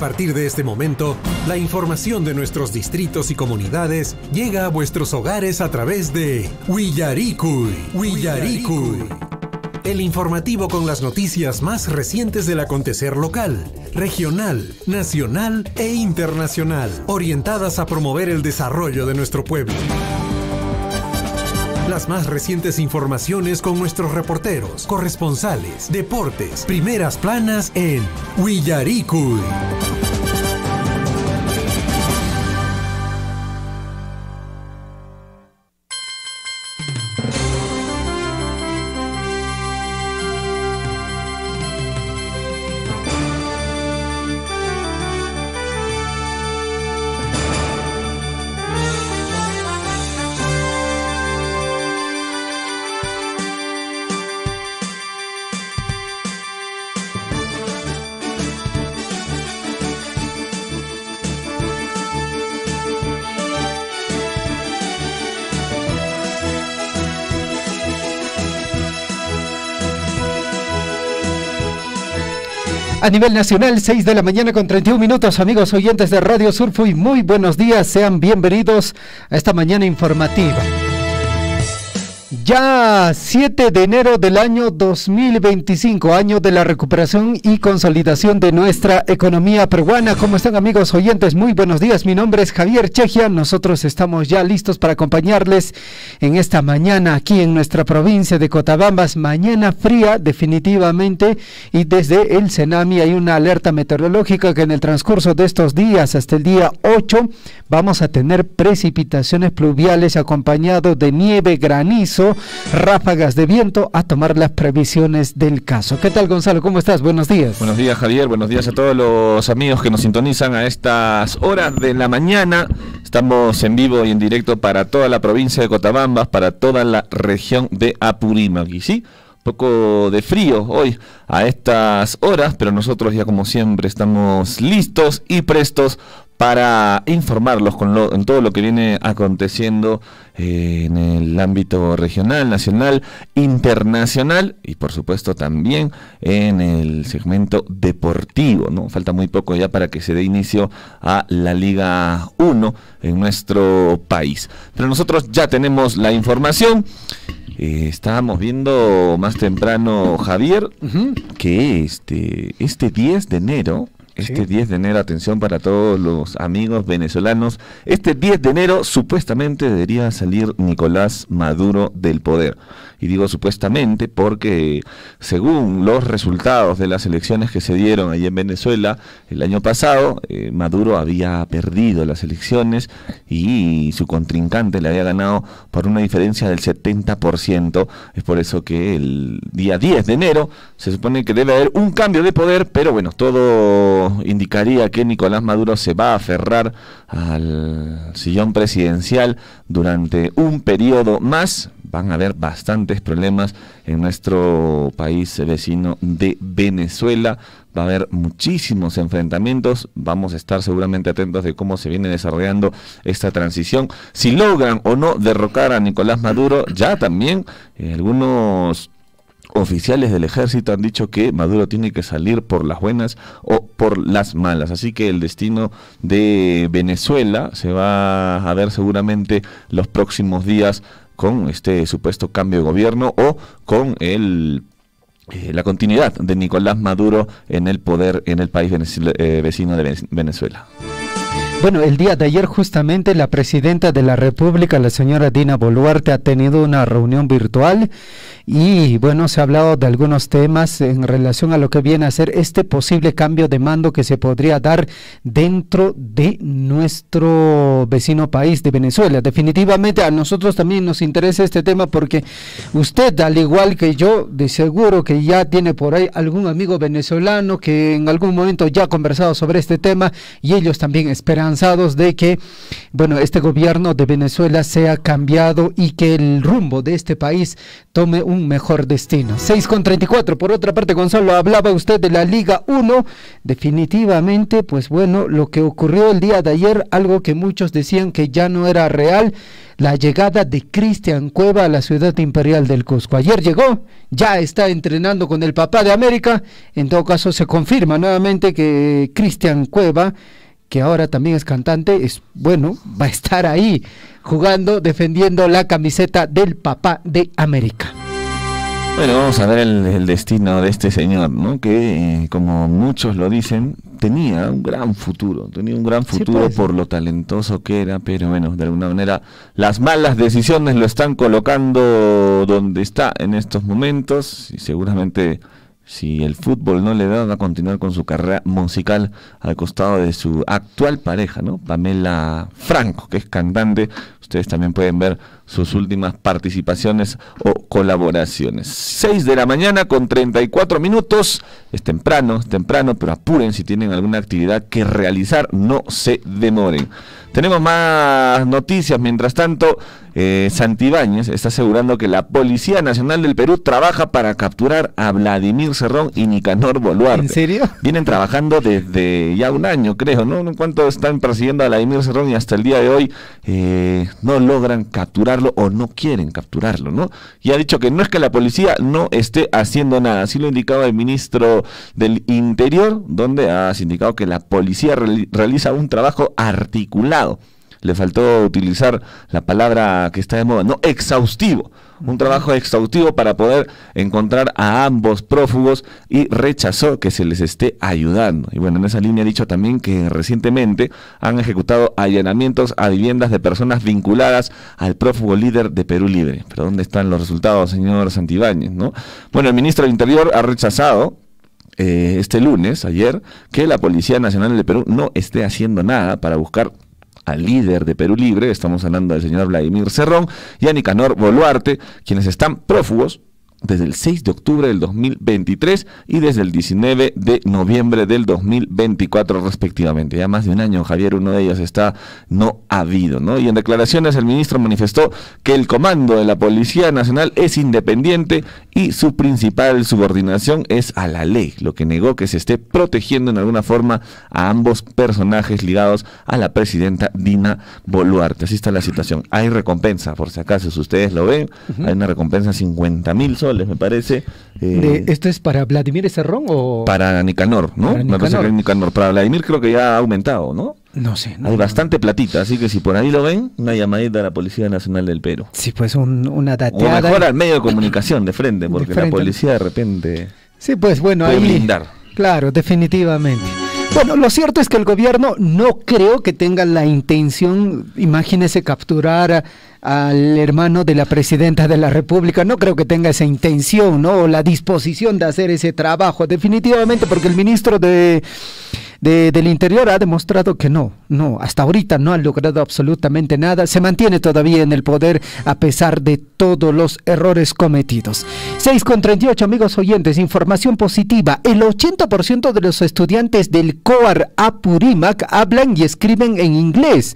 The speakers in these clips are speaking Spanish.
partir de este momento, la información de nuestros distritos y comunidades llega a vuestros hogares a través de Willaricui. El informativo con las noticias más recientes del acontecer local, regional, nacional e internacional, orientadas a promover el desarrollo de nuestro pueblo. Las más recientes informaciones con nuestros reporteros, corresponsales, deportes, primeras planas en Willaricui. A nivel nacional, 6 de la mañana con 31 minutos, amigos oyentes de Radio Surfo, y muy buenos días, sean bienvenidos a esta mañana informativa. Ya 7 de enero del año 2025, año de la recuperación y consolidación de nuestra economía peruana. ¿Cómo están, amigos oyentes? Muy buenos días, mi nombre es Javier Chejia, nosotros estamos ya listos para acompañarles en esta mañana aquí en nuestra provincia de Cotabambas, mañana fría definitivamente, y desde el Senami hay una alerta meteorológica que en el transcurso de estos días hasta el día 8 vamos a tener precipitaciones pluviales acompañado de nieve, granizo, ráfagas de viento, a tomar las previsiones del caso. ¿Qué tal, Gonzalo? ¿Cómo estás? Buenos días. Buenos días, Javier. Buenos días a todos los amigos que nos sintonizan a estas horas de la mañana. Estamos en vivo y en directo para toda la provincia de Cotabambas, para toda la región de Apurímac. Y sí, poco de frío hoy a estas horas, pero nosotros ya como siempre estamos listos y prestos para informarlos en todo lo que viene aconteciendo en el ámbito regional, nacional, internacional y por supuesto también en el segmento deportivo, ¿no? Falta muy poco ya para que se dé inicio a la Liga 1 en nuestro país. Pero nosotros ya tenemos la información. Estábamos viendo más temprano, Javier, que este 10 de enero... Este 10 de enero, atención para todos los amigos venezolanos, este 10 de enero supuestamente debería salir Nicolás Maduro del poder. Y digo supuestamente porque según los resultados de las elecciones que se dieron allí en Venezuela el año pasado, Maduro había perdido las elecciones y su contrincante le había ganado por una diferencia del 70%. Es por eso que el día 10 de enero se supone que debe haber un cambio de poder, pero bueno, todo indicaría que Nicolás Maduro se va a aferrar al sillón presidencial durante un periodo más. Van a haber bastantes problemas en nuestro país vecino de Venezuela. Va a haber muchísimos enfrentamientos. Vamos a estar seguramente atentos de cómo se viene desarrollando esta transición. Si logran o no derrocar a Nicolás Maduro, ya también algunos oficiales del ejército han dicho que Maduro tiene que salir por las buenas o por las malas, así que el destino de Venezuela se va a ver seguramente los próximos días con este supuesto cambio de gobierno o con la continuidad de Nicolás Maduro en el poder en el país vecino de Venezuela. Bueno, el día de ayer justamente la presidenta de la República, la señora Dina Boluarte, ha tenido una reunión virtual y bueno, se ha hablado de algunos temas en relación a lo que viene a ser este posible cambio de mando que se podría dar dentro de nuestro vecino país de Venezuela. Definitivamente a nosotros también nos interesa este tema porque usted, al igual que yo, de seguro que ya tiene por ahí algún amigo venezolano que en algún momento ya ha conversado sobre este tema y ellos también esperan esperanzados de que, bueno, este gobierno de Venezuela sea cambiado y que el rumbo de este país tome un mejor destino. 6:34. Por otra parte, Gonzalo, hablaba usted de la Liga 1. Definitivamente, pues bueno, lo que ocurrió el día de ayer, algo que muchos decían que ya no era real, la llegada de Cristian Cueva a la ciudad imperial del Cusco. Ayer llegó, ya está entrenando con el papá de América. En todo caso, se confirma nuevamente que Cristian Cueva, que ahora también es cantante, va a estar ahí jugando, defendiendo la camiseta del papá de América. Bueno, vamos a ver el destino de este señor, ¿no? Que, como muchos lo dicen, tenía un gran futuro, sí, pues, por lo talentoso que era, pero bueno, de alguna manera las malas decisiones lo están colocando donde está en estos momentos, y seguramente si el fútbol no le da, va a continuar con su carrera musical al costado de su actual pareja, ¿no? Pamela Franco, que es cantante. Ustedes también pueden ver sus últimas participaciones o colaboraciones. 6:34 a.m. Es temprano, pero apuren si tienen alguna actividad que realizar, no se demoren. Tenemos más noticias. Mientras tanto, Santibáñez está asegurando que la Policía Nacional del Perú trabaja para capturar a Vladimir Cerrón y Nicanor Boluarte. ¿En serio? Vienen trabajando desde ya un año, creo, ¿no? ¿En cuánto están persiguiendo a Vladimir Cerrón y hasta el día de hoy no logran capturarlo o no quieren capturarlo, ¿no? Y ha dicho que no es que la policía no esté haciendo nada. Así lo ha indicado el ministro del Interior, donde ha indicado que la policía realiza un trabajo articulado. Le faltó utilizar la palabra que está de moda, no, exhaustivo, un trabajo exhaustivo para poder encontrar a ambos prófugos, y rechazó que se les esté ayudando. Y bueno, en esa línea ha dicho también que recientemente han ejecutado allanamientos a viviendas de personas vinculadas al prófugo líder de Perú Libre. Pero ¿dónde están los resultados, señor Santibáñez, no? Bueno, el ministro del Interior ha rechazado este lunes, ayer, que la Policía Nacional del Perú no esté haciendo nada para buscar al líder de Perú Libre. Estamos hablando del señor Vladimir Cerrón y a Nicanor Boluarte, quienes están prófugos desde el 6 de octubre del 2023 y desde el 19 de noviembre del 2024 respectivamente. Ya más de un año, Javier, uno de ellos está no habido, ¿no? Y en declaraciones el ministro manifestó que el comando de la Policía Nacional es independiente y su principal subordinación es a la ley, lo que negó que se esté protegiendo en alguna forma a ambos personajes ligados a la presidenta Dina Boluarte. Así está la situación. Hay recompensa, por si acaso, si ustedes lo ven, hay una recompensa de 50.000 soles, me parece. ¿Esto es para Vladimir Cerrón o...? Para Nicanor, ¿no? Me parece que es Nicanor. Para Vladimir creo que ya ha aumentado, ¿no? No sé. Hay bastante platita, así que si por ahí lo ven, una llamadita a la Policía Nacional del Perú. Sí, pues una dateada. O mejor al medio de comunicación de frente, porque la policía de repente... Sí, pues bueno, puede ahí... blindar. Claro, definitivamente. Bueno, lo cierto es que el gobierno no creo que tenga la intención, imagínese, capturar al hermano de la presidenta de la República. No creo que tenga esa intención, ¿no? O la disposición de hacer ese trabajo, definitivamente, porque el ministro del Interior ha demostrado que no, hasta ahorita no ha logrado absolutamente nada, se mantiene todavía en el poder a pesar de todos los errores cometidos. 6:38, amigos oyentes, información positiva. El 80% de los estudiantes del COAR Apurímac hablan y escriben en inglés.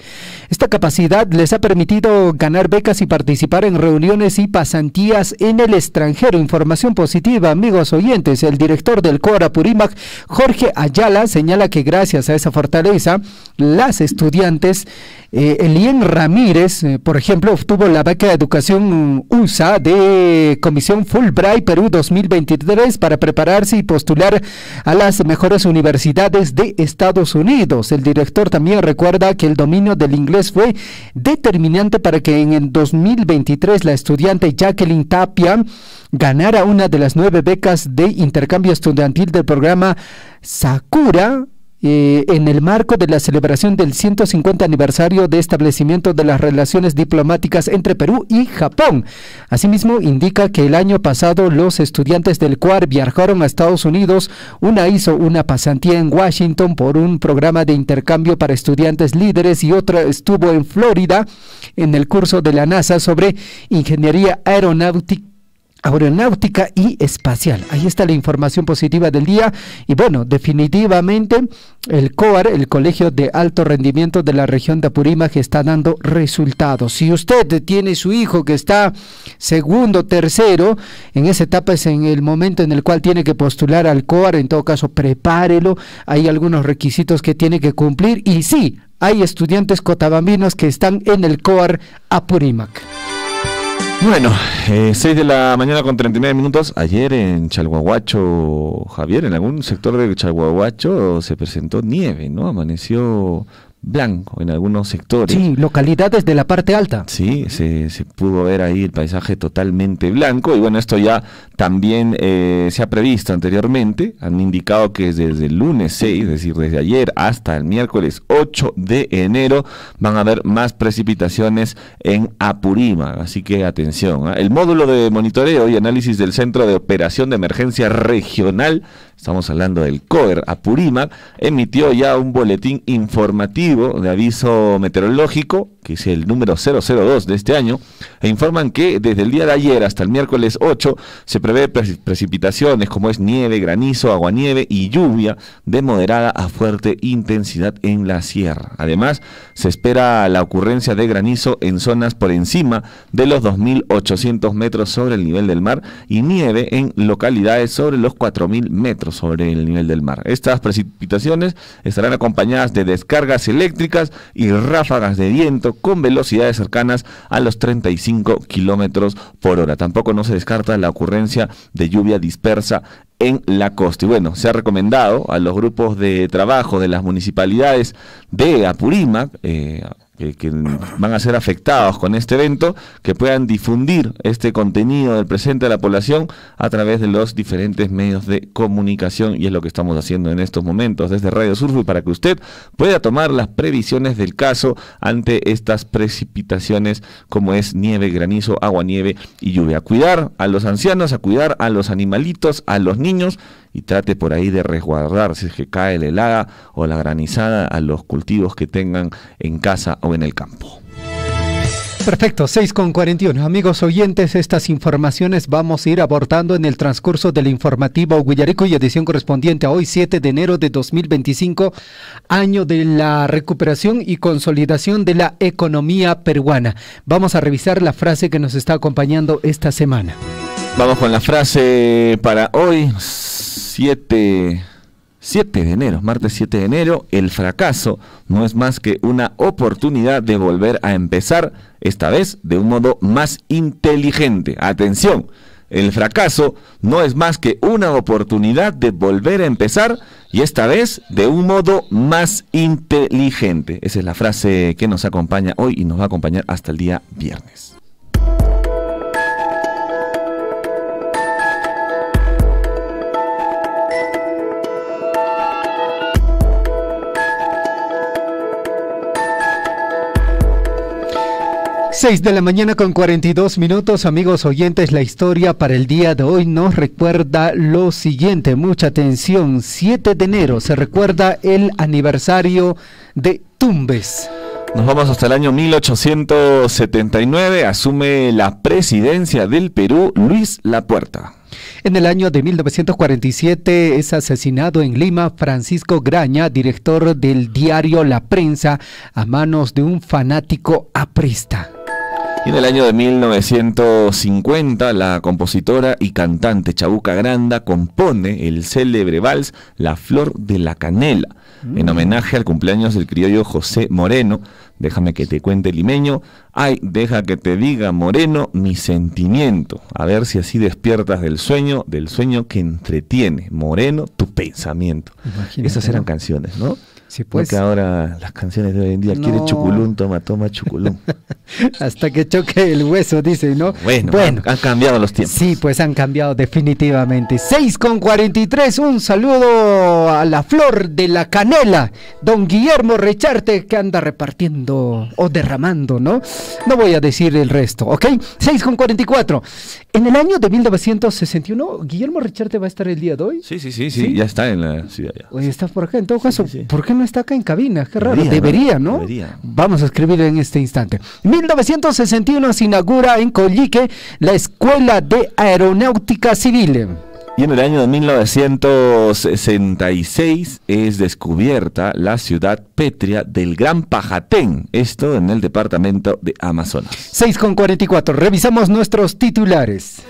Esta capacidad les ha permitido ganar becas y participar en reuniones y pasantías en el extranjero. Información positiva, amigos oyentes. El director del COAR Apurímac, Jorge Ayala, señala que gracias a esa fortaleza, las estudiantes, Elien Ramírez, por ejemplo, obtuvo la beca de educación USA de Comisión Fulbright Perú 2023 para prepararse y postular a las mejores universidades de Estados Unidos. El director también recuerda que el dominio del inglés fue determinante para que en el 2023 la estudiante Jacqueline Tapia ganara una de las 9 becas de intercambio estudiantil del programa Sakura, en el marco de la celebración del 150 aniversario de establecimiento de las relaciones diplomáticas entre Perú y Japón. Asimismo, indica que el año pasado los estudiantes del COAR viajaron a Estados Unidos, una hizo una pasantía en Washington por un programa de intercambio para estudiantes líderes y otra estuvo en Florida en el curso de la NASA sobre ingeniería aeronáutica y espacial. Ahí está la información positiva del día. Y bueno, definitivamente el COAR, el Colegio de Alto Rendimiento de la región de Apurímac, está dando resultados. Si usted tiene su hijo que está segundo, tercero, en esa etapa es en el momento en el cual tiene que postular al COAR. En todo caso, prepárelo. Hay algunos requisitos que tiene que cumplir. Y sí, hay estudiantes cotabambinos que están en el COAR Apurímac. Bueno, 6 de la mañana con 39 minutos. Ayer en Chalhuahuacho, Javier, en algún sector de Chalhuahuacho se presentó nieve, ¿no? Amaneció blanco en algunos sectores. Sí, localidades de la parte alta. Sí, se pudo ver ahí el paisaje totalmente blanco y bueno, esto ya también se ha previsto anteriormente. Han indicado que desde el lunes 6, es decir, desde ayer hasta el miércoles 8 de enero van a haber más precipitaciones en Apurímac, así que atención, ¿eh? El módulo de monitoreo y análisis del Centro de Operación de Emergencia Regional, estamos hablando del COER Apurímac, emitió ya un boletín informativo de aviso meteorológico, que es el número 002 de este año, e informan que desde el día de ayer hasta el miércoles 8 se prevé precipitaciones como es nieve, granizo, aguanieve y lluvia de moderada a fuerte intensidad en la sierra. Además, se espera la ocurrencia de granizo en zonas por encima de los 2.800 metros sobre el nivel del mar y nieve en localidades sobre los 4.000 metros sobre el nivel del mar. Estas precipitaciones estarán acompañadas de descargas eléctricas y ráfagas de viento con velocidades cercanas a los 35 kilómetros por hora. Tampoco no se descarta la ocurrencia de lluvia dispersa en la costa. Y bueno, se ha recomendado a los grupos de trabajo de las municipalidades de Apurímac, que van a ser afectados con este evento, que puedan difundir este contenido del presente a la población a través de los diferentes medios de comunicación, y es lo que estamos haciendo en estos momentos desde Radio Surfo, para que usted pueda tomar las previsiones del caso ante estas precipitaciones como es nieve, granizo, aguanieve y lluvia. A cuidar a los ancianos, a cuidar a los animalitos, a los niños, y trate por ahí de resguardar, si es que cae la helada o la granizada, a los cultivos que tengan en casa o en el campo. Perfecto, 6:41. Amigos oyentes, estas informaciones vamos a ir abordando en el transcurso del informativo Huillarico y edición correspondiente a hoy, 7 de enero de 2025, año de la recuperación y consolidación de la economía peruana. Vamos a revisar la frase que nos está acompañando esta semana. Vamos con la frase para hoy, 7 de enero, martes 7 de enero. El fracaso no es más que una oportunidad de volver a empezar, esta vez de un modo más inteligente. Atención, el fracaso no es más que una oportunidad de volver a empezar, y esta vez de un modo más inteligente. Esa es la frase que nos acompaña hoy y nos va a acompañar hasta el día viernes. 6 de la mañana con 42 minutos, amigos oyentes. La historia para el día de hoy nos recuerda lo siguiente, mucha atención. 7 de enero se recuerda el aniversario de Tumbes. Nos vamos hasta el año 1879, asume la presidencia del Perú Luis Lapuerta. En el año de 1947 es asesinado en Lima Francisco Graña, director del diario La Prensa, a manos de un fanático aprista. Y en el año de 1950, la compositora y cantante Chabuca Granda compone el célebre vals La Flor de la Canela, en homenaje al cumpleaños del criollo José Moreno. Déjame que te cuente, limeño, ay, deja que te diga, Moreno, mi sentimiento. A ver si así despiertas del sueño que entretiene, Moreno, tu pensamiento. Imagínate, esas eran canciones, ¿no? Sí, pues. Porque ahora las canciones de hoy en día, no. Quiere chuculún, toma chuculún. Hasta que choque el hueso, dice, ¿no? Bueno. Han cambiado los tiempos. Sí, pues han cambiado definitivamente. 6:43, un saludo a la Flor de la Canela, don Guillermo Recharte, que anda repartiendo o derramando, ¿no? No voy a decir el resto, ¿ok? 6:44. En el año de 1961, ¿Guillermo Richarte va a estar el día de hoy? Sí, ya está en la ciudad. Ya. Oye, está por acá. En todo caso, Sí. ¿por qué no está acá en cabina? Qué raro. Debería, ¿no? Debería. Vamos a escribir en este instante. 1961 se inaugura en Collique la Escuela de Aeronáutica Civil. Y en el año de 1966 es descubierta la ciudad pétrea del Gran Pajatén, esto en el departamento de Amazonas. 6:44. Revisamos nuestros titulares.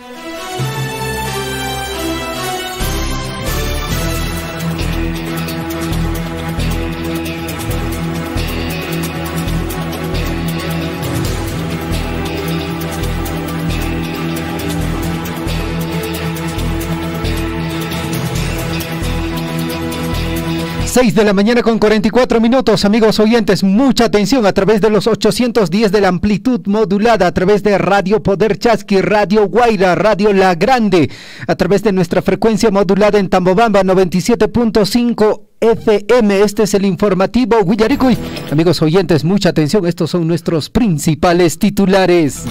Seis de la mañana con 44 minutos, amigos oyentes, mucha atención a través de los 810 de la amplitud modulada, a través de Radio Poder Chasqui, Radio Guaira, Radio La Grande, a través de nuestra frecuencia modulada en Tambobamba 97.5 FM. Este es el informativo Guillaricuy. Amigos oyentes, mucha atención, estos son nuestros principales titulares.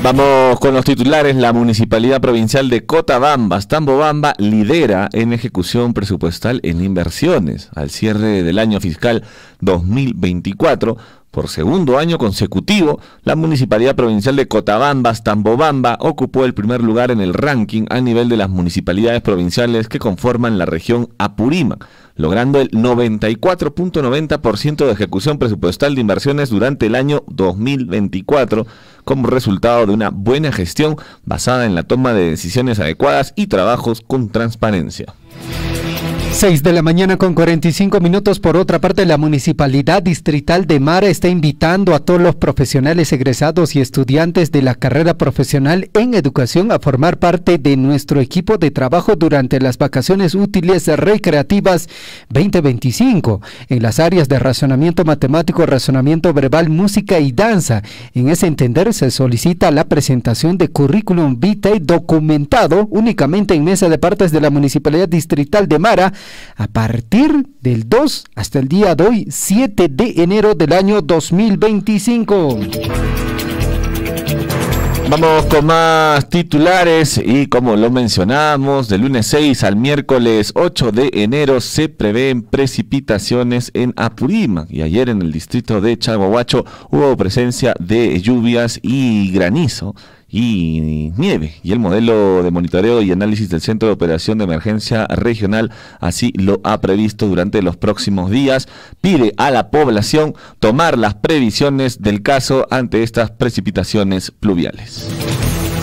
Vamos con los titulares. La Municipalidad Provincial de Cotabambas, Tambobamba, lidera en ejecución presupuestal en inversiones. Al cierre del año fiscal 2024, por segundo año consecutivo, la Municipalidad Provincial de Cotabambas, Tambobamba, ocupó el primer lugar en el ranking a nivel de las municipalidades provinciales que conforman la región Apurímac, logrando el 94.90% de ejecución presupuestal de inversiones durante el año 2024, como resultado de una buena gestión basada en la toma de decisiones adecuadas y trabajos con transparencia. 6 de la mañana con 45 minutos. Por otra parte, la Municipalidad Distrital de Mara está invitando a todos los profesionales egresados y estudiantes de la carrera profesional en educación a formar parte de nuestro equipo de trabajo durante las vacaciones útiles recreativas 2025 en las áreas de razonamiento matemático, razonamiento verbal, música y danza. En ese entender, se solicita la presentación de currículum vitae documentado únicamente en mesa de partes de la Municipalidad Distrital de Mara a partir del 2 hasta el día de hoy, 7 de enero del año 2025. Vamos con más titulares y como lo mencionamos, del lunes 6 al miércoles 8 de enero se prevén precipitaciones en Apurímac y ayer en el distrito de Chalhuahuacho hubo presencia de lluvias y granizo y nieve, y el modelo de monitoreo y análisis del Centro de Operación de Emergencia Regional así lo ha previsto durante los próximos días. Pide a la población tomar las previsiones del caso ante estas precipitaciones pluviales.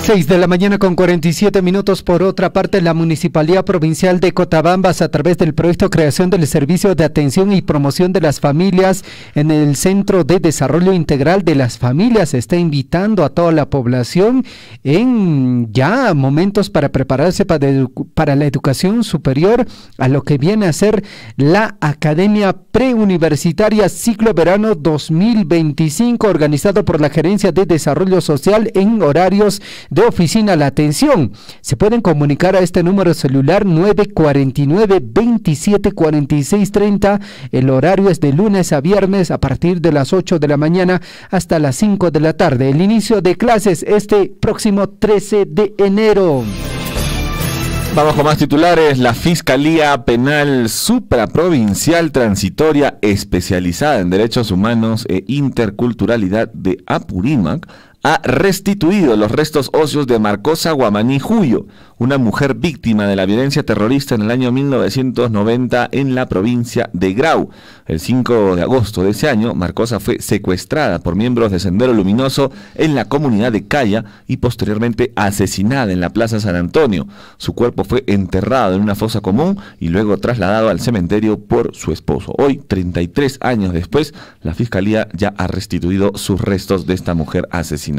6 de la mañana con 47 minutos. Por otra parte, la Municipalidad Provincial de Cotabambas, a través del proyecto Creación del Servicio de Atención y Promoción de las Familias en el Centro de Desarrollo Integral de las Familias, está invitando a toda la población en ya momentos para prepararse para la educación superior, a lo que viene a ser la Academia Preuniversitaria Ciclo Verano 2025, organizado por la Gerencia de Desarrollo Social en horarios de oficina. La atención, se pueden comunicar a este número celular 949-274630. El horario es de lunes a viernes a partir de las 8 de la mañana hasta las 5 de la tarde. El inicio de clases este próximo 13 de enero. Vamos con más titulares. La Fiscalía Penal Supraprovincial Transitoria especializada en Derechos Humanos e Interculturalidad de Apurímac ha restituido los restos óseos de Marcosa Guamaní Juyo, una mujer víctima de la violencia terrorista en el año 1990 en la provincia de Grau. El 5 de agosto de ese año, Marcosa fue secuestrada por miembros de Sendero Luminoso en la comunidad de Calla y posteriormente asesinada en la Plaza San Antonio. Su cuerpo fue enterrado en una fosa común y luego trasladado al cementerio por su esposo. Hoy, 33 años después, la Fiscalía ya ha restituido sus restos de esta mujer asesinada.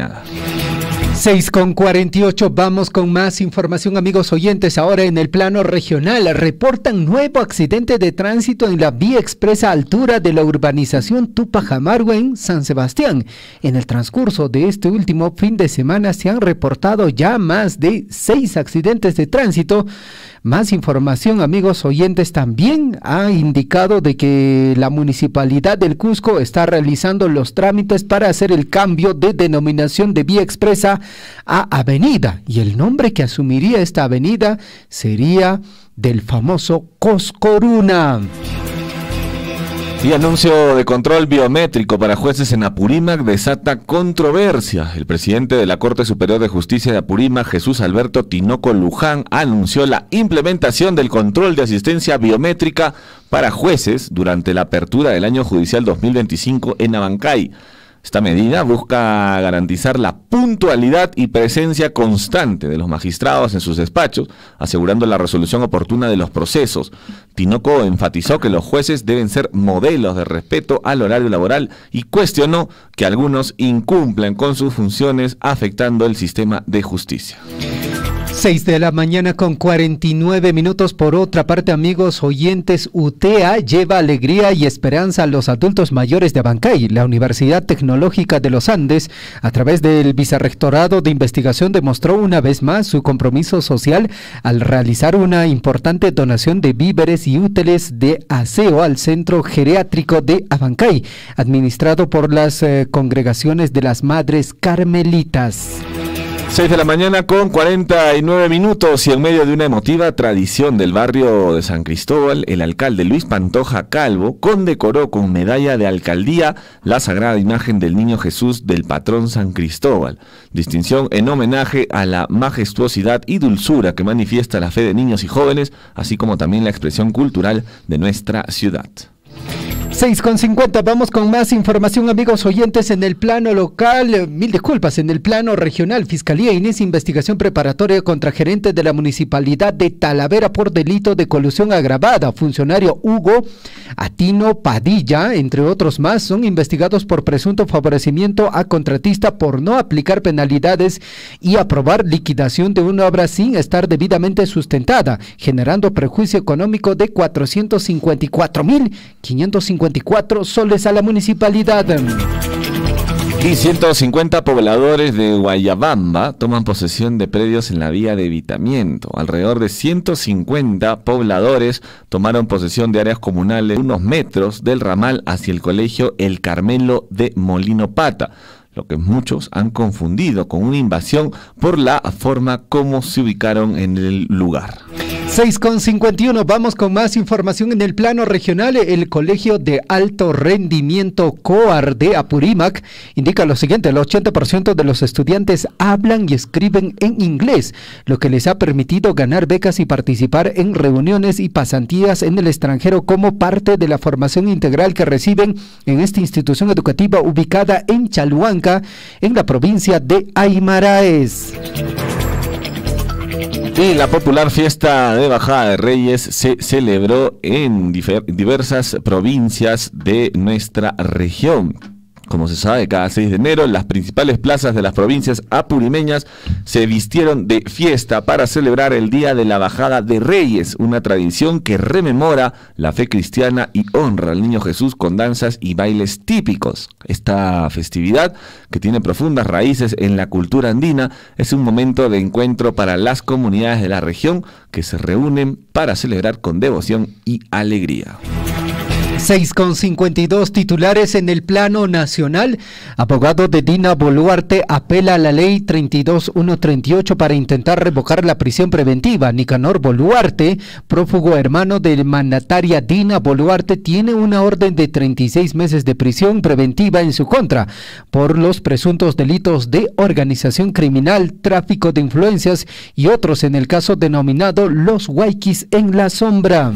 6:48, vamos con más información, amigos oyentes. Ahora en el plano regional, reportan nuevo accidente de tránsito en la vía expresa a altura de la urbanización Tupac Amaru en San Sebastián. En el transcurso de este último fin de semana se han reportado ya más de 6 accidentes de tránsito. Más información, amigos oyentes, también ha indicado de que la Municipalidad del Cusco está realizando los trámites para hacer el cambio de denominación de vía expresa a avenida, y el nombre que asumiría esta avenida sería del famoso Coscoruna. Y anuncio de control biométrico para jueces en Apurímac desata controversia. El presidente de la Corte Superior de Justicia de Apurímac, Jesús Alberto Tinoco Luján, anunció la implementación del control de asistencia biométrica para jueces durante la apertura del año judicial 2025 en Abancay. Esta medida busca garantizar la puntualidad y presencia constante de los magistrados en sus despachos, asegurando la resolución oportuna de los procesos. Tinoco enfatizó que los jueces deben ser modelos de respeto al horario laboral y cuestionó que algunos incumplen con sus funciones, afectando el sistema de justicia. 6:49 Por otra parte, amigos oyentes, UTEA lleva alegría y esperanza a los adultos mayores de Abancay. La Universidad Tecnológica de los Andes, a través del Vicerrectorado de Investigación, demostró una vez más su compromiso social al realizar una importante donación de víveres y útiles de aseo al Centro Geriátrico de Abancay, administrado por las congregaciones de las Madres Carmelitas. 6:49 y en medio de una emotiva tradición del barrio de San Cristóbal, el alcalde Luis Pantoja Calvo condecoró con medalla de alcaldía la sagrada imagen del Niño Jesús del patrón San Cristóbal, distinción en homenaje a la majestuosidad y dulzura que manifiesta la fe de niños y jóvenes, así como también la expresión cultural de nuestra ciudad. 6:50, vamos con más información, amigos oyentes. En el plano local, en el plano regional, Fiscalía inicia investigación preparatoria contra gerente de la Municipalidad de Talavera por delito de colusión agravada. Funcionario Hugo Atino Padilla, entre otros más, son investigados por presunto favorecimiento a contratista por no aplicar penalidades y aprobar liquidación de una obra sin estar debidamente sustentada, generando perjuicio económico de 454.554 soles a la municipalidad. Y 150 pobladores de Guayabamba toman posesión de predios en la vía de evitamiento. Alrededor de 150 pobladores tomaron posesión de áreas comunales unos metros del ramal hacia el colegio El Carmelo de Molino Pata, lo que muchos han confundido con una invasión por la forma como se ubicaron en el lugar. 6:51, vamos con más información en el plano regional. El Colegio de Alto Rendimiento COAR de Apurímac indica lo siguiente: el 80% de los estudiantes hablan y escriben en inglés, lo que les ha permitido ganar becas y participar en reuniones y pasantías en el extranjero como parte de la formación integral que reciben en esta institución educativa ubicada en Chalhuanca, en la provincia de Aymaraes. Y la popular fiesta de Bajada de Reyes se celebró en diversas provincias de nuestra región. Como se sabe, cada 6 de enero las principales plazas de las provincias apurimeñas se vistieron de fiesta para celebrar el Día de la Bajada de Reyes, una tradición que rememora la fe cristiana y honra al Niño Jesús con danzas y bailes típicos. Esta festividad, que tiene profundas raíces en la cultura andina, es un momento de encuentro para las comunidades de la región que se reúnen para celebrar con devoción y alegría. 6:52, titulares en el plano nacional. Abogado de Dina Boluarte apela a la ley 32138 para intentar revocar la prisión preventiva. Nicanor Boluarte, prófugo hermano de mandataria Dina Boluarte, tiene una orden de 36 meses de prisión preventiva en su contra por los presuntos delitos de organización criminal, tráfico de influencias y otros en el caso denominado Los Huayquis en la Sombra.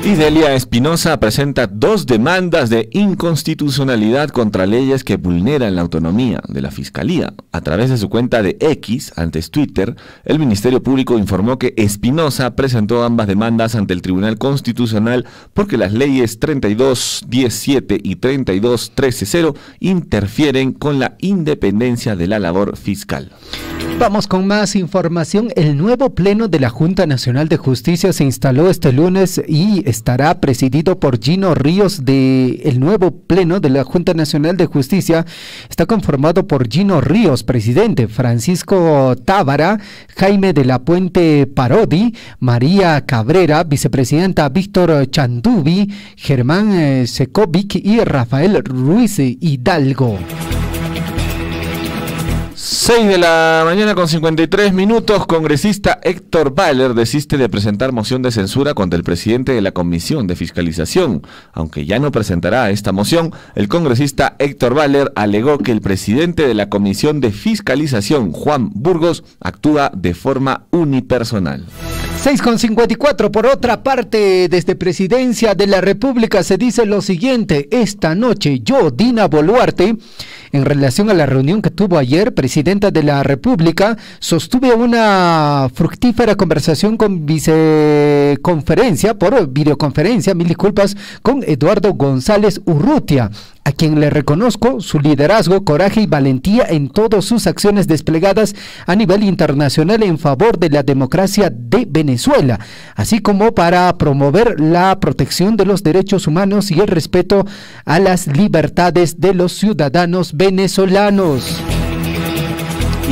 Y Delia Espinosa presenta 2 demandas de inconstitucionalidad contra leyes que vulneran la autonomía de la Fiscalía. A través de su cuenta de X, antes Twitter, el Ministerio Público informó que Espinosa presentó ambas demandas ante el Tribunal Constitucional porque las leyes 32.17 y 32.13.0 interfieren con la independencia de la labor fiscal. Vamos con más información. El nuevo pleno de la Junta Nacional de Justicia se instaló este lunes y estará presidido por Gino Ríos. El nuevo pleno de la Junta Nacional de Justicia está conformado por Gino Ríos, presidente, Francisco Tábara, Jaime de la Puente Parodi, María Cabrera, vicepresidenta Víctor Chandubi, Germán Sekovic y Rafael Ruiz Hidalgo. 6 de la mañana con 53 minutos, congresista Héctor Baller desiste de presentar moción de censura contra el presidente de la Comisión de Fiscalización. Aunque ya no presentará esta moción, el congresista Héctor Baller alegó que el presidente de la Comisión de Fiscalización, Juan Burgos, actúa de forma unipersonal. 6:54. Por otra parte, desde Presidencia de la República se dice lo siguiente: esta noche yo, Dina Boluarte, en relación a la reunión que tuvo ayer, Presidenta de la República, sostuve una fructífera conversación con videoconferencia, mil disculpas, con Eduardo González Urrutia, a quien le reconozco su liderazgo, coraje y valentía en todas sus acciones desplegadas a nivel internacional en favor de la democracia de Venezuela, así como para promover la protección de los derechos humanos y el respeto a las libertades de los ciudadanos venezolanos.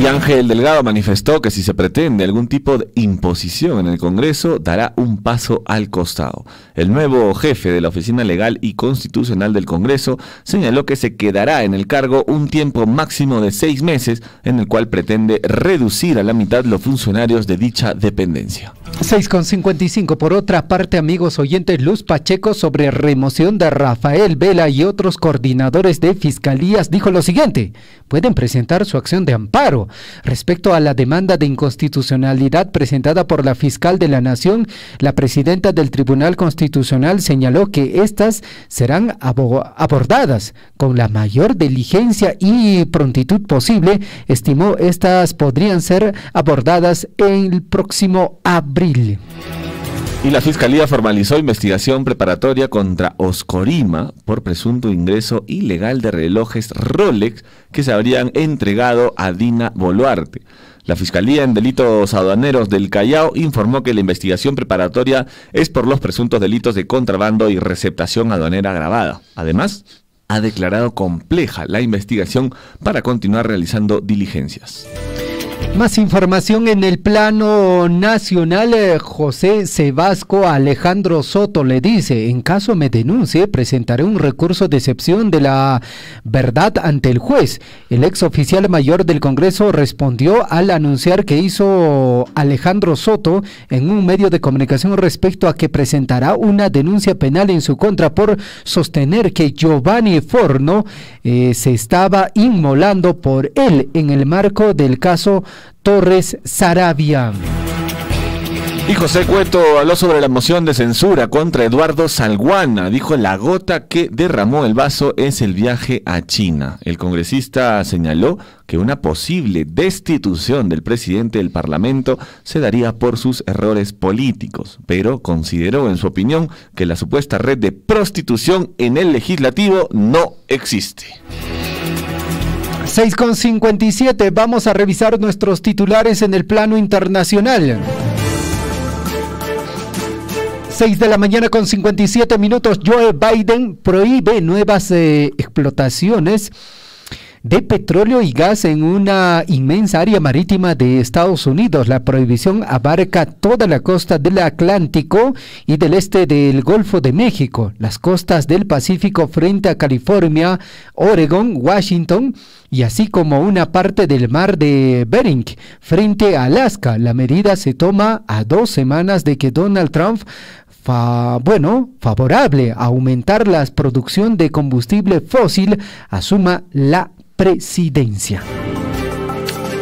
Y Ángel Delgado manifestó que si se pretende algún tipo de imposición en el Congreso, dará un paso al costado. El nuevo jefe de la Oficina Legal y Constitucional del Congreso señaló que se quedará en el cargo un tiempo máximo de 6 meses, en el cual pretende reducir a la mitad los funcionarios de dicha dependencia. 6:55. Por otra parte, amigos oyentes, Luz Pacheco, sobre remoción de Rafael Vela y otros coordinadores de fiscalías, dijo lo siguiente: pueden presentar su acción de amparo. Respecto a la demanda de inconstitucionalidad presentada por la fiscal de la Nación, la presidenta del Tribunal Constitucional señaló que estas serán abordadas con la mayor diligencia y prontitud posible. Estimó estas podrían ser abordadas el próximo abril. Y la Fiscalía formalizó investigación preparatoria contra Oscorima por presunto ingreso ilegal de relojes Rolex que se habrían entregado a Dina Boluarte. La Fiscalía en Delitos Aduaneros del Callao informó que la investigación preparatoria es por los presuntos delitos de contrabando y receptación aduanera agravada. Además, ha declarado compleja la investigación para continuar realizando diligencias. Más información en el plano nacional. José Sebasco a Alejandro Soto le dice: en caso me denuncie, presentaré un recurso de excepción de la verdad ante el juez. El ex oficial mayor del Congreso respondió al anunciar que hizo Alejandro Soto en un medio de comunicación respecto a que presentará una denuncia penal en su contra por sostener que Giovanni Forno se estaba inmolando por él en el marco del caso Torres Saravia. Y José Cueto habló sobre la moción de censura contra Eduardo Salguana. Dijo: la gota que derramó el vaso es el viaje a China. El congresista señaló que una posible destitución del presidente del Parlamento se daría por sus errores políticos, pero consideró en su opinión que la supuesta red de prostitución en el legislativo no existe. 6:57. Vamos a revisar nuestros titulares en el plano internacional. 6 de la mañana con 57 minutos. Joe Biden prohíbe nuevas explotaciones de petróleo y gas en una inmensa área marítima de Estados Unidos. La prohibición abarca toda la costa del Atlántico y del este del Golfo de México, las costas del Pacífico frente a California, Oregon, Washington y así como una parte del mar de Bering frente a Alaska. La medida se toma a 2 semanas de que Donald Trump favorable a aumentar la producción de combustible fósil, asuma la presidencia.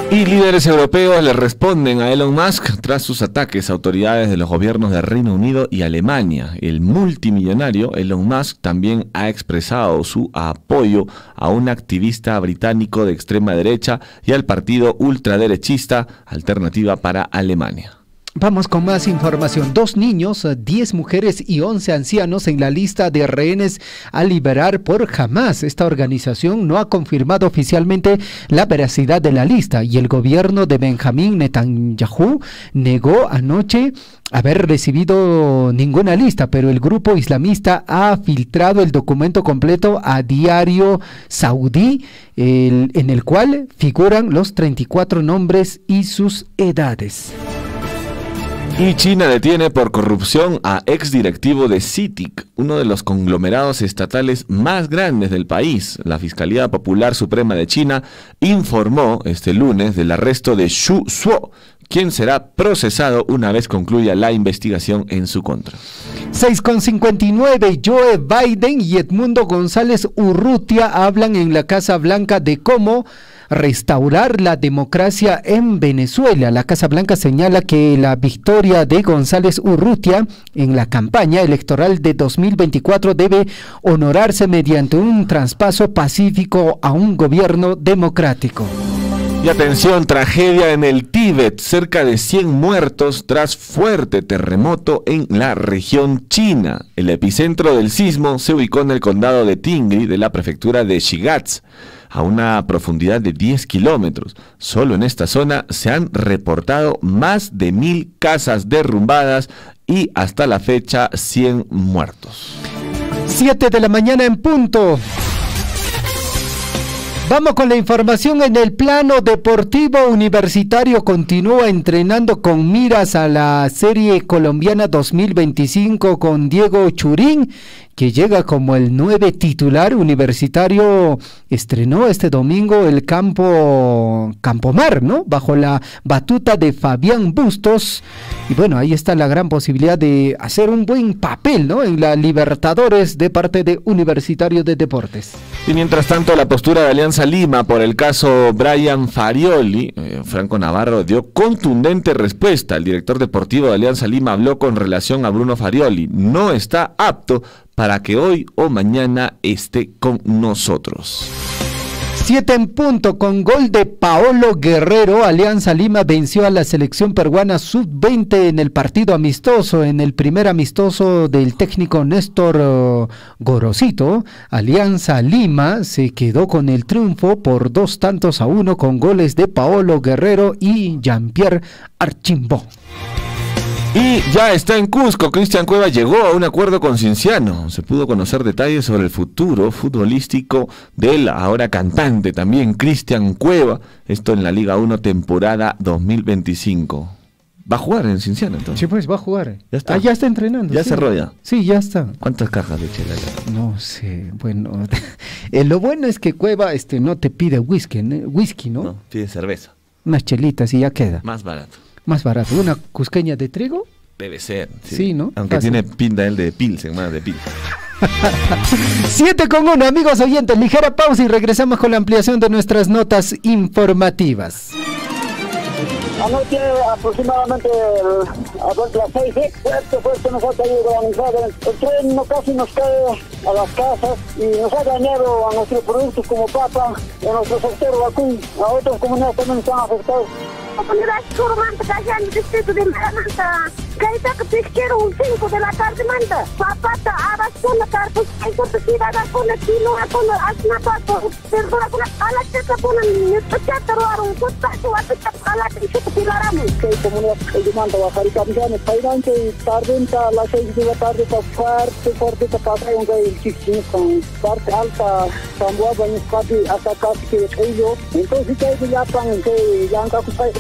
Y líderes europeos le responden a Elon Musk tras sus ataques a autoridades de los gobiernos de Reino Unido y Alemania. El multimillonario Elon Musk también ha expresado su apoyo a un activista británico de extrema derecha y al partido ultraderechista Alternativa para Alemania. Vamos con más información. 2 niños, 10 mujeres y 11 ancianos en la lista de rehenes a liberar por Hamas. Esta organización no ha confirmado oficialmente la veracidad de la lista y el gobierno de Benjamín Netanyahu negó anoche haber recibido ninguna lista, pero el grupo islamista ha filtrado el documento completo a Diario Saudí, en el cual figuran los 34 nombres y sus edades. Y China detiene por corrupción a exdirectivo de CITIC, uno de los conglomerados estatales más grandes del país. La Fiscalía Popular Suprema de China informó este lunes del arresto de Xu Zuo, quien será procesado una vez concluya la investigación en su contra. 6:59, Joe Biden y Edmundo González Urrutia hablan en la Casa Blanca de cómo restaurar la democracia en Venezuela. La Casa Blanca señala que la victoria de González Urrutia en la campaña electoral de 2024 debe honorarse mediante un traspaso pacífico a un gobierno democrático. Y atención, tragedia en el Tíbet, cerca de 100 muertos tras fuerte terremoto en la región china. El epicentro del sismo se ubicó en el condado de Tingri de la prefectura de Shigatse, a una profundidad de 10 kilómetros. Solo en esta zona se han reportado más de 1000 casas derrumbadas y hasta la fecha 100 muertos. 7 de la mañana en punto. Vamos con la información. En el plano deportivo, Universitario continúa entrenando con miras a la Serie Colombiana 2025 con Diego Churín, que llega como el 9 titular. Universitario estrenó este domingo el Campomar, ¿no? Bajo la batuta de Fabián Bustos. Y bueno, ahí está la gran posibilidad de hacer un buen papel, ¿no? En la Libertadores de parte de Universitario de Deportes. Y mientras tanto, la postura de Alianza Lima por el caso Brian Farioli, Franco Navarro dio contundente respuesta. El director deportivo de Alianza Lima habló con relación a Bruno Farioli. No está apto para que hoy o mañana esté con nosotros. 7 en punto, con gol de Paolo Guerrero, Alianza Lima venció a la selección peruana sub-20 en el partido amistoso, en el primer amistoso del técnico Néstor Gorosito. Alianza Lima se quedó con el triunfo por 2-1 con goles de Paolo Guerrero y Jean-Pierre Archimbó. Y ya está en Cusco, Cristian Cueva llegó a un acuerdo con Cienciano. Se pudo conocer detalles sobre el futuro futbolístico del ahora cantante también, Cristian Cueva. Esto en la Liga 1 temporada 2025. ¿Va a jugar en Cienciano entonces? Sí, pues va a jugar. Ya está. Ya está entrenando. ¿Ya sí. cerró ya? Sí, ya está. ¿Cuántas cajas de chela ya? No sé, bueno. Lo bueno es que Cueva no te pide whisky, ¿no? No, pide cerveza. Unas chelitas y ya queda. Más barato. Más barato. ¿Una cusqueña de trigo? Debe ser. Sí, ¿no? Aunque Fácil. tiene pinta él de Pilsen, más de Pilsen. 7:1, amigos oyentes, ligera pausa y regresamos con la ampliación de nuestras notas informativas. Anoche aproximadamente a las 6, fuerte nos ha caído granizada. El tren no casi nos cae a las casas y nos ha dañado a nuestros productos como papa, a nuestro sector vacún, a otras comunidades también están afectados. Comunidad Surmanta, allá en el distrito de Manta, Gaita pesquero un 5 de la tarde, manda. Papata, abas con la tarde, hay que tirar con el kilo, con la asnapato, perdona con la ala que se ponen, necesitaro un contacto, a la que se tiraramos. Que comunidad de Manta, Bajarita, Mijanes, Pairán, que tarde a las 6 de la tarde, fuerte, pasa un gay chiquín con parte alta, Zamboa, Bañescati, hasta casi que ellos. Entonces, que ya están, que ya han cacupado.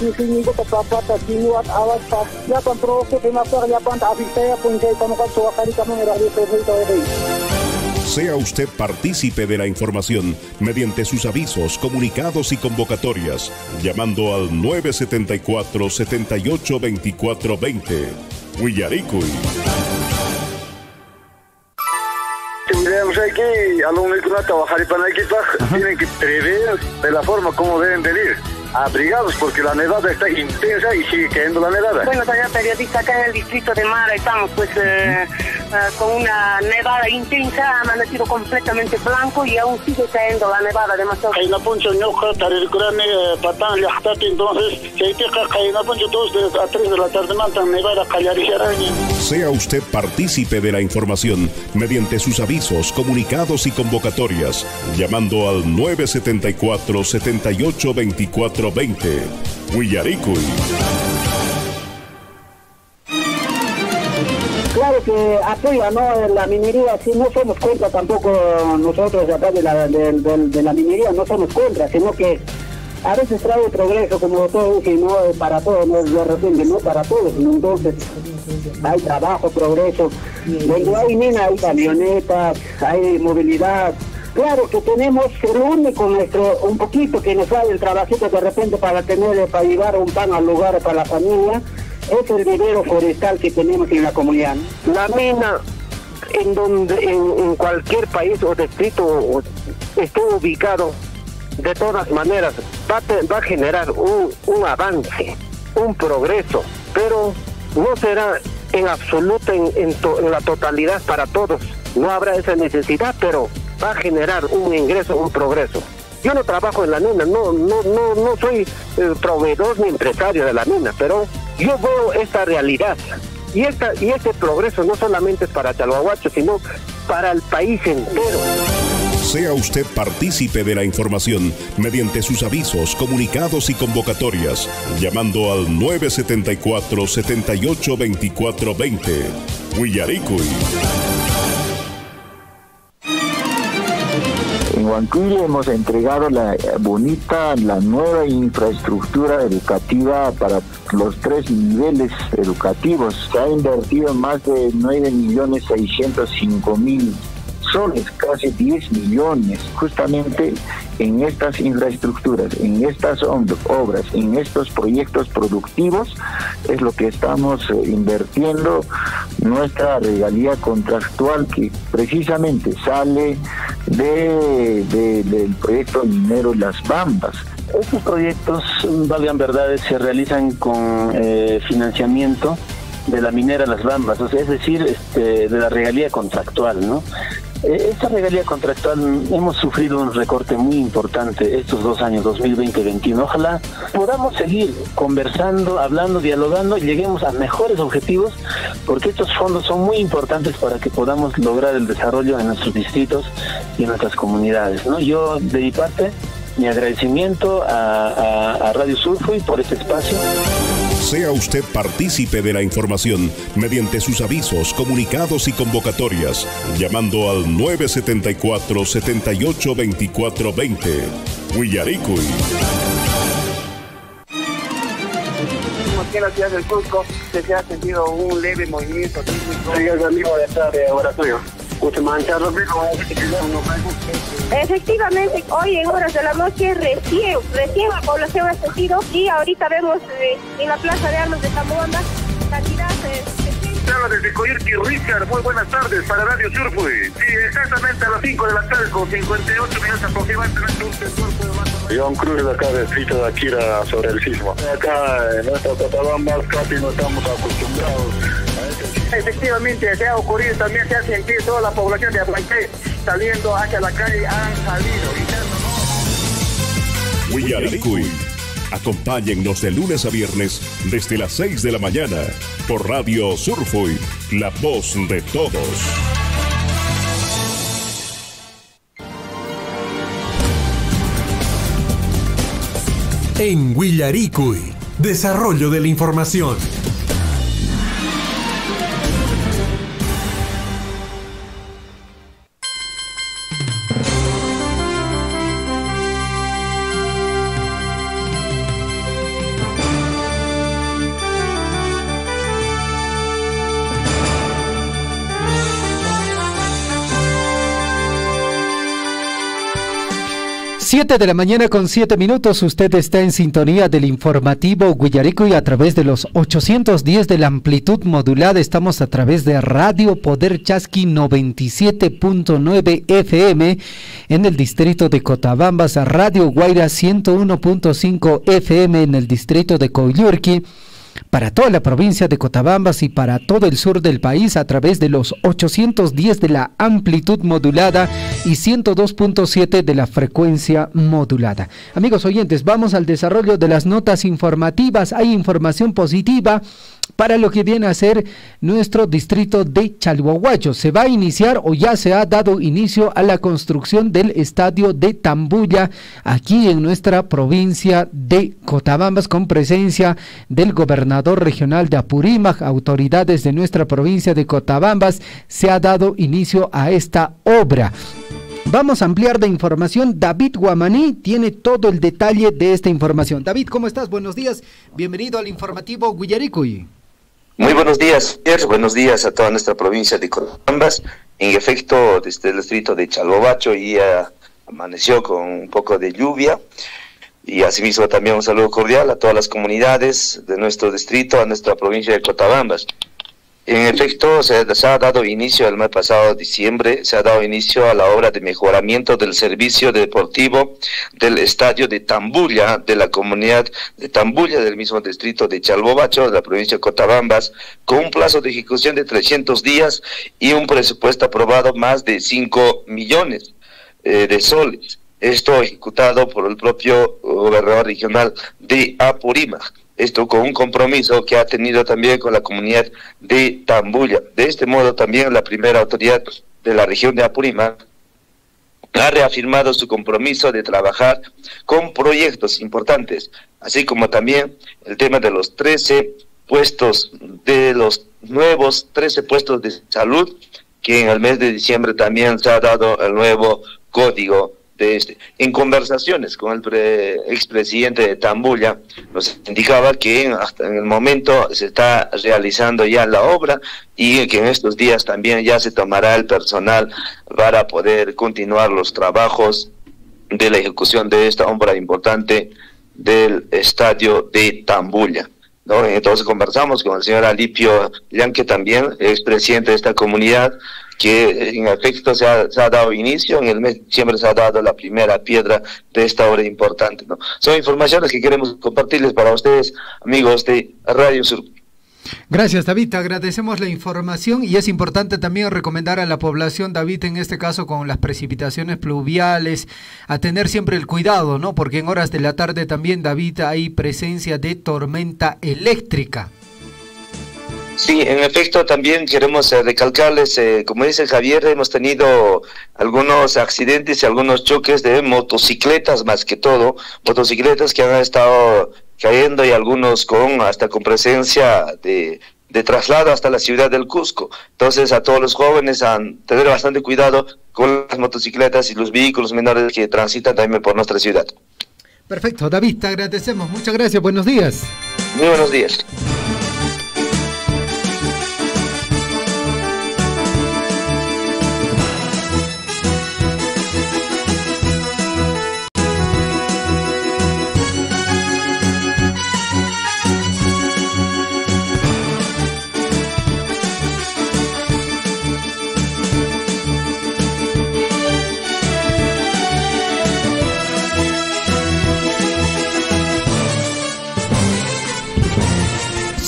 Sea usted partícipe de la información mediante sus avisos, comunicados y convocatorias, llamando al 974-782420. Huillaricuy. Tendríamos aquí a los únicos a trabajar y para equipar tienen que prever de la forma como deben de ir. abrigados porque la nevada está intensa y sigue cayendo la nevada. Bueno, señor periodista, acá en el distrito de Mara estamos pues con una nevada intensa, ha amanecido completamente blanco y aún sigue cayendo la nevada demasiado. Entonces, a 3 de la tarde mantan nevada Sea usted partícipe de la información mediante sus avisos, comunicados y convocatorias, llamando al 974-782420. Huillaricuy. Claro que apoya, ¿no? La minería, sí, no somos contra tampoco nosotros de acá de la minería, no somos contra, sino que a veces trae progreso, como todo dice, no para todos, no de repente, no para todos, ¿no? Entonces hay trabajo, progreso, donde hay mina, hay camionetas, hay movilidad. Claro que tenemos el único nuestro, un poquito que nos sale el trabajito de repente para llevar un pan al lugar para la familia, es el vivero forestal que tenemos en la comunidad. La mina, en cualquier país o distrito esté ubicado, de todas maneras va a generar un avance, un progreso, pero no será en absoluto en la totalidad para todos. No habrá esa necesidad, pero va a generar un ingreso, un progreso. Yo no trabajo en la mina, no soy proveedor ni empresario de la mina, pero yo veo esta realidad y este progreso no solamente es para Chalhuahuacho, sino para el país entero. Sea usted partícipe de la información mediante sus avisos, comunicados y convocatorias, llamando al 974-782420. Huillaricuy. En Huancuire hemos entregado la nueva infraestructura educativa para los 3 niveles educativos. Se ha invertido más de 9.605.000 soles, casi 10 millones, justamente en estas infraestructuras, en estas obras, en estos proyectos productivos, es lo que estamos invirtiendo nuestra regalía contractual que precisamente sale del proyecto minero Las Bambas. Estos proyectos, valgan verdades, se realizan con financiamiento de la minera Las Bambas, o sea, es decir, de la regalía contractual, ¿no? Esta regalía contractual hemos sufrido un recorte muy importante estos 2 años, 2020 y 2021. Ojalá podamos seguir conversando, hablando, dialogando y lleguemos a mejores objetivos, porque estos fondos son muy importantes para que podamos lograr el desarrollo en nuestros distritos y en nuestras comunidades, ¿no? Yo, de mi parte, mi agradecimiento a Radio Surfuy por este espacio. Sea usted partícipe de la información mediante sus avisos, comunicados y convocatorias, llamando al 974-782420. Huillaricuy. Aquí en la ciudad del Cusco se ha sentido un leve movimiento sísmico. Soy el amigo de esta de laboratorio. Efectivamente, hoy en horas de la noche recién la población ha sentido y ahorita vemos en la plaza de armas de Tamuanda cantidad Habla desde Coyerqui, Richard, muy buenas tardes para Radio Surfuy. Sí, exactamente a las 5 de la tarde con 58 minutos aproximadamente. John Cruz de acá, distrito de Akira, sobre el sismo. Acá en nuestra Cotabambas casi no estamos acostumbrados a este. Efectivamente, se ha ocurrido, también se ha sentido toda la población de Abancay saliendo hacia la calle, han salido. Huillaricuy. Acompáñennos de lunes a viernes desde las 6 de la mañana por Radio Surfuy, la voz de todos. En Huillaricuy, desarrollo de la información. 7 de la mañana con 7 minutos, usted está en sintonía del informativo Guillarico y a través de los 810 de la amplitud modulada estamos a través de Radio Poder Chasqui 97.9 FM en el distrito de Cotabambas, Radio Guaira 101.5 FM en el distrito de Coyurqui, para toda la provincia de Cotabambas y para todo el sur del país a través de los 810 de la amplitud modulada y 102.7 de la frecuencia modulada. Amigos oyentes, vamos al desarrollo de las notas informativas. Hay información positiva para lo que viene a ser nuestro distrito de Chalhuahuacho. Se va a iniciar o ya se ha dado inicio a la construcción del estadio de Tambulla aquí en nuestra provincia de Cotabambas, con presencia del gobernador regional de Apurímac, autoridades de nuestra provincia de Cotabambas. Se ha dado inicio a esta obra. Vamos a ampliar de información. David Guamaní tiene todo el detalle de esta información. David, ¿cómo estás? Buenos días. Bienvenido al informativo Guillaricuy. Muy buenos días, Pierre. Buenos días a toda nuestra provincia de Cotabambas. En efecto, desde el distrito de Chalhuahuacho ya amaneció con un poco de lluvia. Y asimismo también un saludo cordial a todas las comunidades de nuestro distrito, a nuestra provincia de Cotabambas. En efecto, se ha dado inicio el mes pasado, diciembre, se ha dado inicio a la obra de mejoramiento del servicio deportivo del estadio de Tambulla, de la comunidad de Tambulla, del mismo distrito de Chalhuahuacho, de la provincia de Cotabambas, con un plazo de ejecución de 300 días y un presupuesto aprobado más de 5 millones de soles. Esto ejecutado por el propio gobernador regional de Apurímac. Esto con un compromiso que ha tenido también con la comunidad de Tambulla. De este modo también la primera autoridad de la región de Apurímac ha reafirmado su compromiso de trabajar con proyectos importantes, así como también el tema de los 13 puestos, de los nuevos 13 puestos de salud, que en el mes de diciembre también se ha dado el nuevo código de este. En conversaciones con el expresidente de Tambulla, nos indicaba que hasta en el momento se está realizando ya la obra y que en estos días también ya se tomará el personal para poder continuar los trabajos de la ejecución de esta obra importante del estadio de Tambulla, ¿no? Entonces conversamos con el señor Alipio Llanque, también expresidente de esta comunidad, que en efecto se ha dado inicio, en el mes de diciembre se ha dado la primera piedra de esta obra importante, ¿no? Son informaciones que queremos compartirles para ustedes, amigos de Radio Sur. Gracias, David, te agradecemos la información y es importante también recomendar a la población, David, en este caso con las precipitaciones pluviales, a tener siempre el cuidado, ¿no? Porque en horas de la tarde también, David, hay presencia de tormenta eléctrica. Sí, en efecto, también queremos recalcarles, como dice Javier, hemos tenido algunos accidentes y algunos choques de motocicletas, más que todo, motocicletas que han estado cayendo y algunos hasta con presencia de traslado hasta la ciudad del Cusco. Entonces, a todos los jóvenes tener bastante cuidado con las motocicletas y los vehículos menores que transitan también por nuestra ciudad. Perfecto, David, te agradecemos. Muchas gracias, buenos días. Muy buenos días.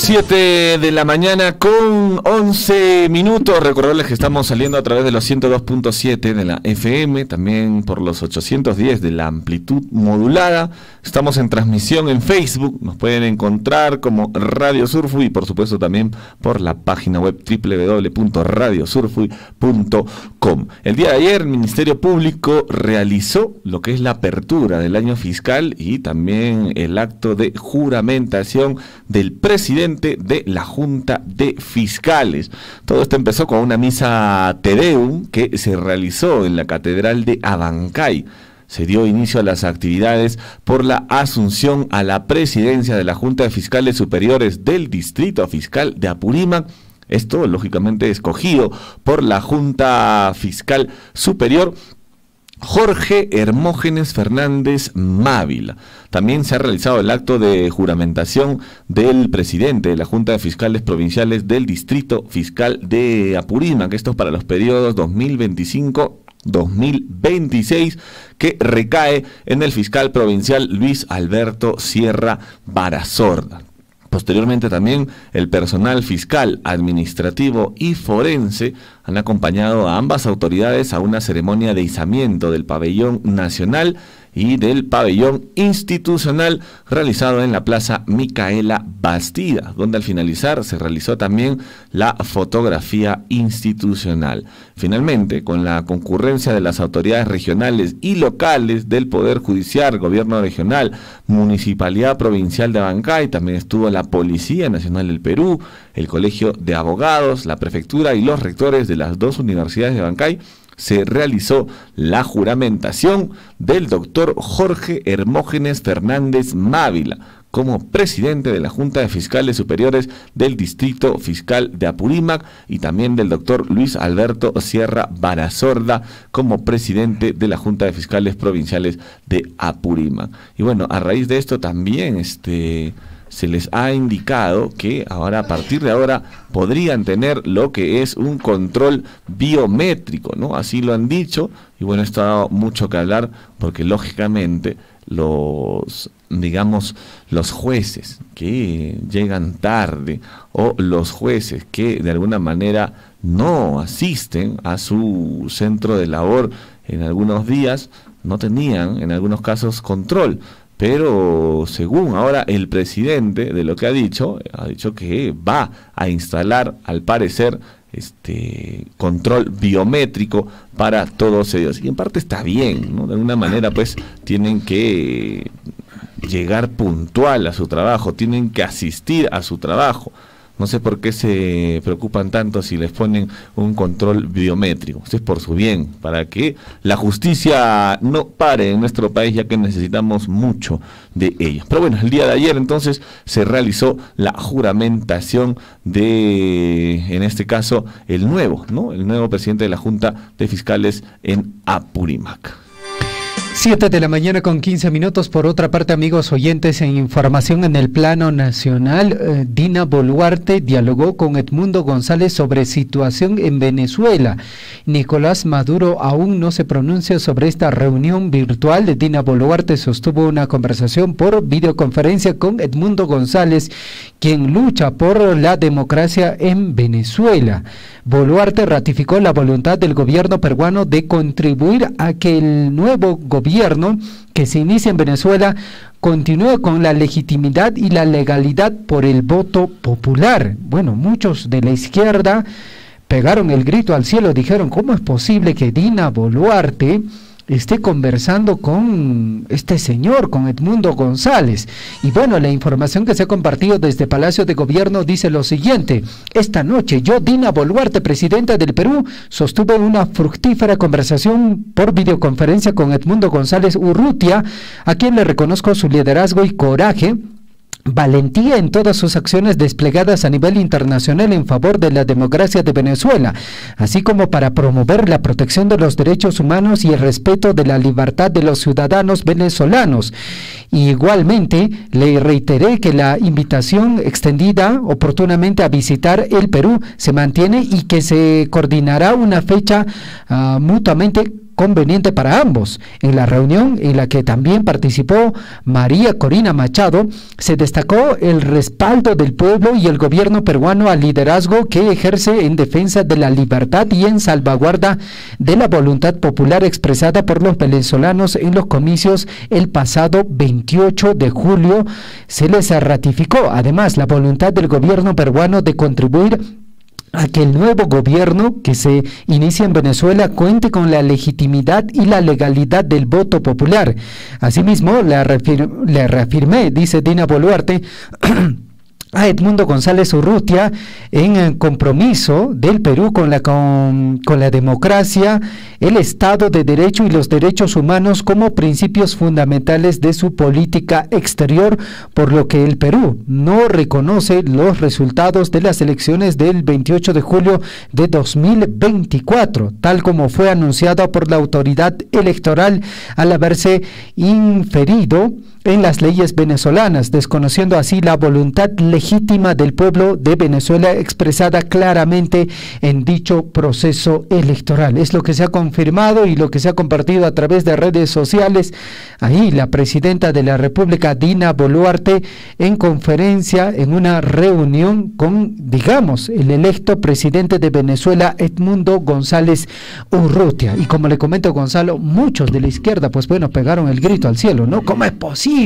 7 de la mañana con 11 minutos. Recordarles que estamos saliendo a través de los 102.7 de la FM, también por los 810 de la amplitud modulada. Estamos en transmisión en Facebook, nos pueden encontrar como Radio Surfuy y por supuesto también por la página web www.radiosurfuy.com. El día de ayer el Ministerio Público realizó lo que es la apertura del año fiscal y también el acto de juramentación del presidente de la Junta de Fiscales. Todo esto empezó con una misa Te Deum que se realizó en la Catedral de Abancay. Se dio inicio a las actividades por la asunción a la presidencia de la Junta de Fiscales Superiores del Distrito Fiscal de Apurímac. Esto, lógicamente, escogido por la Junta Fiscal Superior, Jorge Hermógenes Fernández Mávila. También se ha realizado el acto de juramentación del presidente de la Junta de Fiscales Provinciales del Distrito Fiscal de Apurímac, esto es para los periodos 2025-2026, que recae en el fiscal provincial Luis Alberto Sierra Barazorda. Posteriormente también el personal fiscal, administrativo y forense han acompañado a ambas autoridades a una ceremonia de izamiento del pabellón nacional y del pabellón institucional realizado en la Plaza Micaela Bastida, donde al finalizar se realizó también la fotografía institucional. Finalmente, con la concurrencia de las autoridades regionales y locales del Poder Judicial, Gobierno Regional, Municipalidad Provincial de Abancay, también estuvo la Policía Nacional del Perú, el Colegio de Abogados, la Prefectura y los rectores de las dos universidades de Abancay, se realizó la juramentación del doctor Jorge Hermógenes Fernández Mávila como presidente de la Junta de Fiscales Superiores del Distrito Fiscal de Apurímac y también del doctor Luis Alberto Sierra Barazorda como presidente de la Junta de Fiscales Provinciales de Apurímac. Y bueno, a raíz de esto también se les ha indicado que ahora, a partir de ahora, podrían tener lo que es un control biométrico, ¿no? Así lo han dicho, y bueno, esto ha dado mucho que hablar, porque lógicamente los jueces que llegan tarde o los jueces que de alguna manera no asisten a su centro de labor en algunos días, no tenían en algunos casos control. Pero según ahora el presidente de lo que ha dicho que va a instalar, al parecer, control biométrico para todos ellos. Y en parte está bien, ¿no? De alguna manera pues tienen que llegar puntual a su trabajo, tienen que asistir a su trabajo. No sé por qué se preocupan tanto si les ponen un control biométrico. Esto es por su bien, para que la justicia no pare en nuestro país, ya que necesitamos mucho de ella. Pero bueno, el día de ayer entonces se realizó la juramentación de, en este caso, el nuevo presidente de la Junta de Fiscales en Apurímac. 7 de la mañana con 15 minutos. Por otra parte, amigos oyentes, en información en el plano nacional, Dina Boluarte dialogó con Edmundo González sobre situación en Venezuela. Nicolás Maduro aún no se pronuncia sobre esta reunión virtual. Dina Boluarte sostuvo una conversación por videoconferencia con Edmundo González, quien lucha por la democracia en Venezuela. Boluarte ratificó la voluntad del gobierno peruano de contribuir a que el nuevo gobierno que se inicia en Venezuela continúe con la legitimidad y la legalidad por el voto popular. Bueno, muchos de la izquierda pegaron el grito al cielo, dijeron, ¿cómo es posible que Dina Boluarte esté conversando con este señor, con Edmundo González? Y bueno, la información que se ha compartido desde Palacio de Gobierno dice lo siguiente: esta noche yo, Dina Boluarte, presidenta del Perú, sostuve una fructífera conversación por videoconferencia con Edmundo González Urrutia, a quien le reconozco su liderazgo y coraje, valentía en todas sus acciones desplegadas a nivel internacional en favor de la democracia de Venezuela, así como para promover la protección de los derechos humanos y el respeto de la libertad de los ciudadanos venezolanos. Igualmente, le reiteré que la invitación extendida oportunamente a visitar el Perú se mantiene y que se coordinará una fecha mutuamente conveniente para ambos. En la reunión, en la que también participó María Corina Machado, se destacó el respaldo del pueblo y el gobierno peruano al liderazgo que ejerce en defensa de la libertad y en salvaguarda de la voluntad popular expresada por los venezolanos en los comicios el pasado 28 de julio. Se les ratificó además la voluntad del gobierno peruano de contribuir a que el nuevo gobierno que se inicia en Venezuela cuente con la legitimidad y la legalidad del voto popular. Asimismo, le reafirmé, dice Dina Boluarte, a Edmundo González Urrutia en compromiso del Perú con la democracia, el Estado de Derecho y los derechos humanos como principios fundamentales de su política exterior, por lo que el Perú no reconoce los resultados de las elecciones del 28 de julio de 2024, tal como fue anunciado por la autoridad electoral al haberse inferido en las leyes venezolanas, desconociendo así la voluntad legítima del pueblo de Venezuela expresada claramente en dicho proceso electoral. Es lo que se ha confirmado y lo que se ha compartido a través de redes sociales. Ahí la presidenta de la República, Dina Boluarte, en conferencia, en una reunión con, digamos, el electo presidente de Venezuela, Edmundo González Urrutia. Y como le comento, Gonzalo, muchos de la izquierda, pues bueno, pegaron el grito al cielo, ¿no? ¿Cómo es posible?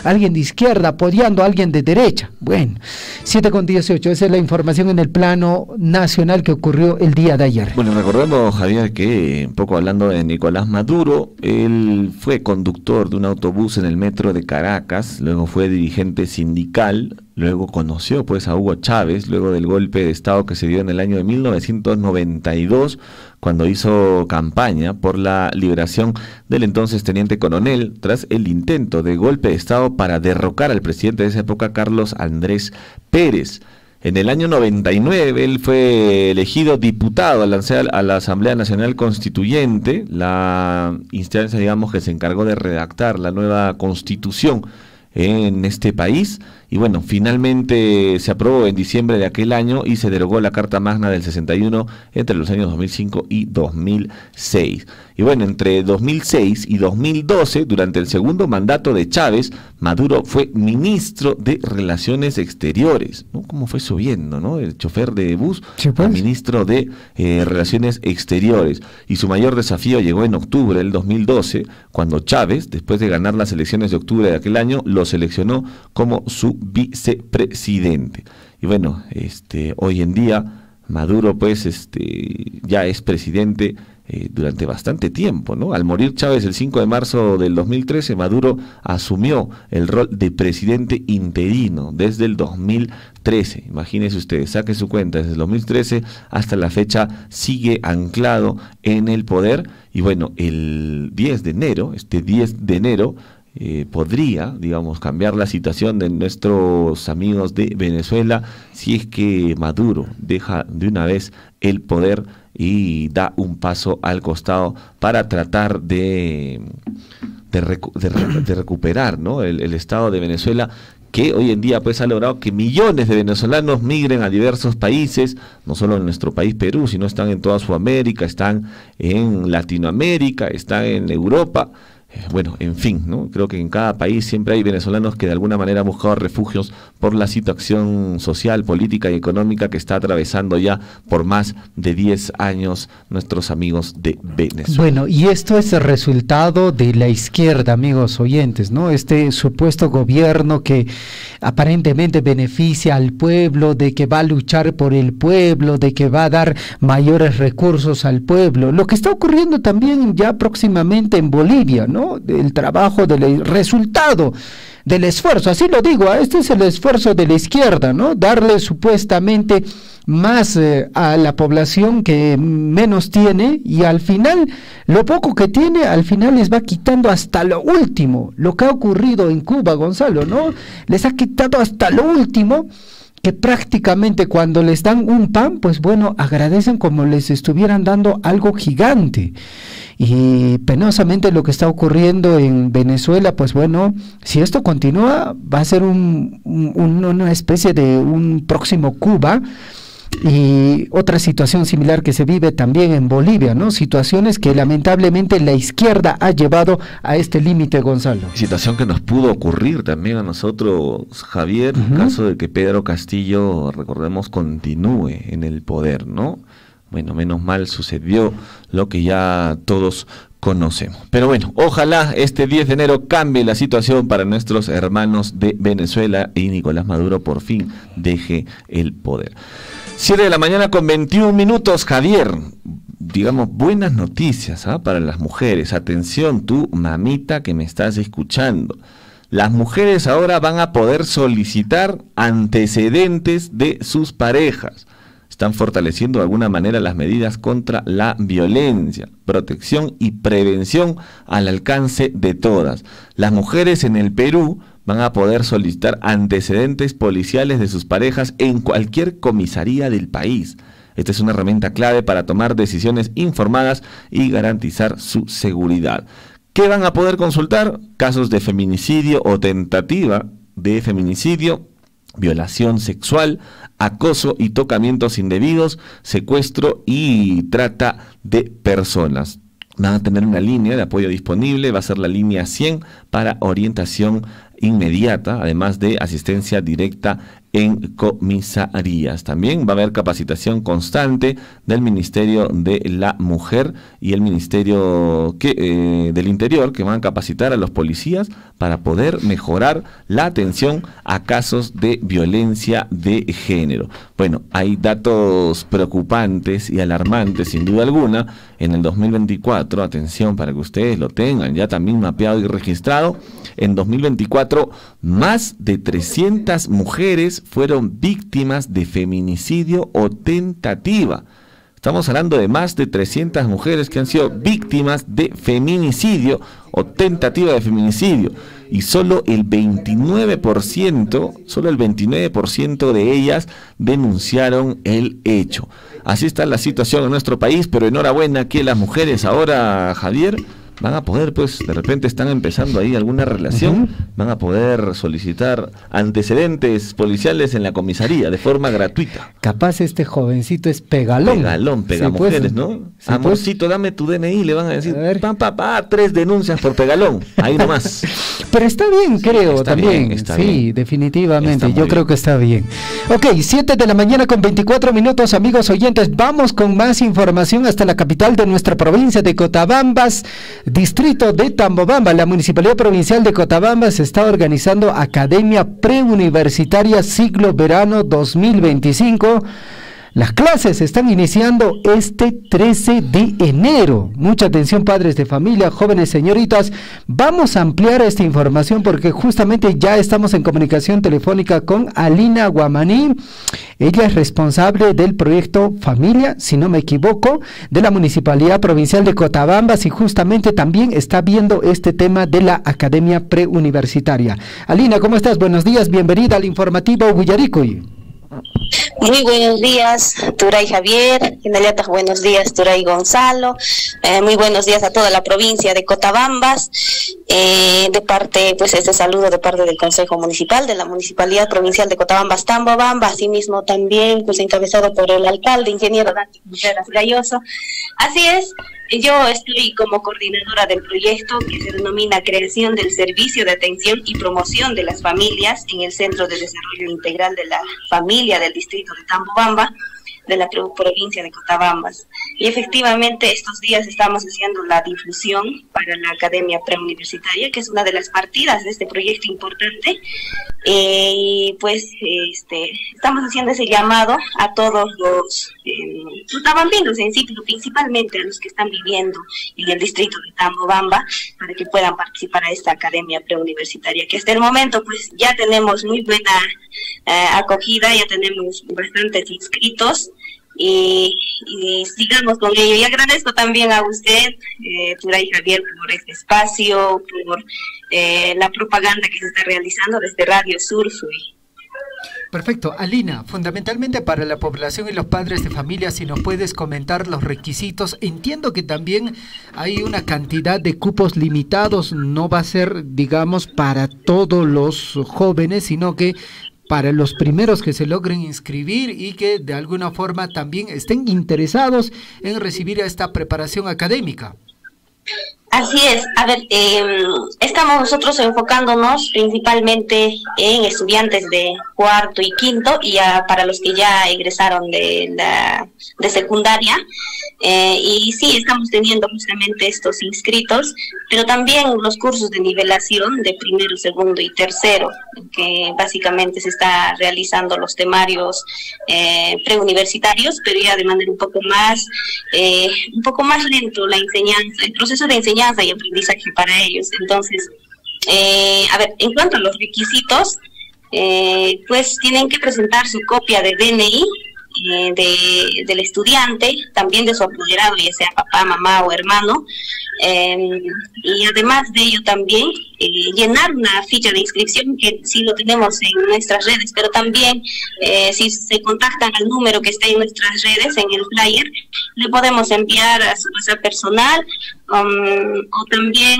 Alguien de izquierda apoyando a alguien de derecha. Bueno, 7:18, esa es la información en el plano nacional que ocurrió el día de ayer. Bueno, recordemos, Javier, que un poco hablando de Nicolás Maduro, él fue conductor de un autobús en el metro de Caracas, luego fue dirigente sindical, luego conoció pues a Hugo Chávez, luego del golpe de Estado que se dio en el año de 1992, cuando hizo campaña por la liberación del entonces teniente coronel, tras el intento de golpe de Estado para derrocar al presidente de esa época, Carlos Andrés Pérez. En el año 99 él fue elegido diputado a la Asamblea Nacional Constituyente, la instancia, digamos, que se encargó de redactar la nueva Constitución en este país, y bueno, finalmente se aprobó en diciembre de aquel año y se derogó la Carta Magna del 61 entre los años 2005 y 2006. Y bueno, entre 2006 y 2012, durante el segundo mandato de Chávez, Maduro fue ministro de Relaciones Exteriores, ¿no? ¿Cómo fue subiendo, no? El chofer de bus, sí, pues, a ministro de Relaciones Exteriores. Y su mayor desafío llegó en octubre del 2012, cuando Chávez, después de ganar las elecciones de octubre de aquel año, lo seleccionó como su vicepresidente. Y bueno, hoy en día Maduro pues ya es presidente durante bastante tiempo, ¿no? Al morir Chávez el 5 de marzo del 2013, Maduro asumió el rol de presidente interino desde el 2013. Imagínense ustedes, saque su cuenta, desde el 2013 hasta la fecha sigue anclado en el poder. Y bueno, el 10 de enero, podría, digamos, cambiar la situación de nuestros amigos de Venezuela si es que Maduro deja de una vez el poder y da un paso al costado para tratar de recuperar, ¿no? el Estado de Venezuela, que hoy en día pues ha logrado que millones de venezolanos migren a diversos países, no solo en nuestro país Perú, sino están en toda Sudamérica, están en Latinoamérica, están en Europa. Bueno, en fin, ¿no? Creo que en cada país siempre hay venezolanos que de alguna manera han buscado refugios por la situación social, política y económica que está atravesando ya por más de 10 años nuestros amigos de Venezuela. Bueno, y esto es el resultado de la izquierda, amigos oyentes, ¿no? Este supuesto gobierno que aparentemente beneficia al pueblo, de que va a luchar por el pueblo, de que va a dar mayores recursos al pueblo. Lo que está ocurriendo también ya próximamente en Bolivia, ¿no? Del trabajo, del resultado del esfuerzo, así lo digo, este es el esfuerzo de la izquierda, ¿no? Darle supuestamente más a la población que menos tiene, y al final, lo poco que tiene, al final les va quitando hasta lo último. Lo que ha ocurrido en Cuba, Gonzalo, ¿no? Les ha quitado hasta lo último, que prácticamente cuando les dan un pan, pues bueno, agradecen como les estuvieran dando algo gigante. Y penosamente lo que está ocurriendo en Venezuela, pues bueno, si esto continúa, va a ser una especie de un próximo Cuba. Y otra situación similar que se vive también en Bolivia, ¿no? Situaciones que lamentablemente la izquierda ha llevado a este límite, Gonzalo. Situación que nos pudo ocurrir también a nosotros, Javier, en caso de que Pedro Castillo, recordemos, continúe en el poder, ¿no? Bueno, menos mal sucedió lo que ya todos conocemos. Pero bueno, ojalá este 10 de enero cambie la situación para nuestros hermanos de Venezuela y Nicolás Maduro por fin deje el poder. 7 de la mañana con 21 minutos, Javier. Digamos, buenas noticias para las mujeres. Atención, tú, mamita, que me estás escuchando. Las mujeres ahora van a poder solicitar antecedentes de sus parejas. Están fortaleciendo de alguna manera las medidas contra la violencia, protección y prevención al alcance de todas. Las mujeres en el Perú van a poder solicitar antecedentes policiales de sus parejas en cualquier comisaría del país. Esta es una herramienta clave para tomar decisiones informadas y garantizar su seguridad. ¿Qué van a poder consultar? Casos de feminicidio o tentativa de feminicidio, violación sexual, acoso y tocamientos indebidos, secuestro y trata de personas. Van a tener una línea de apoyo disponible, va a ser la línea 100 para orientación inmediata, además de asistencia directa en comisarías. También va a haber capacitación constante del Ministerio de la Mujer y el Ministerio del Interior, que van a capacitar a los policías para poder mejorar la atención a casos de violencia de género. Bueno, hay datos preocupantes y alarmantes sin duda alguna. En el 2024, atención para que ustedes lo tengan ya también mapeado y registrado, en 2024 más de 300 mujeres fueron víctimas de feminicidio o tentativa. Estamos hablando de más de 300 mujeres que han sido víctimas de feminicidio o tentativa de feminicidio. Y solo el 29% de ellas denunciaron el hecho. Así está la situación en nuestro país, pero enhorabuena que las mujeres ahora, Javier, van a poder, pues, de repente están empezando ahí alguna relación, van a poder solicitar antecedentes policiales en la comisaría de forma gratuita. Capaz este jovencito es pegalón. Pegalón, pegamujeres, ¿no? Sí, amorcito, pues, dame tu DNI, le van a decir, papá, 3 denuncias por pegalón, ahí nomás. Pero está bien, creo, está también. Bien, sí, bien. Definitivamente, yo creo que está bien. Ok, 7 de la mañana con 24 minutos, amigos oyentes, vamos con más información hasta la capital de nuestra provincia de Cotabambas, distrito de Tambobamba. La Municipalidad Provincial de Cotabambas está organizando Academia Preuniversitaria Ciclo Verano 2025. Las clases están iniciando este 13 de enero. Mucha atención, padres de familia, jóvenes señoritas. Vamos a ampliar esta información porque justamente ya estamos en comunicación telefónica con Alina Guamaní. Ella es responsable del proyecto Familia, si no me equivoco, de la Municipalidad Provincial de Cotabambas y justamente también está viendo este tema de la Academia Preuniversitaria. Alina, ¿cómo estás? Buenos días, bienvenida al informativo Huyaricuy. Muy buenos días, Turay Javier, buenos días, Turay Gonzalo, muy buenos días a toda la provincia de Cotabambas, de parte, pues este saludo de parte del Consejo Municipal, de la Municipalidad Provincial de Cotabambas, Tambobamba, asimismo también, pues encabezado por el alcalde, ingeniero Dante Contreras Galloso. Así es. Yo estoy como coordinadora del proyecto que se denomina Creación del Servicio de Atención y Promoción de las Familias en el Centro de Desarrollo Integral de la Familia del Distrito de Tambobamba, de la provincia de Cotabambas. Y efectivamente estos días estamos haciendo la difusión para la Academia Preuniversitaria, que es una de las partidas de este proyecto importante. Y pues estamos haciendo ese llamado a todos los cotabambinos en sí, pero principalmente a los que están viviendo en el distrito de Tambobamba, para que puedan participar a esta Academia Preuniversitaria, que hasta el momento pues ya tenemos muy buena acogida, ya tenemos bastantes inscritos. Y sigamos con ello. Y agradezco también a usted, Turay Javier, por este espacio, por la propaganda que se está realizando desde Radio Surfui. Perfecto. Alina, fundamentalmente para la población y los padres de familia, si nos puedes comentar los requisitos. Entiendo que también hay una cantidad de cupos limitados, no va a ser, digamos, para todos los jóvenes, sino que para los primeros que se logren inscribir y que de alguna forma también estén interesados en recibir esta preparación académica. Así es. A ver, estamos nosotros enfocándonos principalmente en estudiantes de cuarto y quinto y para los que ya egresaron de secundaria. Y sí, estamos teniendo justamente estos inscritos, pero también los cursos de nivelación de primero, segundo y tercero, que básicamente se está realizando los temarios preuniversitarios, pero ya de manera un poco más lento la enseñanza, el proceso de enseñanza y aprendizaje para ellos. Entonces, A ver, en cuanto a los requisitos, pues tienen que presentar su copia de DNI del estudiante, también de su apoderado, ya sea papá, mamá o hermano, y además de ello también llenar una ficha de inscripción, que sí lo tenemos en nuestras redes, pero también si se contactan al número que está en nuestras redes, en el flyer, le podemos enviar a su WhatsApp personal, o también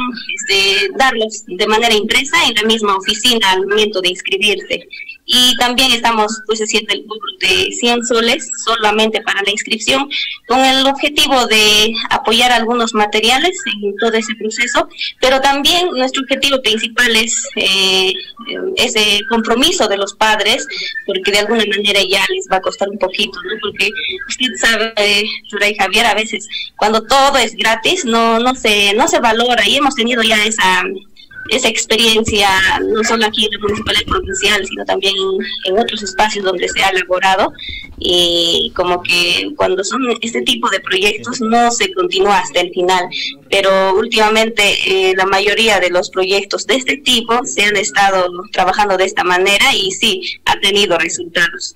darlos de manera impresa en la misma oficina al momento de inscribirse. Y también estamos pues haciendo el cobro de 100 soles solamente para la inscripción, con el objetivo de apoyar algunos materiales en todo ese proceso, pero también nuestro objetivo principal es ese compromiso de los padres, porque de alguna manera ya les va a costar un poquito, ¿no? Porque usted sabe, Turay Javier, a veces cuando todo es gratis no se valora, y hemos tenido ya esa experiencia, no solo aquí en la municipalidad provincial, sino también en otros espacios donde se ha elaborado, y como que cuando son este tipo de proyectos no se continúa hasta el final, pero últimamente la mayoría de los proyectos de este tipo se han estado trabajando de esta manera y sí, ha tenido resultados.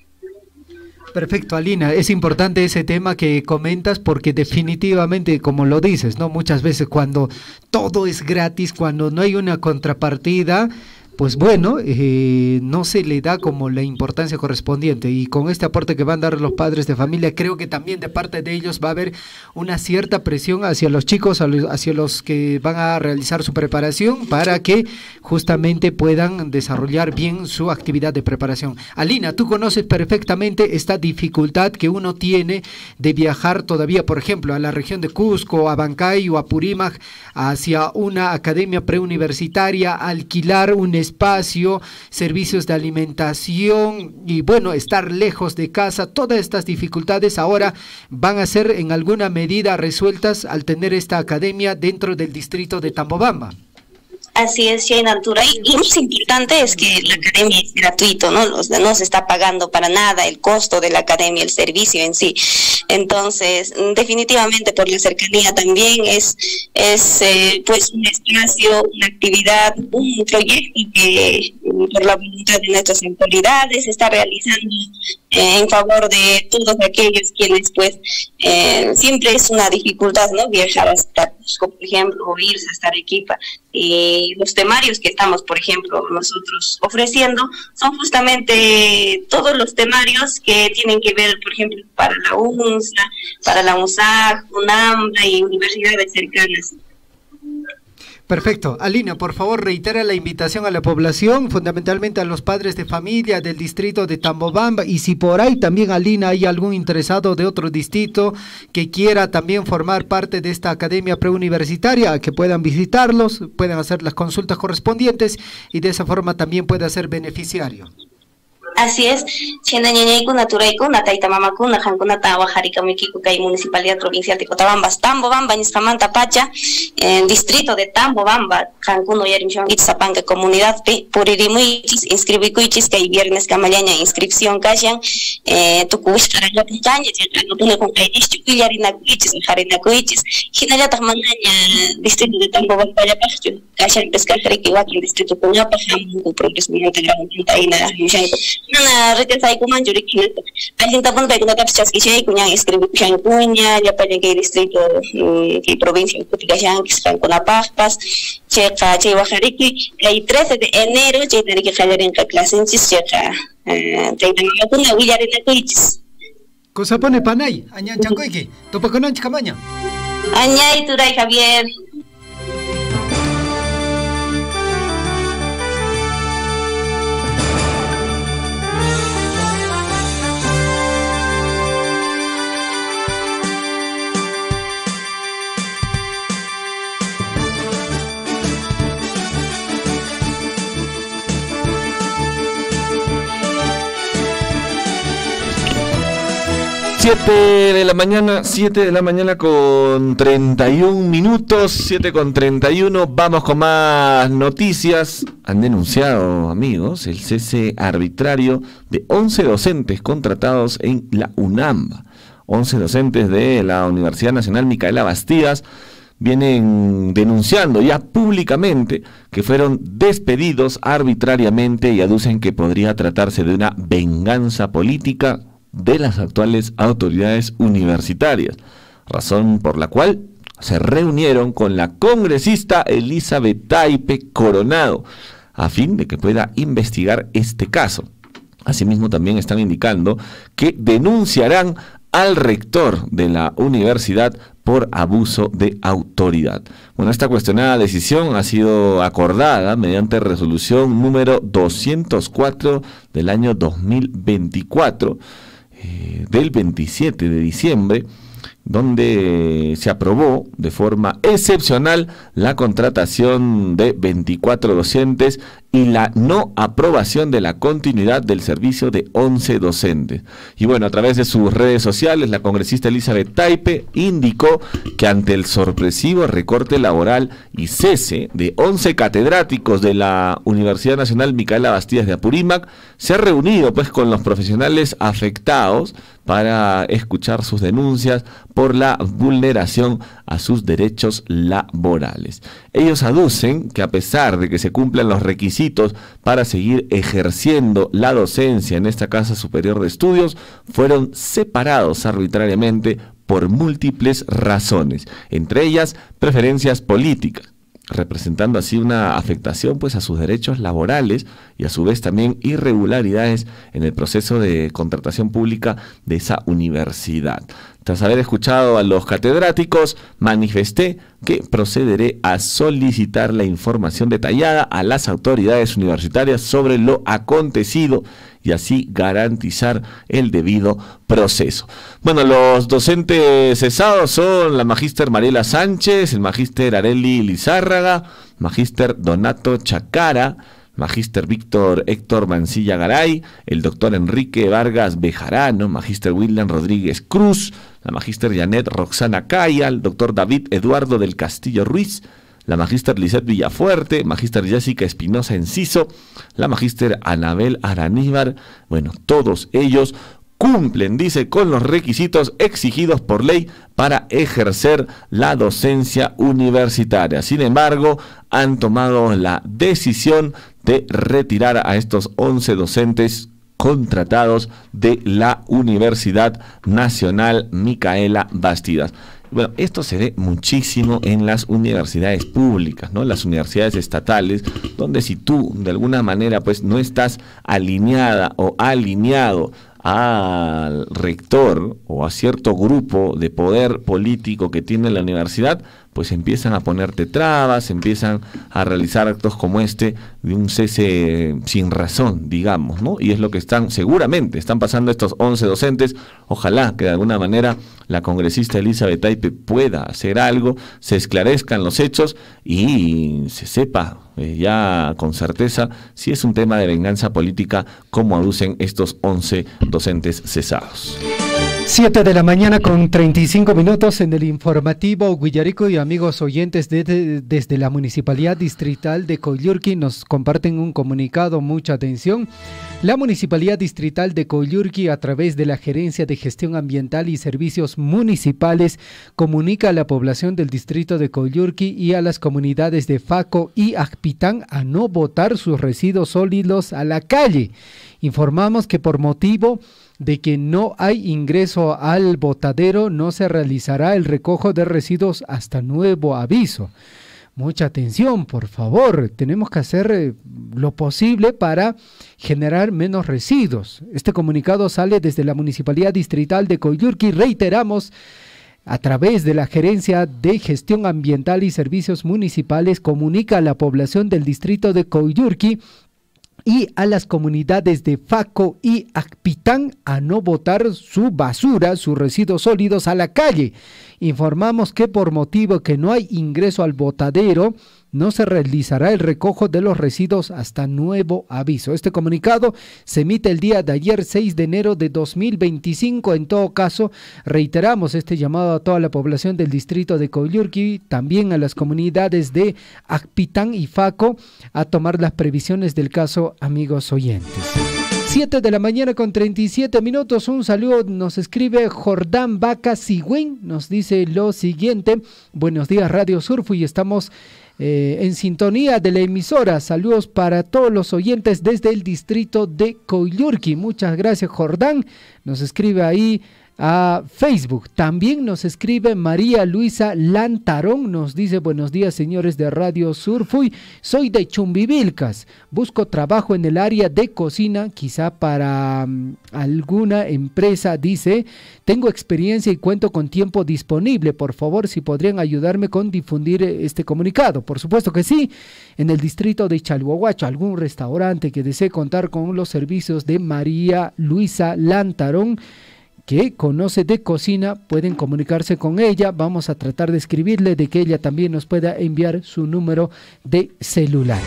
Perfecto, Alina, es importante ese tema que comentas, porque definitivamente, como lo dices, ¿no? Muchas veces cuando todo es gratis, cuando no hay una contrapartida, pues bueno, no se le da como la importancia correspondiente, y con este aporte que van a dar los padres de familia, creo que también de parte de ellos va a haber una cierta presión hacia los chicos, hacia los que van a realizar su preparación, para que justamente puedan desarrollar bien su actividad de preparación. Alina, tú conoces perfectamente esta dificultad que uno tiene de viajar todavía, por ejemplo, a la región de Cusco, a Bancay o a Purímac, hacia una academia preuniversitaria, alquilar un espacio, servicios de alimentación y bueno, estar lejos de casa. Todas estas dificultades ahora van a ser en alguna medida resueltas al tener esta academia dentro del distrito de Tambobamba. Así es, Shaina Turay, y lo más importante es que la academia es gratuito, ¿no? O sea, no se está pagando para nada el costo de la academia, el servicio en sí. Entonces, definitivamente por la cercanía también es pues un espacio, una actividad, un proyecto que por la voluntad de nuestras autoridades se está realizando en favor de todos aquellos quienes pues siempre es una dificultad, ¿no? Viajar hasta Cusco, por ejemplo, o irse hasta Arequipa. Y los temarios que estamos, por ejemplo, nosotros ofreciendo son justamente todos los temarios que tienen que ver, por ejemplo, para la UNSA, para la UNSAG, UNAMBLA y universidades cercanas. Perfecto. Alina, por favor, reitera la invitación a la población, fundamentalmente a los padres de familia del distrito de Tambobamba, y si por ahí también, Alina, hay algún interesado de otro distrito que quiera también formar parte de esta academia preuniversitaria, que puedan visitarlos, puedan hacer las consultas correspondientes y de esa forma también pueda ser beneficiario. Así es, Chena ñañaykuna, turaykuna, tayta mamakuna, hankunata awajarikamuykiku kay municipalidad provincial de Cotabambas, Tambobamba, nisqamanta pacha, en distrito de Tambobamba, hankuno yarimshankich sapanga comunidad puririmichis, inscribikuychis kay viernes kamallaña inscripción kashan, tukuwishqarallapi chanchis, yaqanutuna kun kay ishchukullarinakuychis, harinakuychis, hinallataq manaña distrito de Tambobamba llapaqchu, kashan pescajariki wakin distrito kuñapaq, hamunku progreso integralmente ayna yushanku. Nana retesay kumanchu rikhinata allintapan paykunatapas chaskishayku ñan escribikushaykuña llapaña kay distrito kay provincia kutikashankis kankunapaqpas chayqa chay wajariki kay 13 de enero chaytariki qallarinqa clasenchis chayqa tayta mamakuna willarinakuychis. Kusapane panay añanchankoyki tupakunanchik kamaña. Añay Turay Javier. Siete de la mañana con 31 minutos, 7 con 31, vamos con más noticias. Han denunciado, amigos, el cese arbitrario de 11 docentes contratados en la UNAMBA. 11 docentes de la Universidad Nacional Micaela Bastidas vienen denunciando ya públicamente que fueron despedidos arbitrariamente y aducen que podría tratarse de una venganza política de las actuales autoridades universitarias, razón por la cual se reunieron con la congresista Elizabeth Taipe Coronado a fin de que pueda investigar este caso. Asimismo, también están indicando que denunciarán al rector de la universidad por abuso de autoridad. Bueno, esta cuestionada decisión ha sido acordada mediante resolución número 204 del año 2024, del 27 de diciembre, donde se aprobó de forma excepcional la contratación de 24 docentes y la no aprobación de la continuidad del servicio de 11 docentes. Y bueno, a través de sus redes sociales, la congresista Elizabeth Taipe indicó que ante el sorpresivo recorte laboral y cese de 11 catedráticos de la Universidad Nacional Micaela Bastidas de Apurímac, se ha reunido pues con los profesionales afectados para escuchar sus denuncias por la vulneración a sus derechos laborales. Ellos aducen que a pesar de que se cumplan los requisitos para seguir ejerciendo la docencia en esta Casa Superior de Estudios, fueron separados arbitrariamente por múltiples razones, entre ellas preferencias políticas, representando así una afectación pues a sus derechos laborales y a su vez también irregularidades en el proceso de contratación pública de esa universidad. Tras haber escuchado a los catedráticos, manifesté que procederé a solicitar la información detallada a las autoridades universitarias sobre lo acontecido y así garantizar el debido proceso. Bueno, los docentes cesados son la magíster Mariela Sánchez, el magíster Areli Lizárraga, magíster Donato Chacara, magíster Víctor Héctor Mancilla Garay, el doctor Enrique Vargas Bejarano, magíster William Rodríguez Cruz, la magíster Janet Roxana Caya, el doctor David Eduardo del Castillo Ruiz, la magíster Lisette Villafuerte, magíster Jessica Espinosa Enciso, la magíster Anabel Araníbar. Bueno, todos ellos cumplen, dice, con los requisitos exigidos por ley para ejercer la docencia universitaria. Sin embargo, han tomado la decisión de retirar a estos 11 docentes contratados de la Universidad Nacional Micaela Bastidas. Bueno, esto se ve muchísimo en las universidades públicas, ¿no? Las universidades estatales, donde si tú de alguna manera pues no estás alineada o alineado al rector o a cierto grupo de poder político que tiene la universidad, pues empiezan a ponerte trabas, empiezan a realizar actos como este de un cese sin razón, digamos, ¿no? Y es lo que seguramente están pasando estos 11 docentes. Ojalá que de alguna manera la congresista Elizabeth Taipe pueda hacer algo, se esclarezcan los hechos y se sepa ya con certeza si es un tema de venganza política, como aducen estos 11 docentes cesados. 7 de la mañana con 35 minutos en el informativo Guillarico, y amigos oyentes desde la Municipalidad Distrital de Coyurqui nos comparten un comunicado, mucha atención. La Municipalidad Distrital de Coyurqui, a través de la Gerencia de Gestión Ambiental y Servicios Municipales, comunica a la población del distrito de Coyurqui y a las comunidades de Faco y Acpitán a no botar sus residuos sólidos a la calle. Informamos que por motivo de que no hay ingreso al botadero, no se realizará el recojo de residuos hasta nuevo aviso. Mucha atención, por favor, tenemos que hacer lo posible para generar menos residuos. Este comunicado sale desde la Municipalidad Distrital de Coyurqui. Reiteramos, a través de la Gerencia de Gestión Ambiental y Servicios Municipales, comunica a la población del distrito de Coyurqui y a las comunidades de Faco y Acpitán a no botar su basura, sus residuos sólidos a la calle. Informamos que por motivo que no hay ingreso al botadero, no se realizará el recojo de los residuos hasta nuevo aviso. Este comunicado se emite el día de ayer, 6 de enero de 2025. En todo caso, reiteramos este llamado a toda la población del distrito de Coyurqui, también a las comunidades de Acpitán y Faco, a tomar las previsiones del caso, amigos oyentes. 7 de la mañana con 37 minutos. Un saludo, nos escribe Jordán Vaca Sigüen, nos dice lo siguiente: buenos días Radio Surfo, y estamos en sintonía de la emisora. Saludos para todos los oyentes desde el distrito de Coyurqui. Muchas gracias, Jordán. Nos escribe ahí a Facebook. También nos escribe María Luisa Lantarón, nos dice: buenos días señores de Radio Surfuy, soy de Chumbivilcas, busco trabajo en el área de cocina, quizá para alguna empresa, dice, tengo experiencia y cuento con tiempo disponible, por favor si podrían ayudarme con difundir este comunicado. Por supuesto que sí. En el distrito de Chalhuahuacho, algún restaurante que desee contar con los servicios de María Luisa Lantarón, que conoce de cocina, pueden comunicarse con ella. Vamos a tratar de escribirle, de que ella también nos pueda enviar su número de celular.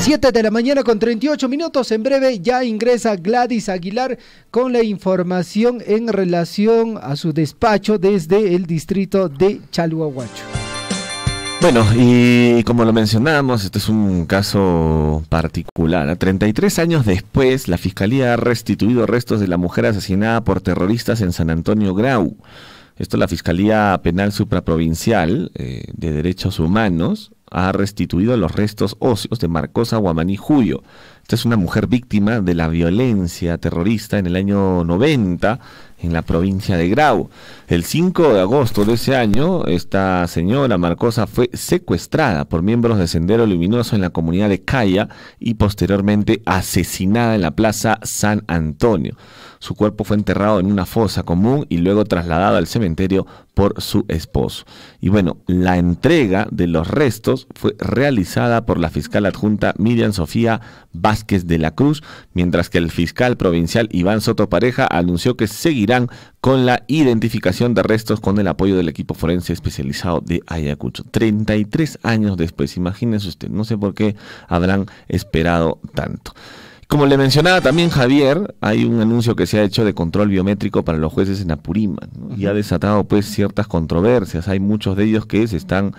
7 de la mañana con 38 minutos. En breve ya ingresa Gladys Aguilar con la información en relación a su despacho desde el distrito de Chalhuahuacho. Bueno, y como lo mencionamos, este es un caso particular. 33 años después, la Fiscalía ha restituido restos de la mujer asesinada por terroristas en San Antonio Grau. Esto la Fiscalía Penal Supraprovincial de Derechos Humanos ha restituido los restos óseos de Marcosa Guamaní Julio. Esta es una mujer víctima de la violencia terrorista en el año 90 en la provincia de Grau. El 5 de agosto de ese año, esta señora Marcosa fue secuestrada por miembros de Sendero Luminoso en la comunidad de Caya y posteriormente asesinada en la plaza San Antonio. Su cuerpo fue enterrado en una fosa común y luego trasladado al cementerio por su esposo. Y bueno, la entrega de los restos fue realizada por la fiscal adjunta Miriam Sofía Vázquez de la Cruz, mientras que el fiscal provincial Iván Soto Pareja anunció que seguirán con la identificación de restos con el apoyo del equipo forense especializado de Ayacucho. 33 años después, imagínense usted, no sé por qué habrán esperado tanto. Como le mencionaba también Javier, hay un anuncio que se ha hecho de control biométrico para los jueces en Apurímac, ¿no? Y ha desatado pues ciertas controversias. Hay muchos de ellos que se están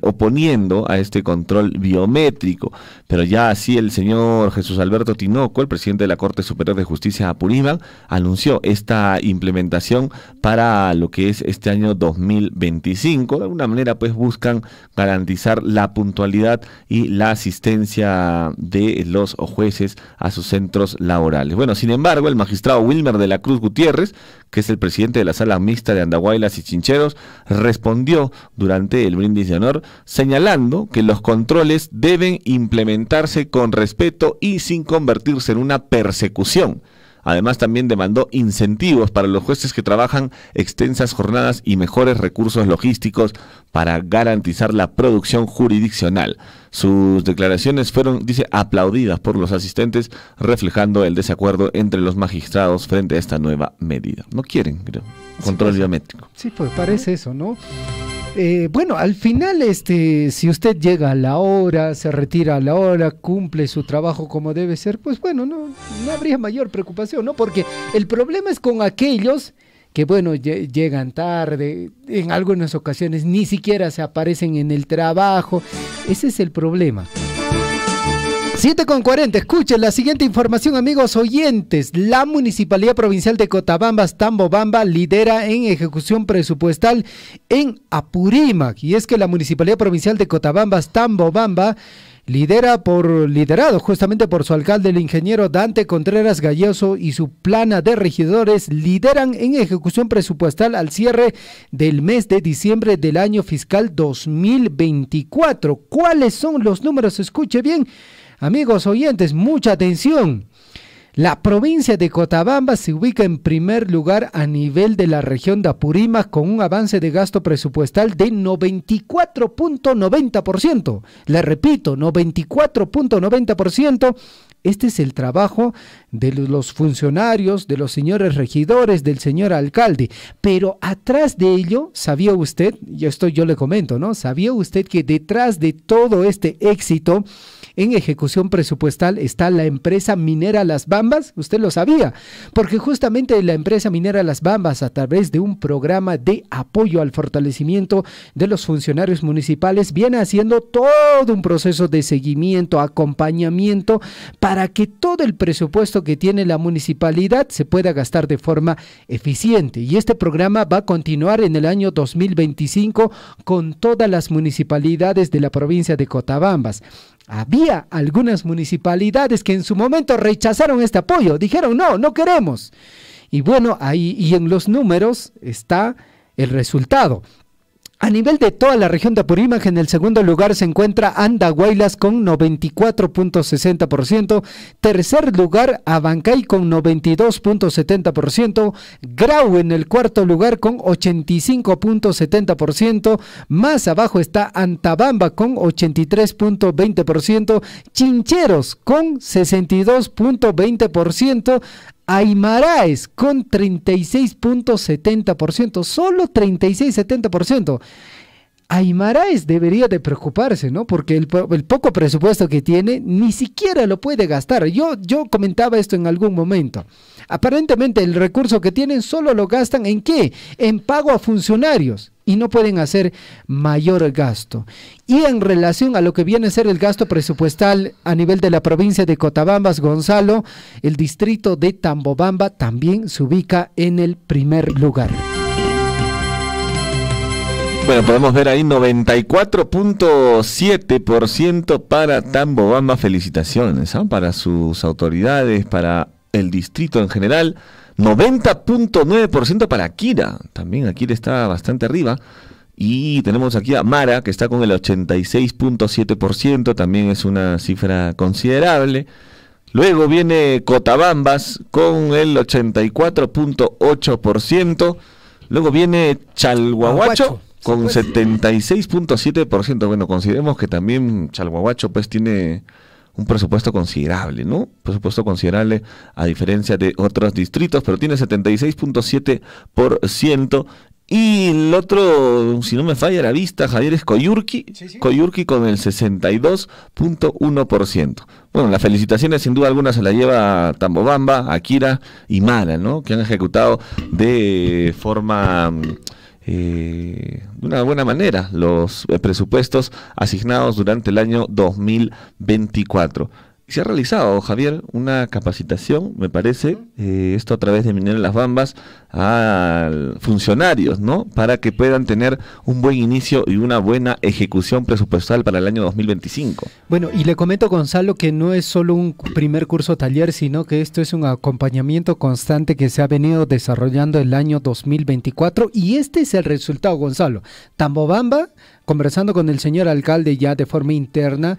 oponiendo a este control biométrico, pero ya así el señor Jesús Alberto Tinoco, el presidente de la Corte Superior de Justicia de Apurímac, anunció esta implementación para lo que es este año 2025. De alguna manera pues buscan garantizar la puntualidad y la asistencia de los jueces a sus centros laborales. Bueno, sin embargo, el magistrado Wilmer de la Cruz Gutiérrez, que es el presidente de la Sala Mixta de Andahuaylas y Chincheros, respondió durante el brindis de honor señalando que los controles deben implementarse con respeto y sin convertirse en una persecución. Además, también demandó incentivos para los jueces que trabajan extensas jornadas y mejores recursos logísticos para garantizar la producción jurisdiccional. Sus declaraciones fueron, dice, aplaudidas por los asistentes, reflejando el desacuerdo entre los magistrados frente a esta nueva medida. No quieren, creo, control biométrico. Sí, pues parece eso, ¿no? Bueno, al final, si usted llega a la hora, se retira a la hora, cumple su trabajo como debe ser, pues bueno, no habría mayor preocupación, ¿no? Porque el problema es con aquellos que, bueno, llegan tarde, en algunas ocasiones ni siquiera se aparecen en el trabajo. Ese es el problema. 7:40, escuchen la siguiente información, amigos oyentes. La Municipalidad Provincial de Cotabambas, Tambobamba, lidera en ejecución presupuestal en Apurímac. Y es que la Municipalidad Provincial de Cotabambas, Tambobamba, liderado justamente por su alcalde, el ingeniero Dante Contreras Galloso, y su plana de regidores, lideran en ejecución presupuestal al cierre del mes de diciembre del año fiscal 2024. ¿Cuáles son los números? Escuche bien, amigos oyentes, mucha atención. La provincia de Cotabambas se ubica en primer lugar a nivel de la región de Apurímac con un avance de gasto presupuestal de 94.90%. Le repito, 94.90%. Este es el trabajo de los funcionarios, de los señores regidores, del señor alcalde. Pero atrás de ello, ¿sabía usted? Yo le comento, ¿no? ¿Sabía usted que detrás de todo este éxito en ejecución presupuestal está la empresa minera Las Bambas. Usted lo sabía, porque justamente la empresa minera Las Bambas, a través de un programa de apoyo al fortalecimiento de los funcionarios municipales, viene haciendo todo un proceso de seguimiento, acompañamiento, para que todo el presupuesto que tiene la municipalidad se pueda gastar de forma eficiente. Y este programa va a continuar en el año 2025 con todas las municipalidades de la provincia de Cotabambas. Había algunas municipalidades que en su momento rechazaron este apoyo, dijeron no queremos. Y bueno, ahí y en los números está el resultado. A nivel de toda la región de Apurímac, en el segundo lugar se encuentra Andahuaylas con 94.60%, tercer lugar Abancay con 92.70%, Grau en el cuarto lugar con 85.70%, más abajo está Antabamba con 83.20%, Chincheros con 62.20%, Aymaraes con 36.70%, solo 36-70%. Aymaraes debería de preocuparse, ¿no? Porque el poco presupuesto que tiene ni siquiera lo puede gastar. Yo comentaba esto en algún momento. Aparentemente el recurso que tienen solo lo gastan ¿en qué? En pago a funcionarios. Y no pueden hacer mayor gasto. Y en relación a lo que viene a ser el gasto presupuestal a nivel de la provincia de Cotabambas, Gonzalo, el distrito de Tambobamba también se ubica en el primer lugar. Bueno, podemos ver ahí 94.7% para Tambobamba. Felicitaciones, ¿eh? Para sus autoridades, para el distrito en general. 90.9% para Akira, también Akira está bastante arriba, y tenemos aquí a Mara que está con el 86.7%, también es una cifra considerable. Luego viene Cotabambas con el 84.8%, luego viene Chalhuahuacho con 76.7%, bueno, consideremos que también Chalhuahuacho pues tiene un presupuesto considerable, ¿no? Presupuesto considerable a diferencia de otros distritos, pero tiene 76.7%. Y el otro, si no me falla la vista, Javier, es Coyurqui. Sí. Coyurqui con el 62.1%. Bueno, las felicitaciones sin duda alguna se la lleva Tambobamba, Akira y Mara, ¿no? Que han ejecutado de forma de una buena manera los presupuestos asignados durante el año 2024. Se ha realizado, Javier, una capacitación, me parece, esto a través de Minera Las Bambas, a funcionarios, ¿no? Para que puedan tener un buen inicio y una buena ejecución presupuestal para el año 2025. Bueno, y le comento, Gonzalo, que no es solo un primer curso taller, sino que esto es un acompañamiento constante que se ha venido desarrollando el año 2024, y este es el resultado, Gonzalo. Tambobamba, conversando con el señor alcalde ya de forma interna,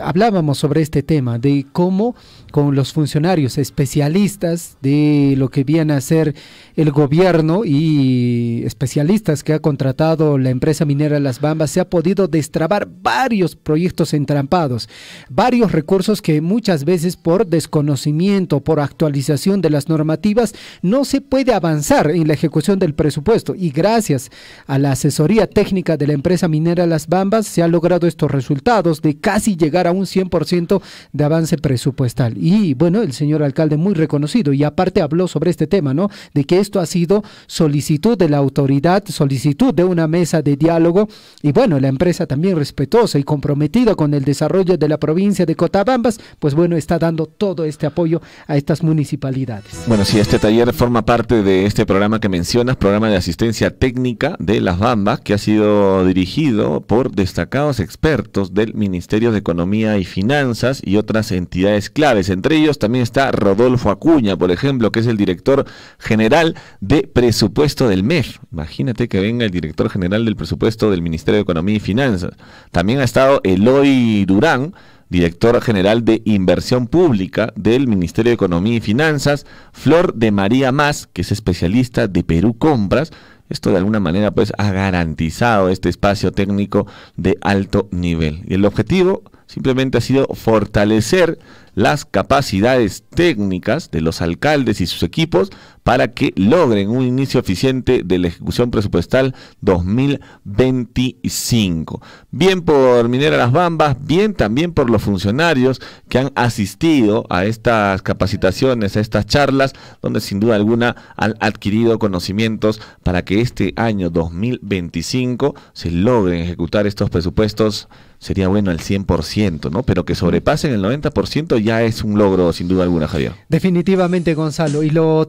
hablábamos sobre este tema, de cómo con los funcionarios especialistas de lo que viene a ser el gobierno y especialistas que ha contratado la empresa minera Las Bambas, se ha podido destrabar varios proyectos entrampados, varios recursos que muchas veces por desconocimiento, por actualización de las normativas, no se puede avanzar en la ejecución del presupuesto, y gracias a la asesoría técnica de la empresa minera Las Bambas se han logrado estos resultados de casi llegar a un 100% de avance presupuestal. Y bueno, el señor alcalde muy reconocido, y aparte habló sobre este tema, ¿no? De que esto ha sido solicitud de la autoridad, solicitud de una mesa de diálogo, y bueno, la empresa también respetuosa y comprometida con el desarrollo de la provincia de Cotabambas, pues bueno, está dando todo este apoyo a estas municipalidades. Bueno, sí, este taller forma parte de este programa que mencionas, programa de asistencia técnica de Las Bambas, que ha sido dirigido por destacados expertos del Ministerio de Economía y Finanzas y otras entidades claves. Entre ellos también está Rodolfo Acuña, por ejemplo, que es el director general de presupuesto del MEF. Imagínate que venga el director general del presupuesto del Ministerio de Economía y Finanzas. También ha estado Eloy Durán, director general de Inversión Pública del Ministerio de Economía y Finanzas, Flor de María Más, que es especialista de Perú Compras. Esto de alguna manera pues ha garantizado este espacio técnico de alto nivel. Y el objetivo simplemente ha sido fortalecer las capacidades técnicas de los alcaldes y sus equipos para que logren un inicio eficiente de la ejecución presupuestal 2025. Bien por Minera Las Bambas, bien también por los funcionarios que han asistido a estas capacitaciones, a estas charlas, donde sin duda alguna han adquirido conocimientos para que este año 2025 se logren ejecutar estos presupuestos. Sería bueno al 100%, ¿no? Pero que sobrepasen el 90% ya es un logro sin duda alguna, Javier. Definitivamente, Gonzalo. Y lo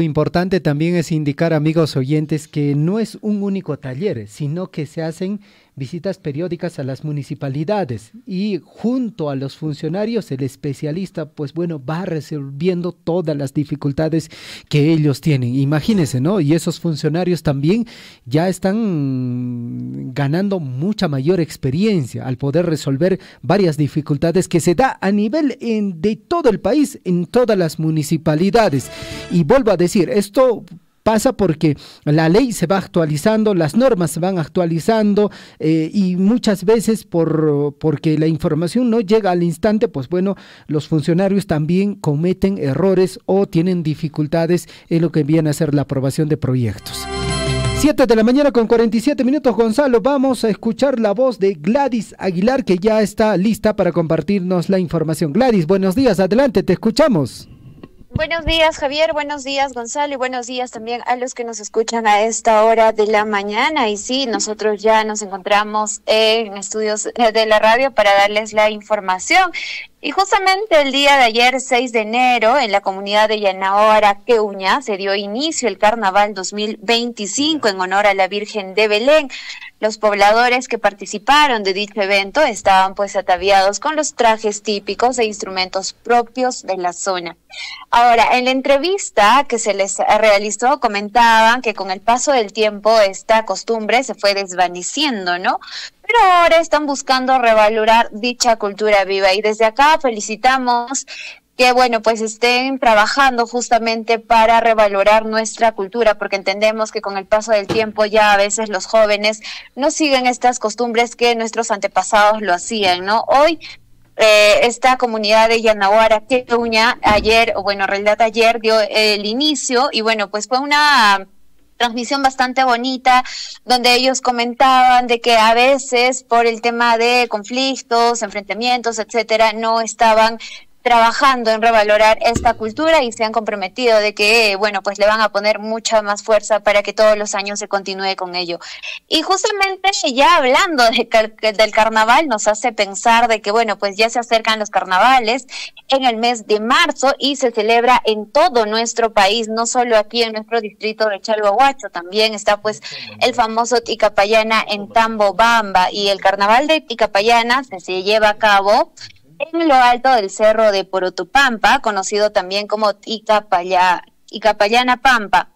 importante también es indicar, amigos oyentes, que no es un único taller, sino que se hacen visitas periódicas a las municipalidades y junto a los funcionarios el especialista pues bueno va resolviendo todas las dificultades que ellos tienen. Imagínense, ¿no? Y esos funcionarios también ya están ganando mucha mayor experiencia al poder resolver varias dificultades que se da a nivel de todo el país, en todas las municipalidades. Y vuelvo a decir, esto pasa porque la ley se va actualizando, las normas se van actualizando y muchas veces porque la información no llega al instante, pues bueno, los funcionarios también cometen errores o tienen dificultades en lo que viene a ser la aprobación de proyectos. 7 de la mañana con 47 minutos, Gonzalo. Vamos a escuchar la voz de Gladys Aguilar, que ya está lista para compartirnos la información. Gladys, buenos días, adelante, te escuchamos. Buenos días, Javier, buenos días, Gonzalo, y buenos días también a los que nos escuchan a esta hora de la mañana. Y sí, nosotros ya nos encontramos en estudios de la radio para darles la información. Y justamente el día de ayer, 6 de enero, en la comunidad de Yanaora, Queuña, se dio inicio el Carnaval 2025 en honor a la Virgen de Belén. Los pobladores que participaron de dicho evento estaban pues ataviados con los trajes típicos e instrumentos propios de la zona. Ahora, en la entrevista que se les realizó, comentaban que con el paso del tiempo esta costumbre se fue desvaneciendo, ¿no? Pero ahora están buscando revalorar dicha cultura viva y desde acá felicitamos que bueno, pues estén trabajando justamente para revalorar nuestra cultura, porque entendemos que con el paso del tiempo ya a veces los jóvenes no siguen estas costumbres que nuestros antepasados lo hacían, ¿no? Hoy esta comunidad de Yanaora, Queuña, ayer dio el inicio y bueno, pues fue una transmisión bastante bonita, donde ellos comentaban de que a veces por el tema de conflictos, enfrentamientos, etcétera, no estaban trabajando en revalorar esta cultura y se han comprometido de que, bueno, pues le van a poner mucha más fuerza para que todos los años se continúe con ello. Y justamente ya hablando del carnaval nos hace pensar de que, bueno, pues ya se acercan los carnavales en el mes de marzo y se celebra en todo nuestro país, no solo aquí en nuestro distrito de Chalhuahuacho, también está pues el famoso Ticapayana en Tambobamba y el carnaval de Ticapayana se lleva a cabo en lo alto del cerro de Porotupampa, conocido también como Ticapayana Pampa.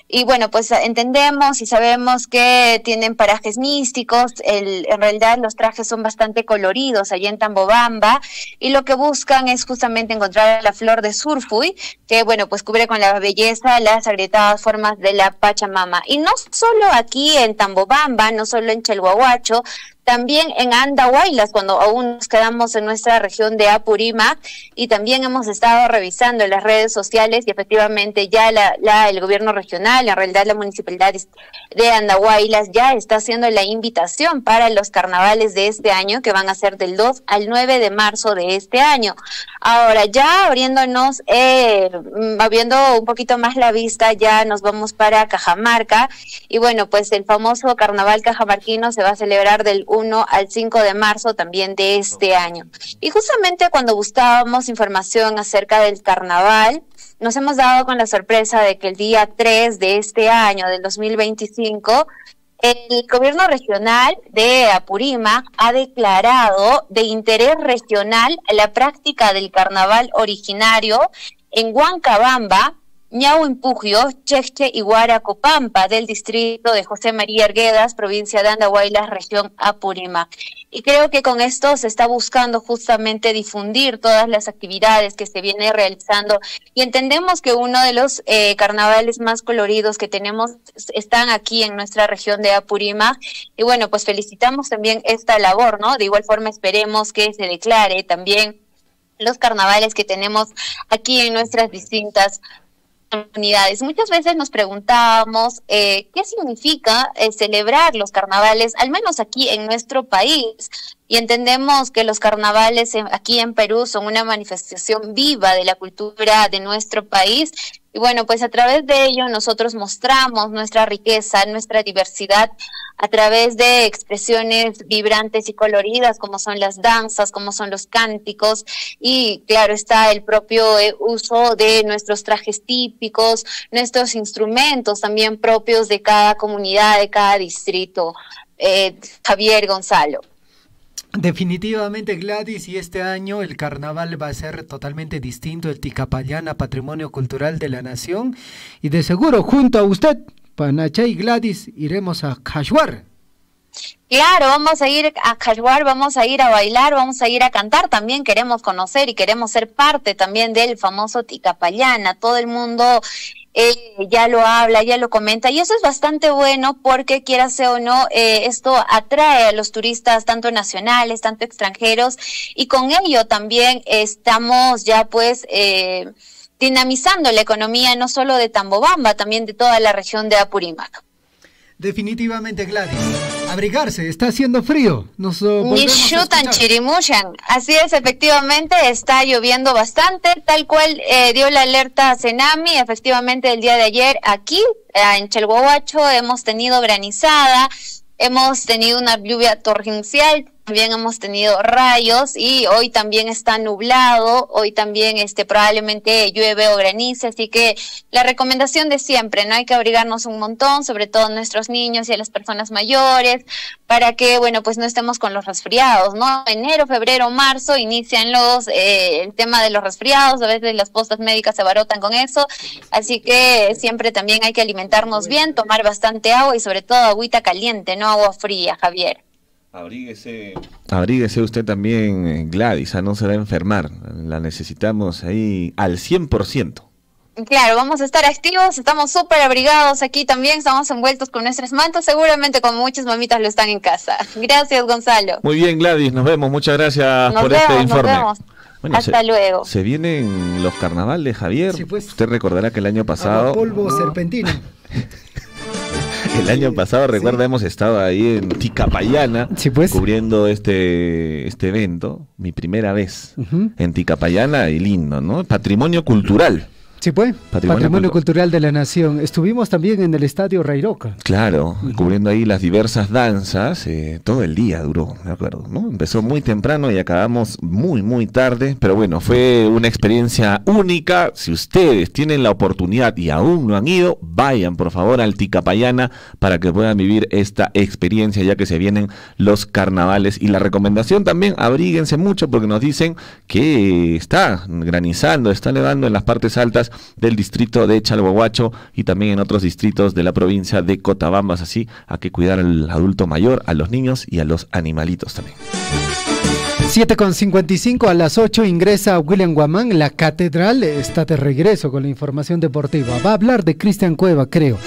Y bueno, pues entendemos y sabemos que tienen parajes místicos, en realidad los trajes son bastante coloridos allá en Tambobamba y lo que buscan es justamente encontrar la flor de Surfuy, que bueno, pues cubre con la belleza las agrietadas formas de la Pachamama. Y no solo aquí en Tambobamba, no solo en Chalhuahuacho, también en Andahuaylas, cuando aún nos quedamos en nuestra región de Apurímac, y también hemos estado revisando en las redes sociales y efectivamente ya el gobierno regional, en realidad la municipalidad de Andahuaylas ya está haciendo la invitación para los carnavales de este año, que van a ser del 2 al 9 de marzo de este año. Ahora ya abriendo un poquito más la vista, ya nos vamos para Cajamarca, y bueno, pues el famoso carnaval cajamarquino se va a celebrar del 1 al 5 de marzo también de este año. Y justamente cuando buscábamos información acerca del carnaval, nos hemos dado con la sorpresa de que el día 3 de este año, del 2025, el gobierno regional de Apurímac ha declarado de interés regional la práctica del carnaval originario en Huancabamba, Ñauempujio, Cheche y Huaracopampa, del distrito de José María Arguedas, provincia de Andahuaylas, región Apurímac. Y creo que con esto se está buscando justamente difundir todas las actividades que se viene realizando, y entendemos que uno de los carnavales más coloridos que tenemos están aquí en nuestra región de Apurímac, y bueno, pues felicitamos también esta labor, ¿no? De igual forma esperemos que se declare también los carnavales que tenemos aquí en nuestras distintas comunidades. Muchas veces nos preguntábamos qué significa celebrar los carnavales, al menos aquí en nuestro país, y entendemos que los carnavales aquí en Perú son una manifestación viva de la cultura de nuestro país, y bueno, pues a través de ello nosotros mostramos nuestra riqueza, nuestra diversidad, a través de expresiones vibrantes y coloridas como son las danzas, como son los cánticos, y claro está el propio uso de nuestros trajes típicos, nuestros instrumentos también propios de cada comunidad, de cada distrito. Javier, Gonzalo. Definitivamente, Gladys, y este año el carnaval va a ser totalmente distinto, el Ticapayana, Patrimonio Cultural de la Nación, y de seguro junto a usted, Panachay y Gladys, iremos a Cachuar. Claro, vamos a ir a Cachuar, vamos a ir a bailar, vamos a ir a cantar, también queremos conocer y queremos ser parte también del famoso Ticapayana. Todo el mundo ya lo habla, ya lo comenta, y eso es bastante bueno porque, quieras o no, esto atrae a los turistas tanto nacionales, tanto extranjeros, y con ello también estamos ya pues dinamizando la economía no solo de Tambobamba, también de toda la región de Apurímac. Definitivamente, Gladys. Abrigarse, está haciendo frío. Nishutan Chirimushan. Así es, efectivamente, está lloviendo bastante, tal cual dio la alerta Cenami. Efectivamente, el día de ayer aquí en Chalhuahuacho hemos tenido granizada, hemos tenido una lluvia torrencial, también hemos tenido rayos, y hoy también está nublado, hoy también probablemente llueve o granice, así que la recomendación de siempre, ¿no? Hay que abrigarnos un montón, sobre todo nuestros niños y a las personas mayores, para que, bueno, pues no estemos con los resfriados, ¿no? Enero, febrero, marzo inician el tema de los resfriados, a veces las postas médicas se abarotan con eso, así que siempre también hay que alimentarnos bien, tomar bastante agua y sobre todo agüita caliente, no agua fría, Javier. Abríguese usted también, Gladys, no se va a enfermar. La necesitamos ahí al 100%. Claro, vamos a estar activos, estamos súper abrigados aquí también, estamos envueltos con nuestras mantas, seguramente como muchas mamitas lo están en casa. Gracias, Gonzalo. Muy bien, Gladys, nos vemos, muchas gracias por este informe. Nos vemos. Bueno, hasta luego. Se vienen los carnavales, Javier. Sí, pues. Usted recordará que el año pasado... polvo serpentino. El año pasado, recuerda, hemos estado ahí en Ticapayana, sí, pues, cubriendo este evento, mi primera vez en Ticapayana, y lindo, ¿no? Patrimonio cultural. Sí, pues, Patrimonio Cultural de la Nación. Estuvimos también en el Estadio Rairoca. Claro, cubriendo ahí las diversas danzas, todo el día duró, me acuerdo, ¿no? Empezó muy temprano y acabamos muy, muy tarde, pero bueno, fue una experiencia única. Si ustedes tienen la oportunidad y aún no han ido, vayan por favor al Ticapayana para que puedan vivir esta experiencia, ya que se vienen los carnavales. Y la recomendación también, abríguense mucho porque nos dicen que está granizando, está nevando en las partes altas del distrito de Chalhuahuacho y también en otros distritos de la provincia de Cotabambas, así hay que cuidar al adulto mayor, a los niños y a los animalitos también. 7:55, a las 8 ingresa William Guamán. La catedral está de regreso con la información deportiva. Va a hablar de Cristian Cueva, creo.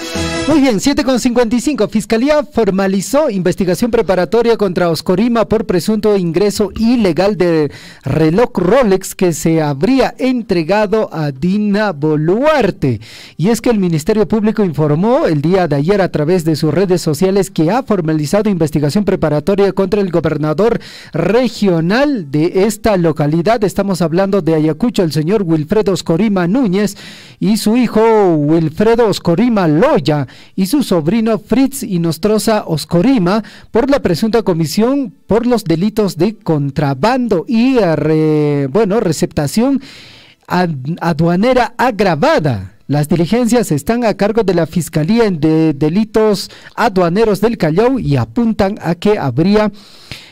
Muy bien, 7:55. Fiscalía formalizó investigación preparatoria contra Oscorima por presunto ingreso ilegal de reloj Rolex que se habría entregado a Dina Boluarte. Y es que el Ministerio Público informó el día de ayer a través de sus redes sociales que ha formalizado investigación preparatoria contra el gobernador regional de esta localidad. Estamos hablando de Ayacucho, el señor Wilfredo Oscorima Núñez, y su hijo Wilfredo Oscorima Loya, y su sobrino Fritz Inostroza Oscorima, por la presunta comisión por los delitos de contrabando y receptación aduanera agravada. Las diligencias están a cargo de la Fiscalía de Delitos Aduaneros del Callao y apuntan a que habría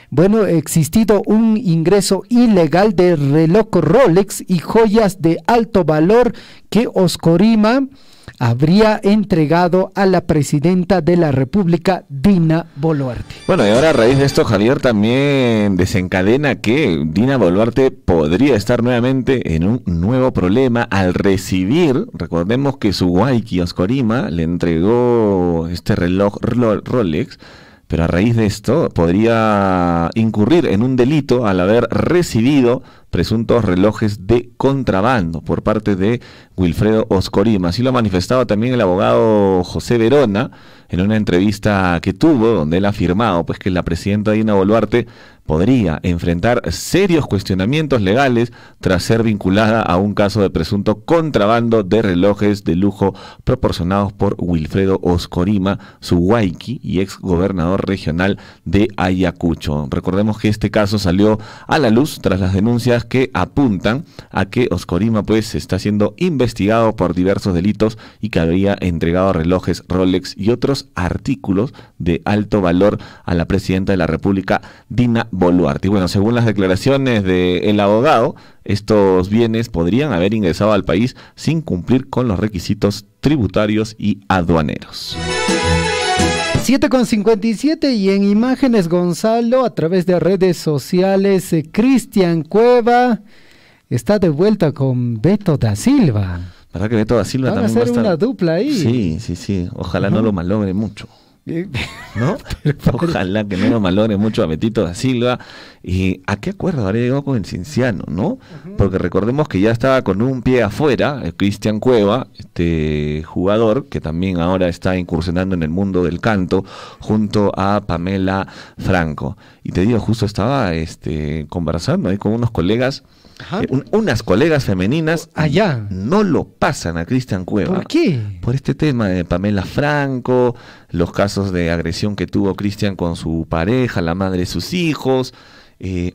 bueno, existido un ingreso ilegal de reloj Rolex y joyas de alto valor que Oscorima habría entregado a la presidenta de la República, Dina Boluarte. Bueno, y ahora a raíz de esto, Javier, también desencadena que Dina Boluarte podría estar nuevamente en un nuevo problema al recibir, recordemos que su Waiki Oscorima le entregó este reloj Rolex, pero a raíz de esto podría incurrir en un delito al haber recibido presuntos relojes de contrabando por parte de Wilfredo Oscorima. Así lo ha manifestado también el abogado José Verona en una entrevista que tuvo, donde él ha afirmado pues que la presidenta Dina Boluarte podría enfrentar serios cuestionamientos legales tras ser vinculada a un caso de presunto contrabando de relojes de lujo proporcionados por Wilfredo Oscorima, su Waiki y ex gobernador regional de Ayacucho. Recordemos que este caso salió a la luz tras las denuncias que apuntan a que Oscorima pues está siendo investigado por diversos delitos y que habría entregado relojes Rolex y otros artículos de alto valor a la presidenta de la República, Dina Boluarte. Y bueno, según las declaraciones del abogado, estos bienes podrían haber ingresado al país sin cumplir con los requisitos tributarios y aduaneros. 7:57 y en imágenes, Gonzalo, a través de redes sociales, Cristian Cueva está de vuelta con Beto da Silva. ¿Verdad que Beto da Silva van también a hacer va a estar? una dupla ahí? Sí. Ojalá no lo malogre mucho. ¿No? Ojalá que no lo malogre mucho a Betito da Silva. ¿Y a qué acuerdo habría llegado con el Cienciano, no? Porque recordemos que ya estaba con un pie afuera, Cristian Cueva, este jugador que también ahora está incursionando en el mundo del canto junto a Pamela Franco. Y te digo, justo estaba conversando ahí con unos colegas. Unas colegas femeninas allá no lo pasan a Cristian Cueva. ¿Por qué? Por este tema de Pamela Franco, los casos de agresión que tuvo Cristian con su pareja, la madre de sus hijos,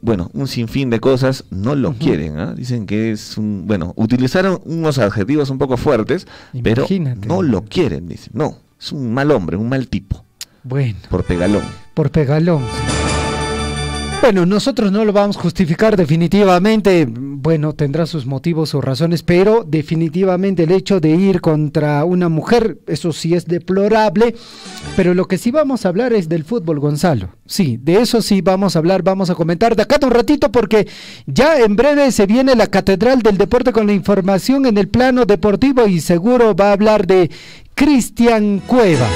bueno, un sinfín de cosas, no lo quieren, ¿eh? Dicen que es un, bueno, utilizaron unos adjetivos un poco fuertes, pero no lo quieren, dicen, no, es un mal hombre, un mal tipo. Bueno. Por pegalón. Por pegalón. Bueno, nosotros no lo vamos a justificar definitivamente, bueno, tendrá sus motivos, sus razones, pero definitivamente el hecho de ir contra una mujer, eso sí es deplorable, pero lo que sí vamos a hablar es del fútbol, Gonzalo. Sí, de eso sí vamos a hablar, vamos a comentar de acá un ratito porque ya en breve se viene la Catedral del Deporte con la información en el plano deportivo y seguro va a hablar de Cristian Cueva.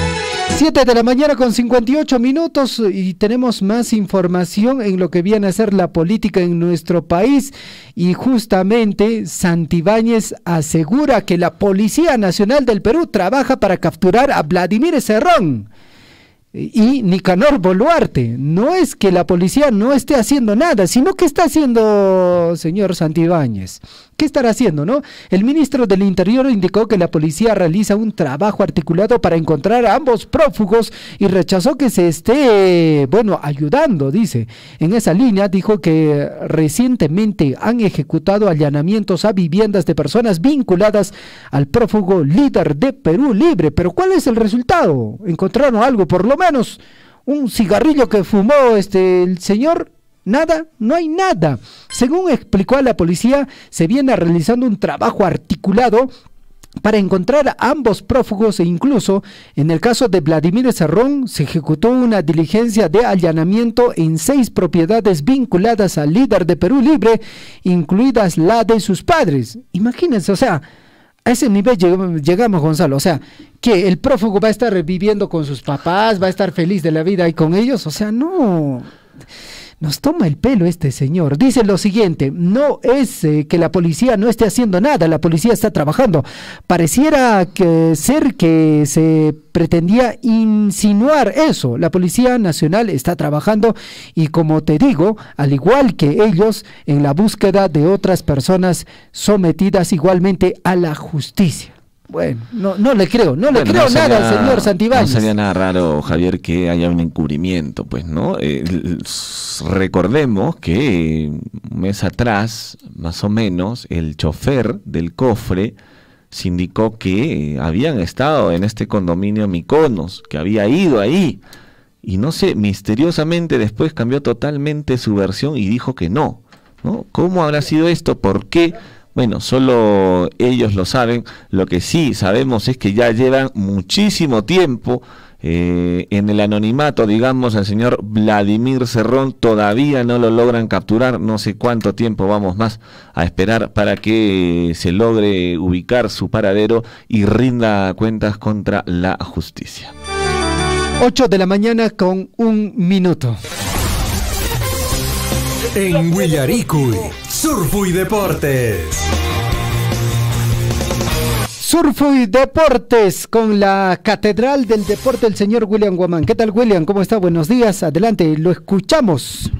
7:58 a.m. y tenemos más información en lo que viene a ser la política en nuestro país y justamente Santibáñez asegura que la Policía Nacional del Perú trabaja para capturar a Vladimir Cerrón y Nicanor Boluarte. No es que la policía no esté haciendo nada, sino que está haciendo, señor Santibáñez. ¿Qué estará haciendo, no? El ministro del Interior indicó que la policía realiza un trabajo articulado para encontrar a ambos prófugos y rechazó que se esté, bueno, ayudando, dice. En esa línea dijo que recientemente han ejecutado allanamientos a viviendas de personas vinculadas al prófugo líder de Perú Libre. Pero ¿cuál es el resultado? ¿Encontraron algo? Por lo menos un cigarrillo que fumó el señor. Nada, no hay nada. Según explicó a la policía, se viene realizando un trabajo articulado para encontrar a ambos prófugos e incluso en el caso de Vladimir Cerrón se ejecutó una diligencia de allanamiento en 6 propiedades vinculadas al líder de Perú Libre, incluidas la de sus padres. Imagínense, o sea, a ese nivel llegamos, Gonzalo. O sea, que el prófugo va a estar viviendo con sus papás, va a estar feliz de la vida ahí con ellos. O sea, no... Nos toma el pelo este señor. Dice lo siguiente, no es que la policía no esté haciendo nada, la policía está trabajando. Pareciera ser que se pretendía insinuar eso. La Policía Nacional está trabajando y como te digo, al igual que ellos, en la búsqueda de otras personas sometidas igualmente a la justicia. Bueno, no le creo nada al señor Santibáñez. No sería nada raro, Javier, que haya un encubrimiento, pues, ¿no? Recordemos que un mes atrás, más o menos, el chofer del cofre se indicó que habían estado en este condominio Mykonos, que había ido ahí, y no sé, misteriosamente después cambió totalmente su versión y dijo que no, ¿no? ¿Cómo habrá sido esto? ¿Por qué? Bueno, solo ellos lo saben. Lo que sí sabemos es que ya llevan muchísimo tiempo en el anonimato, digamos. El señor Vladimir Cerrón todavía no lo logran capturar. No sé cuánto tiempo vamos más a esperar para que se logre ubicar su paradero y rinda cuentas contra la justicia. 8 de la mañana con 1 minuto. En Huillaricuy, Surfo y Deportes. Surfo y Deportes con la Catedral del Deporte, el señor William Guamán. ¿Qué tal, William? ¿Cómo está? Buenos días. Adelante, lo escuchamos.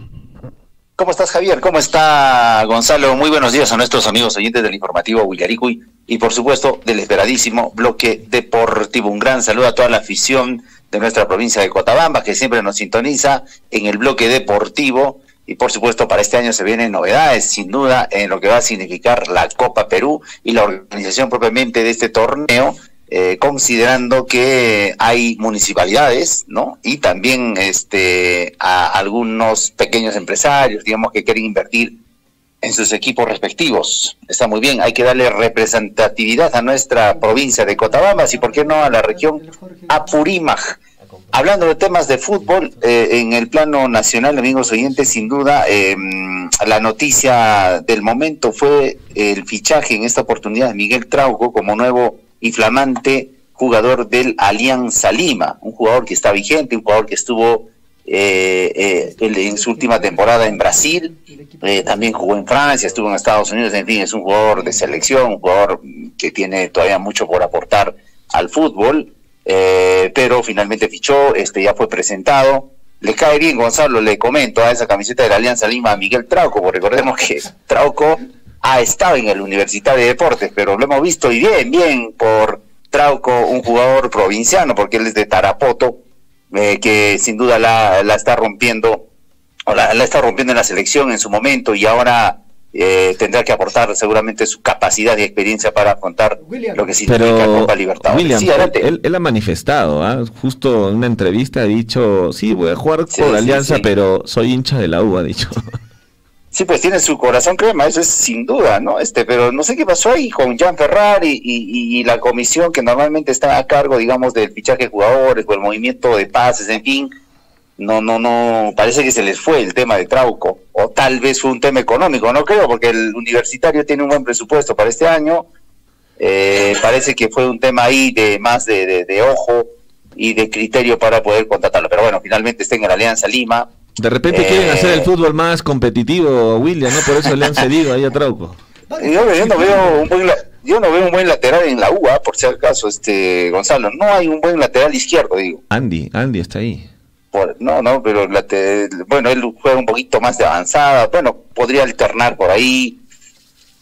¿Cómo estás, Javier? ¿Cómo está, Gonzalo? Muy buenos días a nuestros amigos oyentes del informativo Huillaricuy y, por supuesto, del esperadísimo bloque deportivo. Un gran saludo a toda la afición de nuestra provincia de Cotabamba, que siempre nos sintoniza en el bloque deportivo. Y por supuesto para este año se vienen novedades, sin duda, en lo que va a significar la Copa Perú y la organización propiamente de este torneo, considerando que hay municipalidades, ¿no? Y también a algunos pequeños empresarios, digamos, que quieren invertir en sus equipos respectivos. Está muy bien, hay que darle representatividad a nuestra provincia de Cotabamba y, ¿por qué no, a la región Apurímac? Hablando de temas de fútbol, en el plano nacional, amigos oyentes, sin duda, la noticia del momento fue el fichaje en esta oportunidad de Miguel Trauco como nuevo y flamante jugador del Alianza Lima, un jugador que está vigente, un jugador que estuvo en su última temporada en Brasil, también jugó en Francia, estuvo en Estados Unidos, en fin, es un jugador de selección, un jugador que tiene todavía mucho por aportar al fútbol. Pero finalmente fichó, ya fue presentado. Le cae bien, Gonzalo, le comento, a esa camiseta de la Alianza Lima a Miguel Trauco, porque recordemos que Trauco ha estado en el Universitario de Deportes, pero lo hemos visto y bien por Trauco, un jugador provinciano, porque él es de Tarapoto, que sin duda la está rompiendo, o la está rompiendo en la selección en su momento, y ahora tendrá que aportar seguramente su capacidad y experiencia para afrontar lo que significa Copa Libertadores. William, sí, él ha manifestado, justo en una entrevista ha dicho, sí, voy a jugar por Alianza, pero soy hincha de la U, ha dicho. Sí, pues tiene su corazón crema, eso es sin duda, ¿no? Pero no sé qué pasó ahí con Jan Ferrari y la comisión que normalmente está a cargo, digamos, del fichaje de jugadores o el movimiento de pases, en fin. No, parece que se les fue el tema de Trauco, o tal vez fue un tema económico, no creo, porque el Universitario tiene un buen presupuesto para este año. Parece que fue un tema ahí de más de ojo y de criterio para poder contratarlo, pero bueno, finalmente está en la Alianza Lima. De repente quieren hacer el fútbol más competitivo, William, ¿no? Por eso le han cedido ahí a Trauco. Yo no veo un buen lateral en la UA, por si acaso, Gonzalo, no hay un buen lateral izquierdo, digo. Andy está ahí. No, pero bueno, él juega un poquito más de avanzada, bueno, podría alternar por ahí.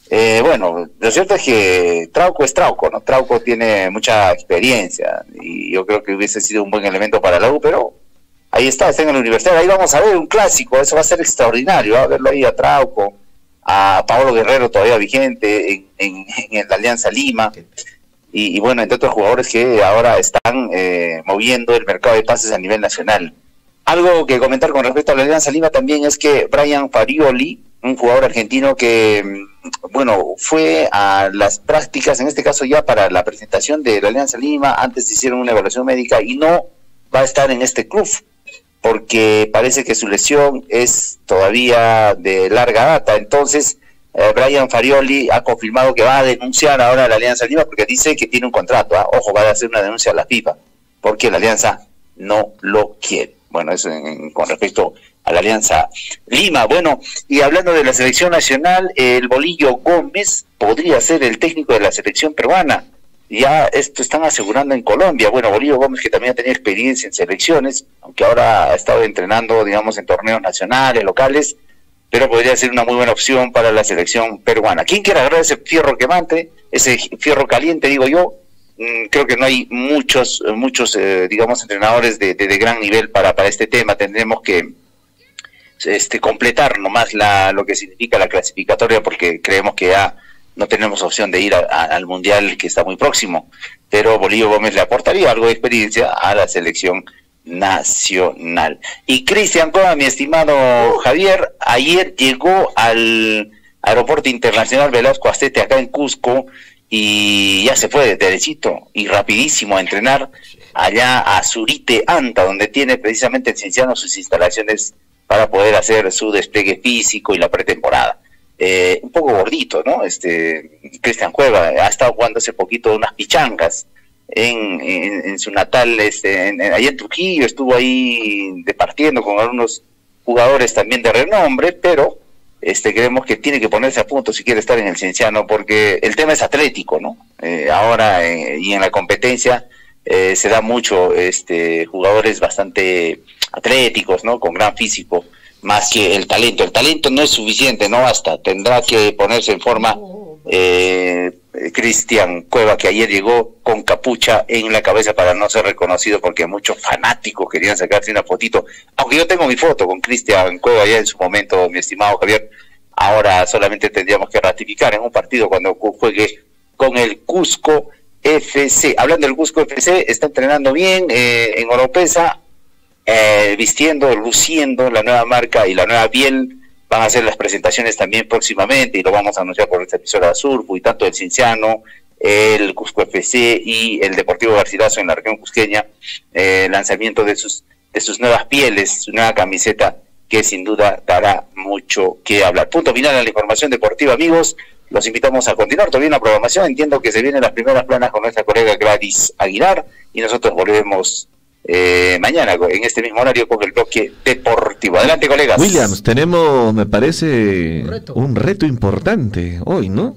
Bueno, lo cierto es que Trauco es Trauco, ¿no? Trauco tiene mucha experiencia y yo creo que hubiese sido un buen elemento para la U, pero ahí está en la universidad. Ahí vamos a ver un clásico, eso va a ser extraordinario, a verlo ahí a Trauco, a Paolo Guerrero todavía vigente en la Alianza Lima. Y bueno, entre otros jugadores que ahora están moviendo el mercado de pases a nivel nacional. Algo que comentar con respecto a la Alianza Lima también es que Brian Farioli, un jugador argentino que, bueno, fue a las prácticas, en este caso ya para la presentación de la Alianza Lima, antes hicieron una evaluación médica y no va a estar en este club, porque parece que su lesión es todavía de larga data. Entonces, Brian Farioli ha confirmado que va a denunciar ahora a la Alianza Lima porque dice que tiene un contrato. Ojo, va a hacer una denuncia a la FIFA porque la Alianza no lo quiere. Bueno, eso con respecto a la Alianza Lima. Bueno, y hablando de la selección nacional, el Bolillo Gómez podría ser el técnico de la selección peruana. Ya esto están asegurando en Colombia. Bueno, Bolillo Gómez, que también tenía experiencia en selecciones, aunque ahora ha estado entrenando, digamos, en torneos nacionales, locales, pero podría ser una muy buena opción para la selección peruana. ¿Quién quiere agarrar ese fierro quemante, ese fierro caliente, digo yo? Creo que no hay muchos digamos, entrenadores de gran nivel para este tema. Tendremos que completar nomás lo que significa la clasificatoria, porque creemos que ya no tenemos opción de ir al Mundial, que está muy próximo, pero Bolillo Gómez le aportaría algo de experiencia a la selección nacional. Y Cristian Cueva, mi estimado Javier, ayer llegó al Aeropuerto Internacional Velasco Astete acá en Cusco y ya se fue de derechito y rapidísimo a entrenar allá a Zurite, Anta, donde tiene precisamente el Cienciano sus instalaciones para poder hacer su despliegue físico y la pretemporada. Un poco gordito, ¿no? Cristian Cueva ha estado jugando hace poquito unas pichangas en su natal, allá en Trujillo, estuvo ahí departiendo con algunos jugadores también de renombre, pero creemos que tiene que ponerse a punto si quiere estar en el Cienciano, porque el tema es atlético, ¿no? Ahora y en la competencia se da mucho jugadores bastante atléticos, ¿no? Con gran físico, más que el talento. El talento no es suficiente, no basta, tendrá que ponerse en forma Cristian Cueva, que ayer llegó con capucha en la cabeza para no ser reconocido, porque muchos fanáticos querían sacarse una fotito, aunque yo tengo mi foto con Cristian Cueva ya en su momento, mi estimado Javier. Ahora solamente tendríamos que ratificar en un partido cuando juegue con el Cusco FC. Hablando del Cusco FC, está entrenando bien en Oropesa, vistiendo, luciendo la nueva marca y la nueva piel. Van a hacer las presentaciones también próximamente y lo vamos a anunciar por esta emisora de Surfu, y tanto el Cienciano, el Cusco FC y el Deportivo Garcilaso en la región cusqueña, lanzamiento de sus nuevas pieles, su nueva camiseta, que sin duda dará mucho que hablar. Punto final a la información deportiva, amigos. Los invitamos a continuar todavía en la programación. Entiendo que se vienen las primeras planas con nuestra colega Gladys Aguilar y nosotros volvemos mañana en este mismo horario con el bloque deportivo. Adelante, colegas. Williams, tenemos, me parece, un reto importante hoy, ¿no?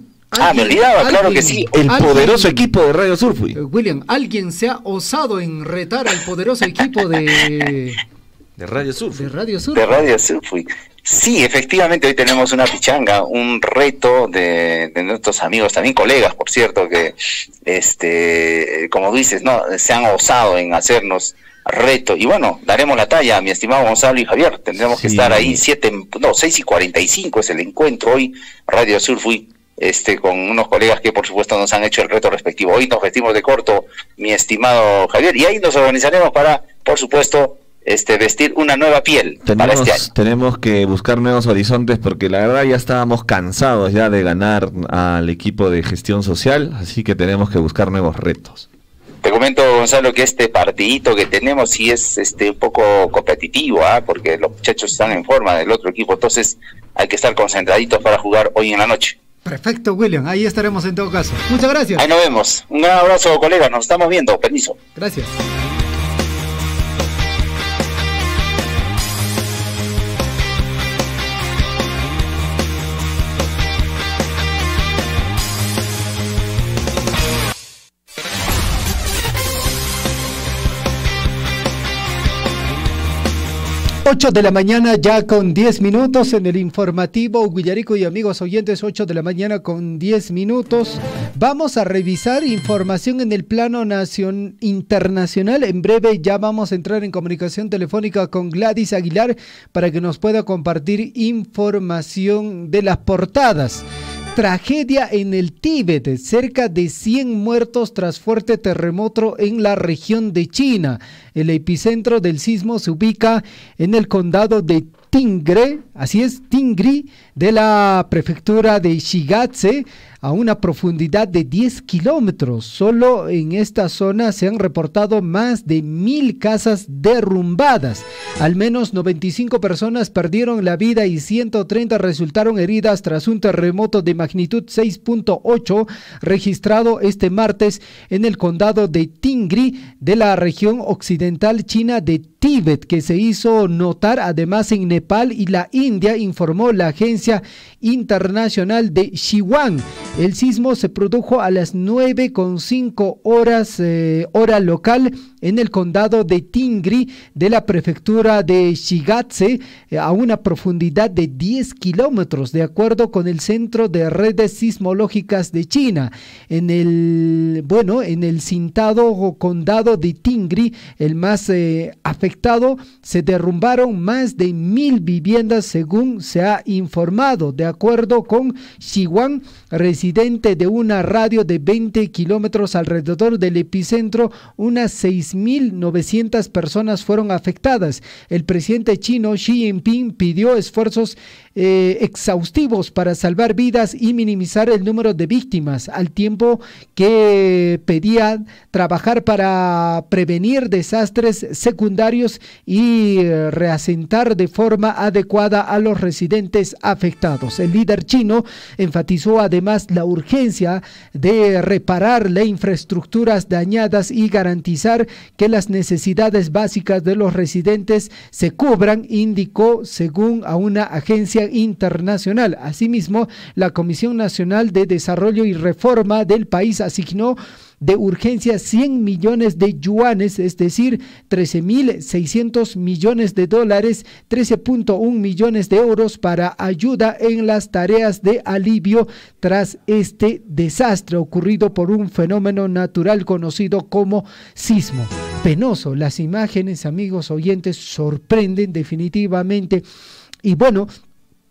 Me olvidaba, claro que sí. El poderoso equipo de Radio Surfui. William, ¿alguien se ha osado en retar al poderoso equipo de Radio Surfui? De Radio Surfui. De Radio Surfui. Sí, efectivamente, hoy tenemos una pichanga, un reto de nuestros amigos, también colegas, por cierto, que, como dices, no, se han osado en hacernos reto. Y bueno, daremos la talla, mi estimado Gonzalo y Javier. Tendremos que estar ahí 6:45 es el encuentro hoy, Radio Surfui, con unos colegas que por supuesto nos han hecho el reto respectivo. Hoy nos vestimos de corto, mi estimado Javier, y ahí nos organizaremos para, por supuesto, vestir una nueva piel para este año. Tenemos que buscar nuevos horizontes, porque la verdad ya estábamos cansados ya de ganar al equipo de gestión social, así que tenemos que buscar nuevos retos. Te comento, Gonzalo, que este partidito que tenemos sí es un poco competitivo, porque los muchachos están en forma del otro equipo, entonces hay que estar concentraditos para jugar hoy en la noche. Perfecto, William, ahí estaremos en todo caso. Muchas gracias. Ahí nos vemos. Un gran abrazo, colegas, nos estamos viendo. Permiso. Gracias. Ocho de la mañana ya con 10 minutos en el informativo Huillarico y amigos oyentes, 8 de la mañana con 10 minutos. Vamos a revisar información en el plano internacional. En breve ya vamos a entrar en comunicación telefónica con Gladys Aguilar para que nos pueda compartir información de las portadas. Tragedia en el Tíbet, cerca de 100 muertos tras fuerte terremoto en la región de China. El epicentro del sismo se ubica en el condado de Tingre, Tingri, de la prefectura de Shigatse, a una profundidad de 10 kilómetros. Solo en esta zona se han reportado más de 1000 casas derrumbadas. Al menos 95 personas perdieron la vida y 130 resultaron heridas tras un terremoto de magnitud 6.8 registrado este martes en el condado de Tingri de la región occidental china de Tíbet, que se hizo notar además en Nepal y la India, informó la agencia internacional de Xinhua. El sismo se produjo a las 9:05 horas, hora local, en el condado de Tingri de la prefectura de Shigatse, a una profundidad de 10 kilómetros, de acuerdo con el Centro de Redes Sismológicas de China. En el citado condado de Tingri, el más afectado, se derrumbaron más de 1000 viviendas, según se ha informado. De acuerdo con Xiwan, residente de una radio de 20 kilómetros alrededor del epicentro, unas 6.900 personas fueron afectadas. El presidente chino Xi Jinping pidió esfuerzos exhaustivos para salvar vidas y minimizar el número de víctimas, al tiempo que pedía trabajar para prevenir desastres secundarios y reasentar de forma adecuada a los residentes afectados. El líder chino enfatizó además la urgencia de reparar las infraestructuras dañadas y garantizar que las necesidades básicas de los residentes se cubran, indicó según a una agencia internacional. Asimismo, la Comisión Nacional de Desarrollo y Reforma del país asignó de urgencia 100 millones de yuanes, es decir, 13.600 millones de dólares, 13.1 millones de euros para ayuda en las tareas de alivio tras este desastre ocurrido por un fenómeno natural conocido como sismo. Penoso, las imágenes, amigos oyentes, sorprenden definitivamente. Y bueno,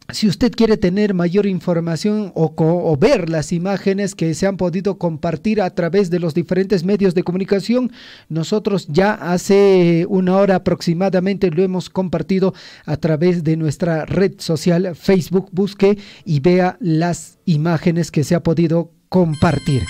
si usted quiere tener mayor información o ver las imágenes que se han podido compartir a través de los diferentes medios de comunicación, nosotros ya hace una hora aproximadamente lo hemos compartido a través de nuestra red social Facebook. Busque y vea las imágenes que se ha podido compartir.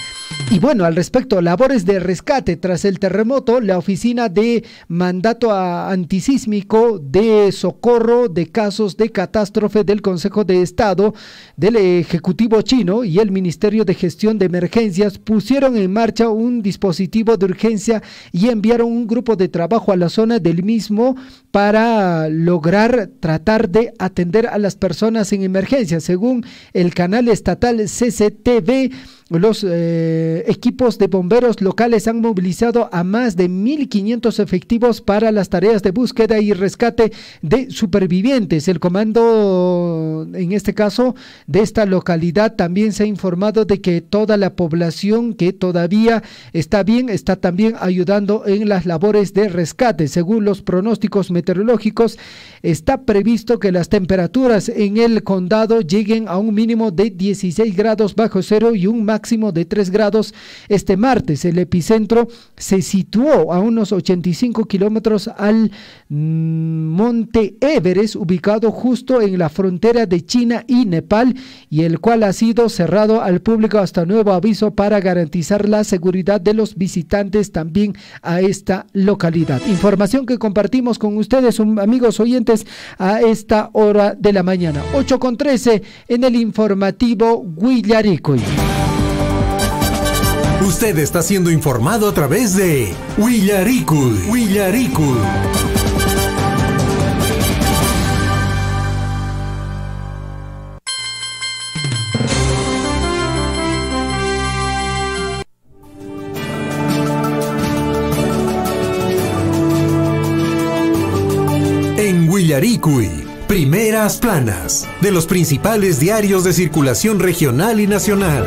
Y bueno, al respecto, labores de rescate tras el terremoto, la Oficina de Mandato Antisísmico de Socorro de Casos de Catástrofe del Consejo de Estado del Ejecutivo chino y el Ministerio de Gestión de Emergencias pusieron en marcha un dispositivo de urgencia y enviaron un grupo de trabajo a la zona del mismo para lograr tratar de atender a las personas en emergencia. Según el canal estatal CCTV, los equipos de bomberos locales han movilizado a más de 1.500 efectivos para las tareas de búsqueda y rescate de supervivientes. El comando, en este caso, de esta localidad también se ha informado de que toda la población que todavía está bien, está también ayudando en las labores de rescate. Según los pronósticos meteorológicos, está previsto que las temperaturas en el condado lleguen a un mínimo de 16 grados bajo cero y un máximo de 3 grados este martes. El epicentro se situó a unos 85 kilómetros al monte Everest, ubicado justo en la frontera de China y Nepal, y el cual ha sido cerrado al público hasta nuevo aviso para garantizar la seguridad de los visitantes también a esta localidad. Información que compartimos con ustedes, amigos oyentes, a esta hora de la mañana. 8:13 en el informativo Huillaricuy. Usted está siendo informado a través de Huillaricuy. Huillaricuy. En Huillaricuy, primeras planas de los principales diarios de circulación regional y nacional.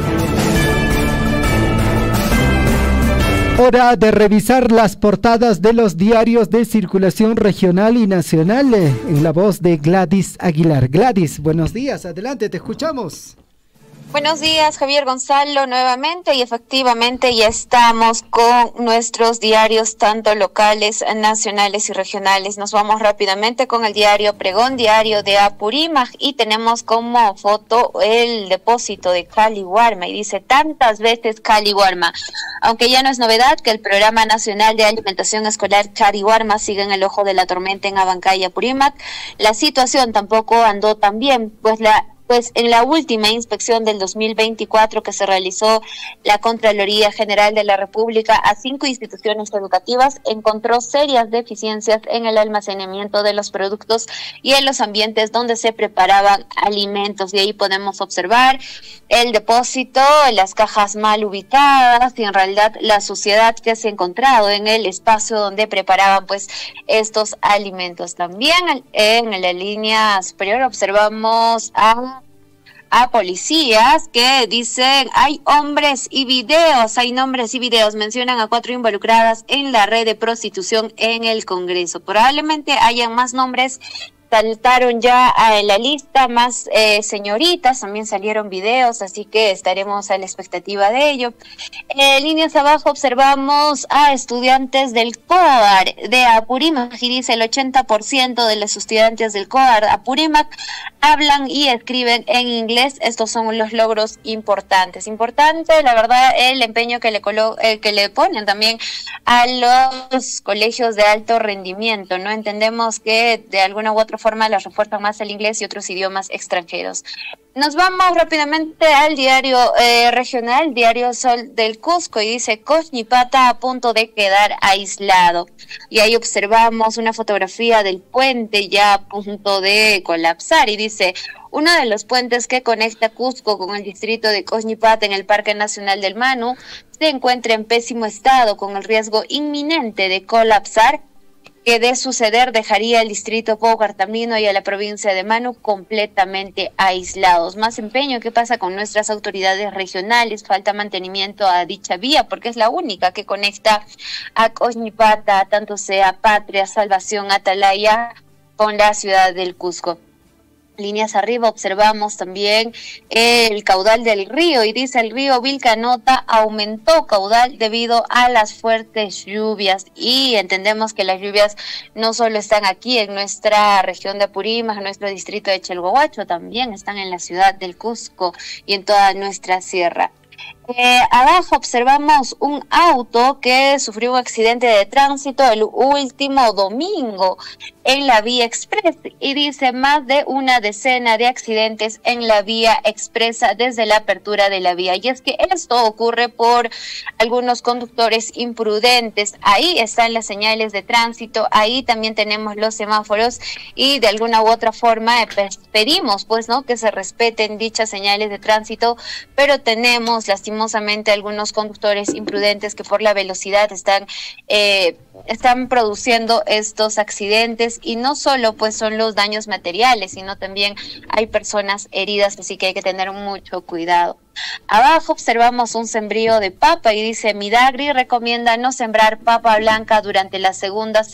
Hora de revisar las portadas de los diarios de circulación regional y nacional en la voz de Gladys Aguilar. Gladys, buenos días, adelante, te escuchamos. Buenos días, Javier Gonzalo, nuevamente, y efectivamente ya estamos con nuestros diarios tanto locales, nacionales y regionales. Nos vamos rápidamente con el diario Pregón, diario de Apurímac, y tenemos como foto el depósito de Caliwarma, y dice tantas veces Caliwarma. Aunque ya no es novedad que el Programa Nacional de Alimentación Escolar Caliwarma siga en el ojo de la tormenta en Abancay y Apurímac, la situación tampoco andó tan bien, pues en la última inspección del 2024 que se realizó la Contraloría General de la República a 5 instituciones educativas, encontró serias deficiencias en el almacenamiento de los productos y en los ambientes donde se preparaban alimentos. Y ahí podemos observar el depósito, las cajas mal ubicadas y en realidad la suciedad que se ha encontrado en el espacio donde preparaban pues estos alimentos. También en la línea superior observamos a policías que dicen hay nombres y videos, mencionan a 4 involucradas en la red de prostitución en el Congreso. Probablemente hayan más nombres saltaron ya en la lista más señoritas, también salieron videos, así que estaremos a la expectativa de ello. Líneas abajo observamos a estudiantes del COAR de Apurímac, y dice el 80% de los estudiantes del COAR Apurímac hablan y escriben en inglés. Estos son los logros importantes. Importante, la verdad, el empeño que le ponen también a los colegios de alto rendimiento, ¿no? Entendemos que de alguna u otra forma les refuerzan más el inglés y otros idiomas extranjeros. Nos vamos rápidamente al diario regional, Diario Sol del Cusco, y dice Coñipata a punto de quedar aislado. Y ahí observamos una fotografía del puente ya a punto de colapsar, y dice: uno de los puentes que conecta Cusco con el distrito de Coñipata en el Parque Nacional del Manu se encuentra en pésimo estado, con el riesgo inminente de colapsar, que de suceder dejaría el distrito Paucartamino y a la provincia de Manu completamente aislados. Más empeño, ¿qué pasa con nuestras autoridades regionales? Falta mantenimiento a dicha vía, porque es la única que conecta a Coñipata, tanto sea Patria, Salvación, Atalaya, con la ciudad del Cusco. Líneas arriba observamos también el caudal del río, y dice: el río Vilcanota aumentó caudal debido a las fuertes lluvias, y entendemos que las lluvias no solo están aquí en nuestra región de Apurímac, en nuestro distrito de Chelhuahuacho, también están en la ciudad del Cusco y en toda nuestra sierra. Abajo observamos un auto que sufrió un accidente de tránsito el último domingo en la vía express, y dice: más de una decena de accidentes en la vía expresa desde la apertura de la vía. Y es que esto ocurre por algunos conductores imprudentes. Ahí están las señales de tránsito, ahí también tenemos los semáforos, y de alguna u otra forma pedimos pues no que se respeten dichas señales de tránsito, pero tenemos lastimosamente algunos conductores imprudentes que por la velocidad están produciendo estos accidentes, y no solo pues son los daños materiales, sino también hay personas heridas, así que hay que tener mucho cuidado. Abajo observamos un sembrío de papa, y dice: Midagri recomienda no sembrar papa blanca durante la segunda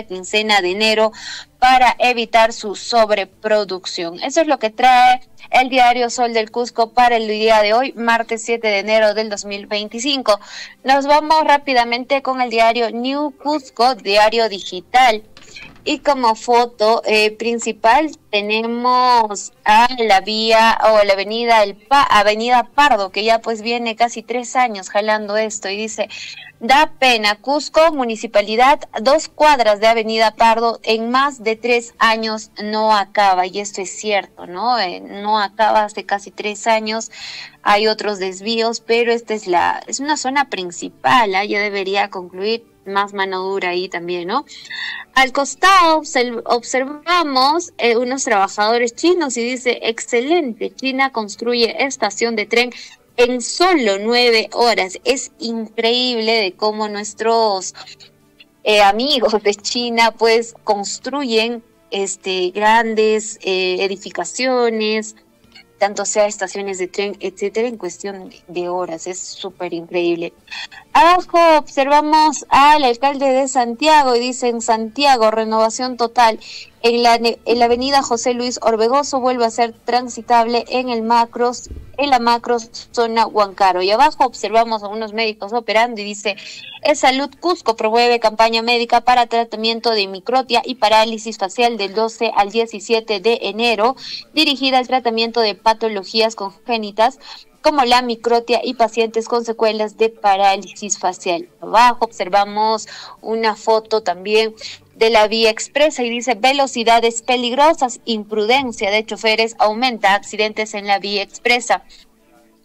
quincena de enero para evitar su sobreproducción. Eso es lo que trae el diario Sol del Cusco para el día de hoy, martes 7 de enero del 2025. Nos vamos rápidamente con el diario New Cusco, diario digital. Y como foto principal tenemos a la vía o la avenida Pardo, que ya pues viene casi 3 años jalando esto, y dice: da pena, Cusco, municipalidad, 2 cuadras de avenida Pardo en más de 3 años no acaba. Y esto es cierto, ¿no? No acaba hace casi 3 años. Hay otros desvíos, pero esta es una zona principal, ¿eh? Ya debería concluir. Más mano dura ahí también, ¿no? Al costado observamos unos trabajadores chinos, y dice: excelente, China construye estación de tren en solo 9 horas. Es increíble de cómo nuestros amigos de China pues construyen grandes edificaciones, tanto sea estaciones de tren, etcétera, en cuestión de horas. Es súper increíble. Abajo observamos al alcalde de Santiago, y dice: en Santiago, renovación total. En la avenida José Luis Orbegoso vuelve a ser transitable en la macro zona Huancayo. Y abajo observamos a unos médicos operando, y dice: Salud Cusco promueve campaña médica para tratamiento de microtia y parálisis facial del 12 al 17 de enero, dirigida al tratamiento de patologías congénitas como la microtia y pacientes con secuelas de parálisis facial. Abajo observamos una foto también de la vía expresa, y dice: velocidades peligrosas, imprudencia de choferes aumenta accidentes en la vía expresa.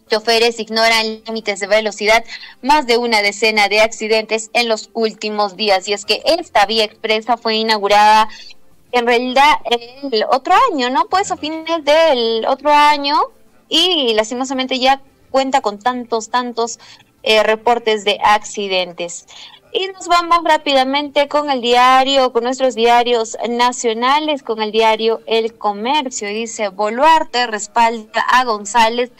Choferes ignoran límites de velocidad, más de una decena de accidentes en los últimos días. Y es que esta vía expresa fue inaugurada en realidad el otro año, ¿no? Pues a fines del otro año, y lastimosamente ya cuenta con tantos reportes de accidentes. Y nos vamos rápidamente con nuestros diarios nacionales, con el diario El Comercio. Y dice: Boluarte respalda a González,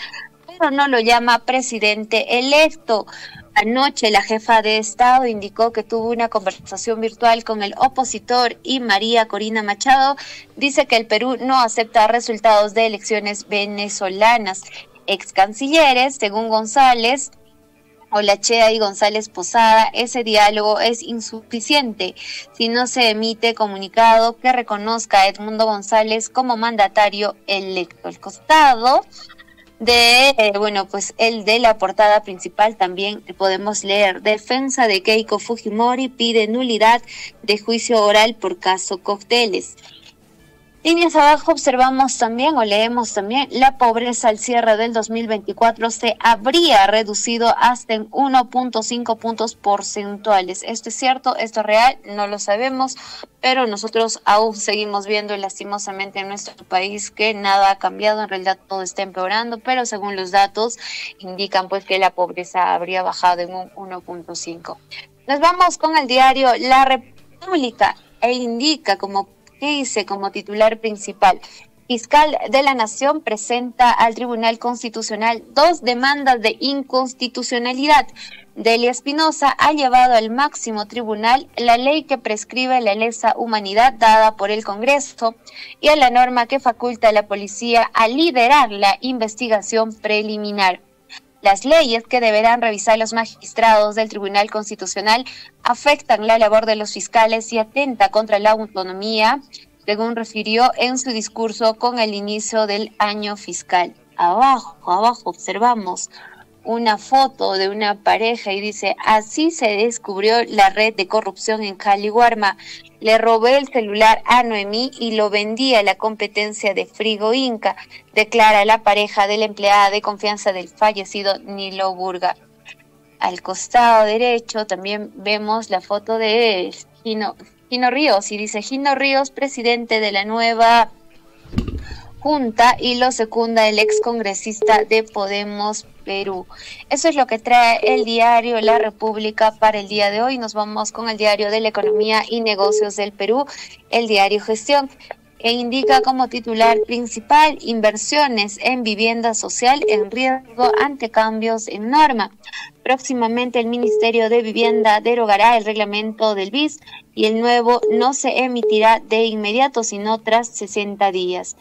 pero no lo llama presidente electo. Anoche la jefa de Estado indicó que tuvo una conversación virtual con el opositor y María Corina Machado dice que el Perú no acepta resultados de elecciones venezolanas. Ex cancilleres, según González, Olachea y González Posada, ese diálogo es insuficiente si no se emite comunicado que reconozca a Edmundo González como mandatario electo. Al costado de, el de la portada principal también podemos leer: defensa de Keiko Fujimori pide nulidad de juicio oral por caso Cócteles. Líneas abajo observamos también o leemos también: la pobreza al cierre del 2024 se habría reducido hasta en 1.5 puntos porcentuales. ¿Esto es cierto? ¿Esto es real? No lo sabemos, pero nosotros aún seguimos viendo lastimosamente en nuestro país que nada ha cambiado, en realidad todo está empeorando, pero según los datos indican pues que la pobreza habría bajado en un 1.5. Nos vamos con el diario La República. Él indica como titular principal: fiscal de la Nación presenta al Tribunal Constitucional 2 demandas de inconstitucionalidad. Delia Espinosa ha llevado al máximo tribunal la ley que prescribe la lesa humanidad dada por el Congreso y a la norma que faculta a la policía a liderar la investigación preliminar. Las leyes que deberán revisar los magistrados del Tribunal Constitucional afectan la labor de los fiscales y atenta contra la autonomía, según refirió en su discurso con el inicio del año fiscal. Abajo observamos una foto de una pareja y dice: así se descubrió la red de corrupción en Cali Guarma. Le robé el celular a Noemí y lo vendí a la competencia de Frigo Inca, declara la pareja de la empleada de confianza del fallecido Nilo Burga. Al costado derecho también vemos la foto de Gino Ríos y dice: Gino Ríos, presidente de la nueva Junta, y lo secunda el excongresista de Podemos Perú. Eso es lo que trae el diario La República para el día de hoy. Nos vamos con el diario de la Economía y Negocios del Perú, el diario Gestión, e indica como titular principal: inversiones en vivienda social en riesgo ante cambios en norma. Próximamente el Ministerio de Vivienda derogará el reglamento del BIS y el nuevo no se emitirá de inmediato, sino tras 60 días.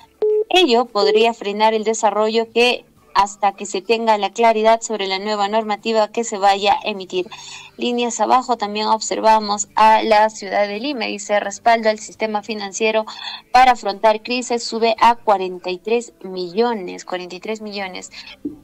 Ello podría frenar el desarrollo hasta que se tenga la claridad sobre la nueva normativa que se vaya a emitir. Líneas abajo también observamos a la ciudad de Lima. Dice: respaldo al sistema financiero para afrontar crisis sube a 43 millones.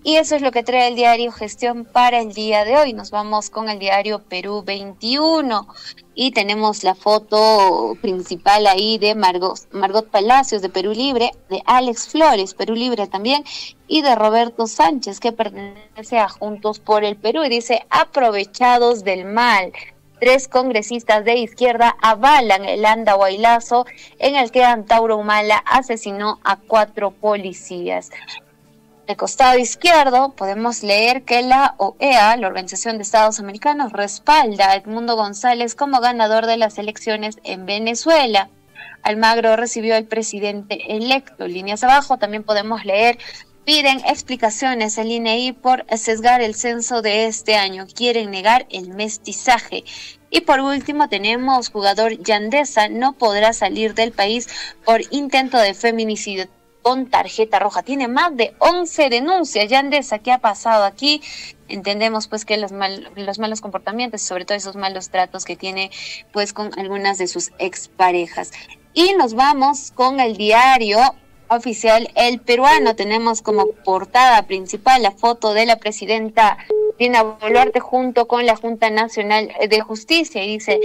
Y eso es lo que trae el diario Gestión para el día de hoy. Nos vamos con el diario Perú 21 y tenemos la foto principal ahí de Margot Palacios de Perú Libre, de Alex Flores, Perú Libre también, y de Roberto Sánchez, que pertenece a Juntos por el Perú, y dice: aprovechados del mal. 3 congresistas de izquierda avalan el andahuaylazo en el que Antauro Humala asesinó a 4 policías. Al costado izquierdo podemos leer que la OEA, la Organización de Estados Americanos, respalda a Edmundo González como ganador de las elecciones en Venezuela. Almagro recibió al presidente electo. Líneas abajo también podemos leer: piden explicaciones el INEI por sesgar el censo de este año. Quieren negar el mestizaje. Y por último tenemos: jugador Yandesa no podrá salir del país por intento de feminicidio con tarjeta roja. Tiene más de 11 denuncias. Yandesa, ¿qué ha pasado aquí? Entendemos pues que los malos comportamientos y sobre todo esos malos tratos que tiene pues con algunas de sus exparejas. Y nos vamos con el diario oficial El Peruano. Tenemos como portada principal la foto de la presidenta Dina Boluarte junto con la Junta Nacional de Justicia, y dice: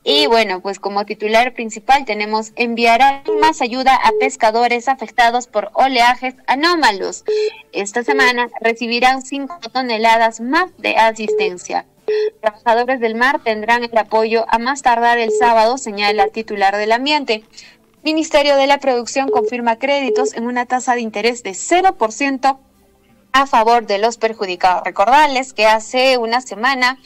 y bueno, pues como titular principal tenemos: enviarán más ayuda a pescadores afectados por oleajes anómalos. Esta semana recibirán 5 toneladas más de asistencia. Trabajadores del mar tendrán el apoyo a más tardar el sábado, señala titular del Ambiente. Ministerio de la Producción confirma créditos en una tasa de interés de 0% a favor de los perjudicados. Recordarles que hace una semana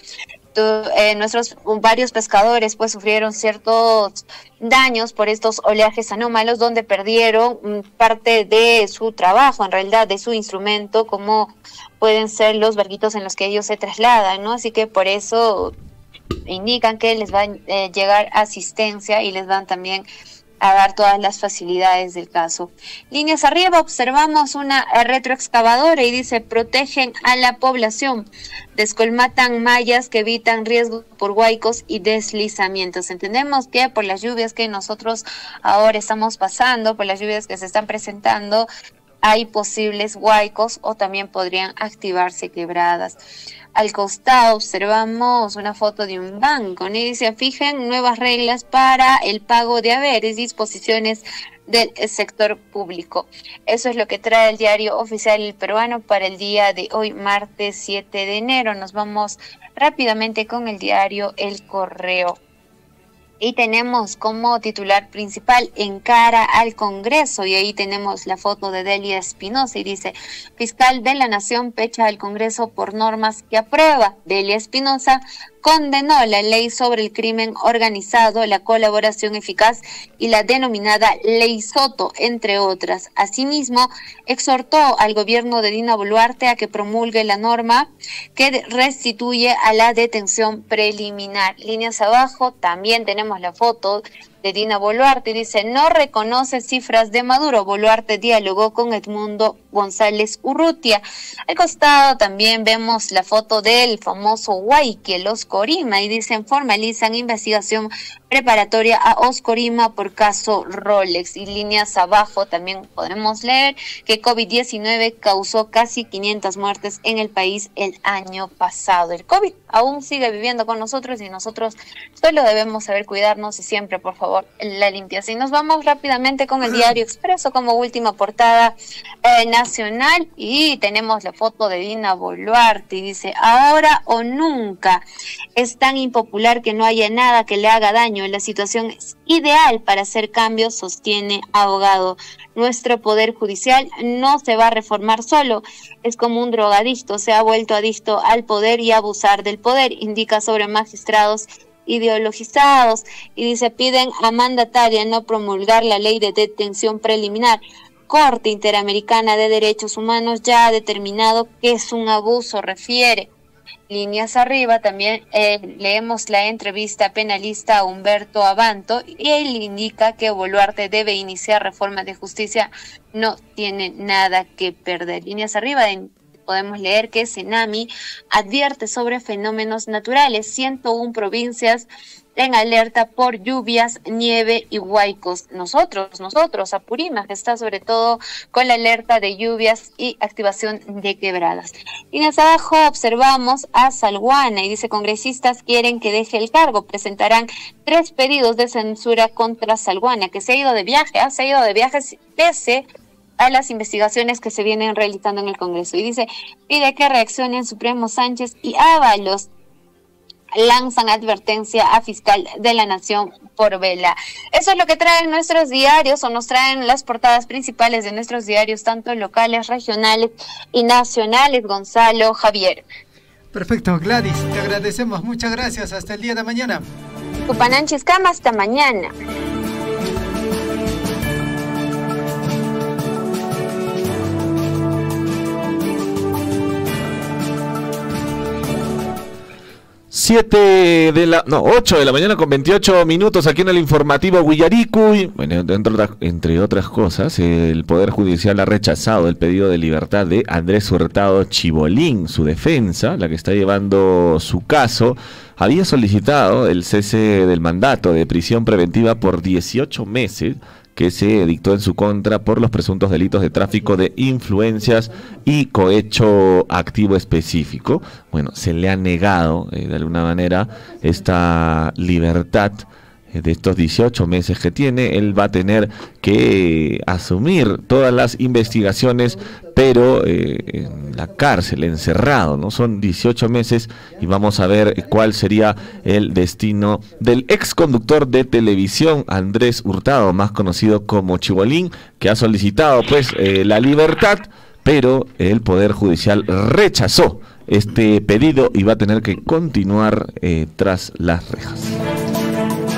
varios pescadores pues sufrieron ciertos daños por estos oleajes anómalos, donde perdieron parte de su trabajo, en realidad de su instrumento, como pueden ser los barquitos en los que ellos se trasladan, ¿no? Así que por eso indican que les va a llegar asistencia y les van también a dar todas las facilidades del caso. Líneas arriba observamos una retroexcavadora y dice: protegen a la población, descolmatan mallas que evitan riesgos por huaicos y deslizamientos. Entendemos que por las lluvias que nosotros ahora estamos pasando, por las lluvias que se están presentando, hay posibles huaicos o también podrían activarse quebradas. Al costado observamos una foto de un banco, y dice: fijen nuevas reglas para el pago de haberes, disposiciones del sector público. Eso es lo que trae el diario oficial El Peruano para el día de hoy, martes 7 de enero. Nos vamos rápidamente con el diario El Correo. Y tenemos como titular principal: encara al Congreso, y ahí tenemos la foto de Delia Espinosa y dice: fiscal de la Nación pecha al Congreso por normas que aprueba. Delia Espinosa condenó la ley sobre el crimen organizado, la colaboración eficaz y la denominada Ley Soto, entre otras. Asimismo, exhortó al gobierno de Dina Boluarte a que promulgue la norma que restituye a la detención preliminar. Líneas abajo también tenemos la foto de Dina Boluarte, dice: no reconoce cifras de Maduro. Boluarte dialogó con Edmundo González Urrutia. Al costado también vemos la foto del famoso Huayque, el Oscorima, y dicen: formalizan investigación preparatoria a Oscorima por caso Rolex. Y líneas abajo también podemos leer que COVID-19 causó casi 500 muertes en el país el año pasado. El COVID aún sigue viviendo con nosotros y nosotros solo debemos saber cuidarnos y siempre, por favor, la limpieza. Y nos vamos rápidamente con el diario Expreso como última portada nacional, y tenemos la foto de Dina Boluarte y dice: ahora o nunca. Es tan impopular que no haya nada que le haga daño. La situación es ideal para hacer cambios, sostiene abogado. Nuestro poder judicial no se va a reformar solo. Es como un drogadicto, se ha vuelto adicto al poder y a abusar del poder, indica sobre magistrados ideologizados. Y dice: piden a mandataria no promulgar la ley de detención preliminar. Corte Interamericana de Derechos Humanos ya ha determinado que es un abuso, refiere. Líneas arriba también leemos la entrevista penalista a Humberto Abanto, y él indica que Boluarte debe iniciar reforma de justicia, no tiene nada que perder. Líneas arriba podemos leer que Senami advierte sobre fenómenos naturales, 101 provincias en alerta por lluvias, nieve y huaicos. Nosotros, Apurímac, que está sobre todo con la alerta de lluvias y activación de quebradas. Y más abajo observamos a Salguana y dice: congresistas quieren que deje el cargo. Presentarán 3 pedidos de censura contra Salguana, que se ha ido de viaje, pese a las investigaciones que se vienen realizando en el Congreso. Y dice: pide que reaccionen Supremo Sánchez y Ábalos. Lanzan advertencia a fiscal de la Nación por vela. Eso es lo que traen nuestros diarios, o nos traen las portadas principales de nuestros diarios, tanto locales, regionales y nacionales. Gonzalo, Javier. Perfecto, Gladys, te agradecemos, muchas gracias, hasta el día de mañana. Tupananchis Cama, hasta mañana. Ocho de la mañana con 28 minutos aquí en el informativo Huillaricuy. Bueno, entre otras cosas, el Poder Judicial ha rechazado el pedido de libertad de Andrés Hurtado Chibolín. Su defensa, la que está llevando su caso, había solicitado el cese del mandato de prisión preventiva por 18 meses que se dictó en su contra por los presuntos delitos de tráfico de influencias y cohecho activo específico. Bueno, se le ha negado de alguna manera esta libertad de estos 18 meses que tiene. Él va a tener que asumir todas las investigaciones, pero en la cárcel, encerrado, ¿no? Son 18 meses y vamos a ver cuál sería el destino del ex conductor de televisión Andrés Hurtado, más conocido como Chibolín, que ha solicitado pues la libertad, pero el Poder Judicial rechazó este pedido y va a tener que continuar tras las rejas.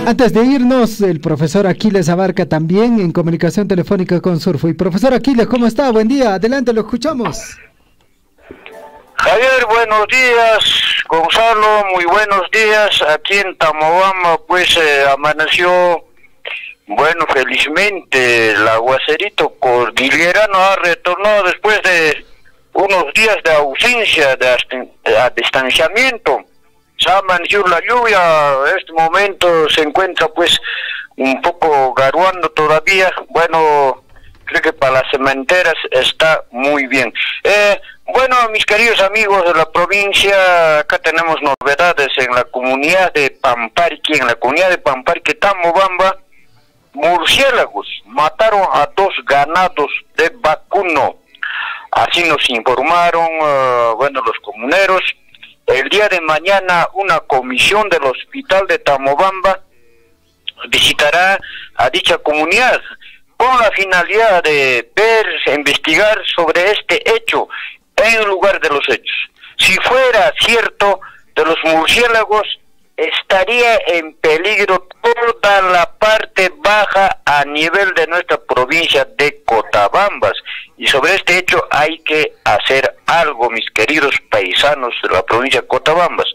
Antes de irnos, el profesor Aquiles Abarca también en comunicación telefónica con Surfui. Profesor Aquiles, ¿cómo está? Buen día, adelante, lo escuchamos. Javier, buenos días. Gonzalo, muy buenos días. Aquí en Tamobamba, pues amaneció, bueno, felizmente el aguacerito cordillerano ha retornado después de unos días de ausencia, de distanciamiento. Se ha amanecido la lluvia, en este momento se encuentra pues un poco garuando todavía. Bueno, creo que para las cementeras está muy bien. Bueno, mis queridos amigos de la provincia, acá tenemos novedades en la comunidad de Pamparque, Tamobamba. Murciélagos mataron a 2 ganados de vacuno. Así nos informaron, bueno, los comuneros. El día de mañana una comisión del hospital de Tamobamba visitará a dicha comunidad con la finalidad de investigar sobre este hecho en el lugar de los hechos. Si fuera cierto de los murciélagos, estaría en peligro toda la parte baja a nivel de nuestra provincia de Cotabambas. Y sobre este hecho hay que hacer algo, mis queridos paisanos de la provincia de Cotabambas.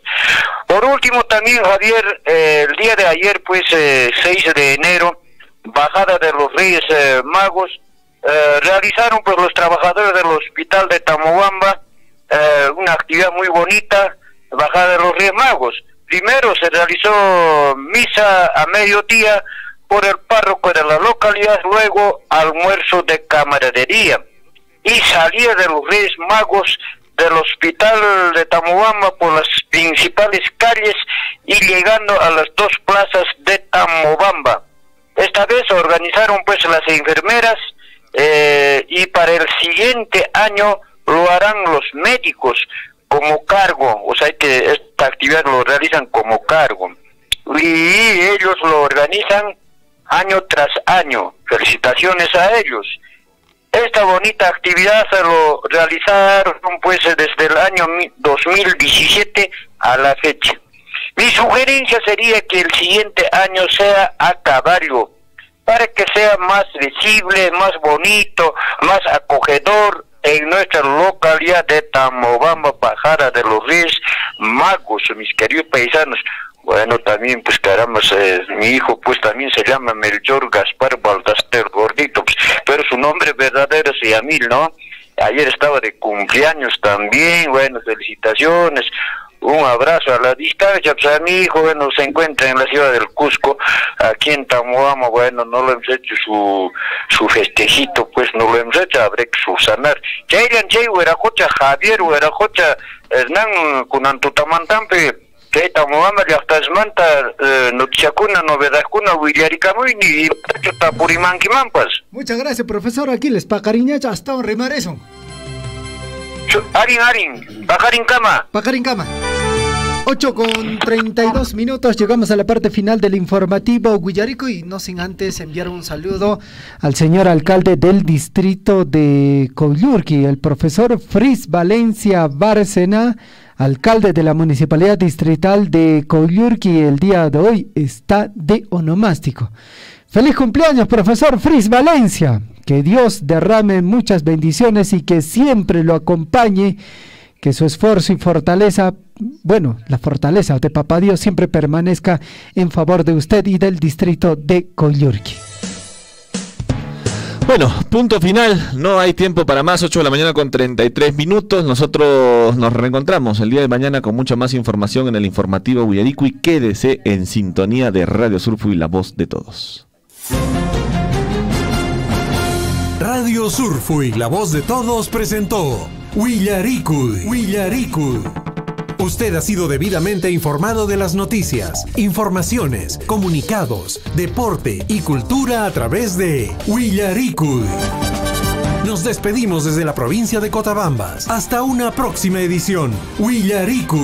Por último también, Javier, el día de ayer, pues 6 de enero, bajada de los Reyes Magos, realizaron pues los trabajadores del hospital de Tamobamba una actividad muy bonita, bajada de los Reyes Magos. Primero se realizó misa a mediodía por el párroco de la localidad, luego almuerzo de camaradería. Y salida de los Reyes Magos del hospital de Tamobamba por las principales calles y llegando a las 2 plazas de Tamobamba. Esta vez se organizaron pues las enfermeras y para el siguiente año lo harán los médicos como cargo, o sea que esta actividad lo realizan como cargo y ellos lo organizan año tras año. Felicitaciones a ellos. Esta bonita actividad se lo realizaron pues desde el año 2017 a la fecha. Mi sugerencia sería que el siguiente año sea a caballo, para que sea más visible, más bonito, más acogedor en nuestra localidad de Tamobamba, Bajada de los Reyes Magos, mis queridos paisanos. Bueno, también pues caramba, mi hijo pues también se llama Melchor Gaspar Baldaster Gordito, pues, pero su nombre verdadero es Yamil, ¿no? Ayer estaba de cumpleaños también, bueno, felicitaciones. Un abrazo a la distancia, pues a mi hijo, bueno, se encuentra en la ciudad del Cusco, aquí en Tamobamba, bueno, no lo hemos hecho su festejito, pues no lo hemos hecho, habrá que subsanar. Chaylan chay, huerajocha Javier, huerajocha Hernán, kunantutamantampe, que Tamobamba, llaqtasmanta, noticiakuna, novedadkuna, willarikamuini, y tapurimanquimampas. Muchas gracias, profesor Aquiles, pacariñacha, hasta un remar eso. Arin, Pajarin Cama. 8:32, llegamos a la parte final del informativo Huillarico y no sin antes enviar un saludo al señor alcalde del distrito de Coyurqui, el profesor Fris Valencia Bárcena, alcalde de la municipalidad distrital de Coyurqui. El día de hoy está de onomástico. ¡Feliz cumpleaños, profesor Fris Valencia! Que Dios derrame muchas bendiciones y que siempre lo acompañe, que su esfuerzo y fortaleza, bueno, la fortaleza de Papá Dios siempre permanezca en favor de usted y del distrito de Coyurqui. Bueno, punto final, no hay tiempo para más, 8 de la mañana con 33 minutos. Nosotros nos reencontramos el día de mañana con mucha más información en el informativo Huillarico y quédese en sintonía de Radio Surfui, la voz de todos. Radio Surfui, la voz de todos, presentó Huillarico. Usted ha sido debidamente informado de las noticias, informaciones, comunicados, deporte y cultura a través de Huillarico. Nos despedimos desde la provincia de Cotabambas. Hasta una próxima edición. Huillarico.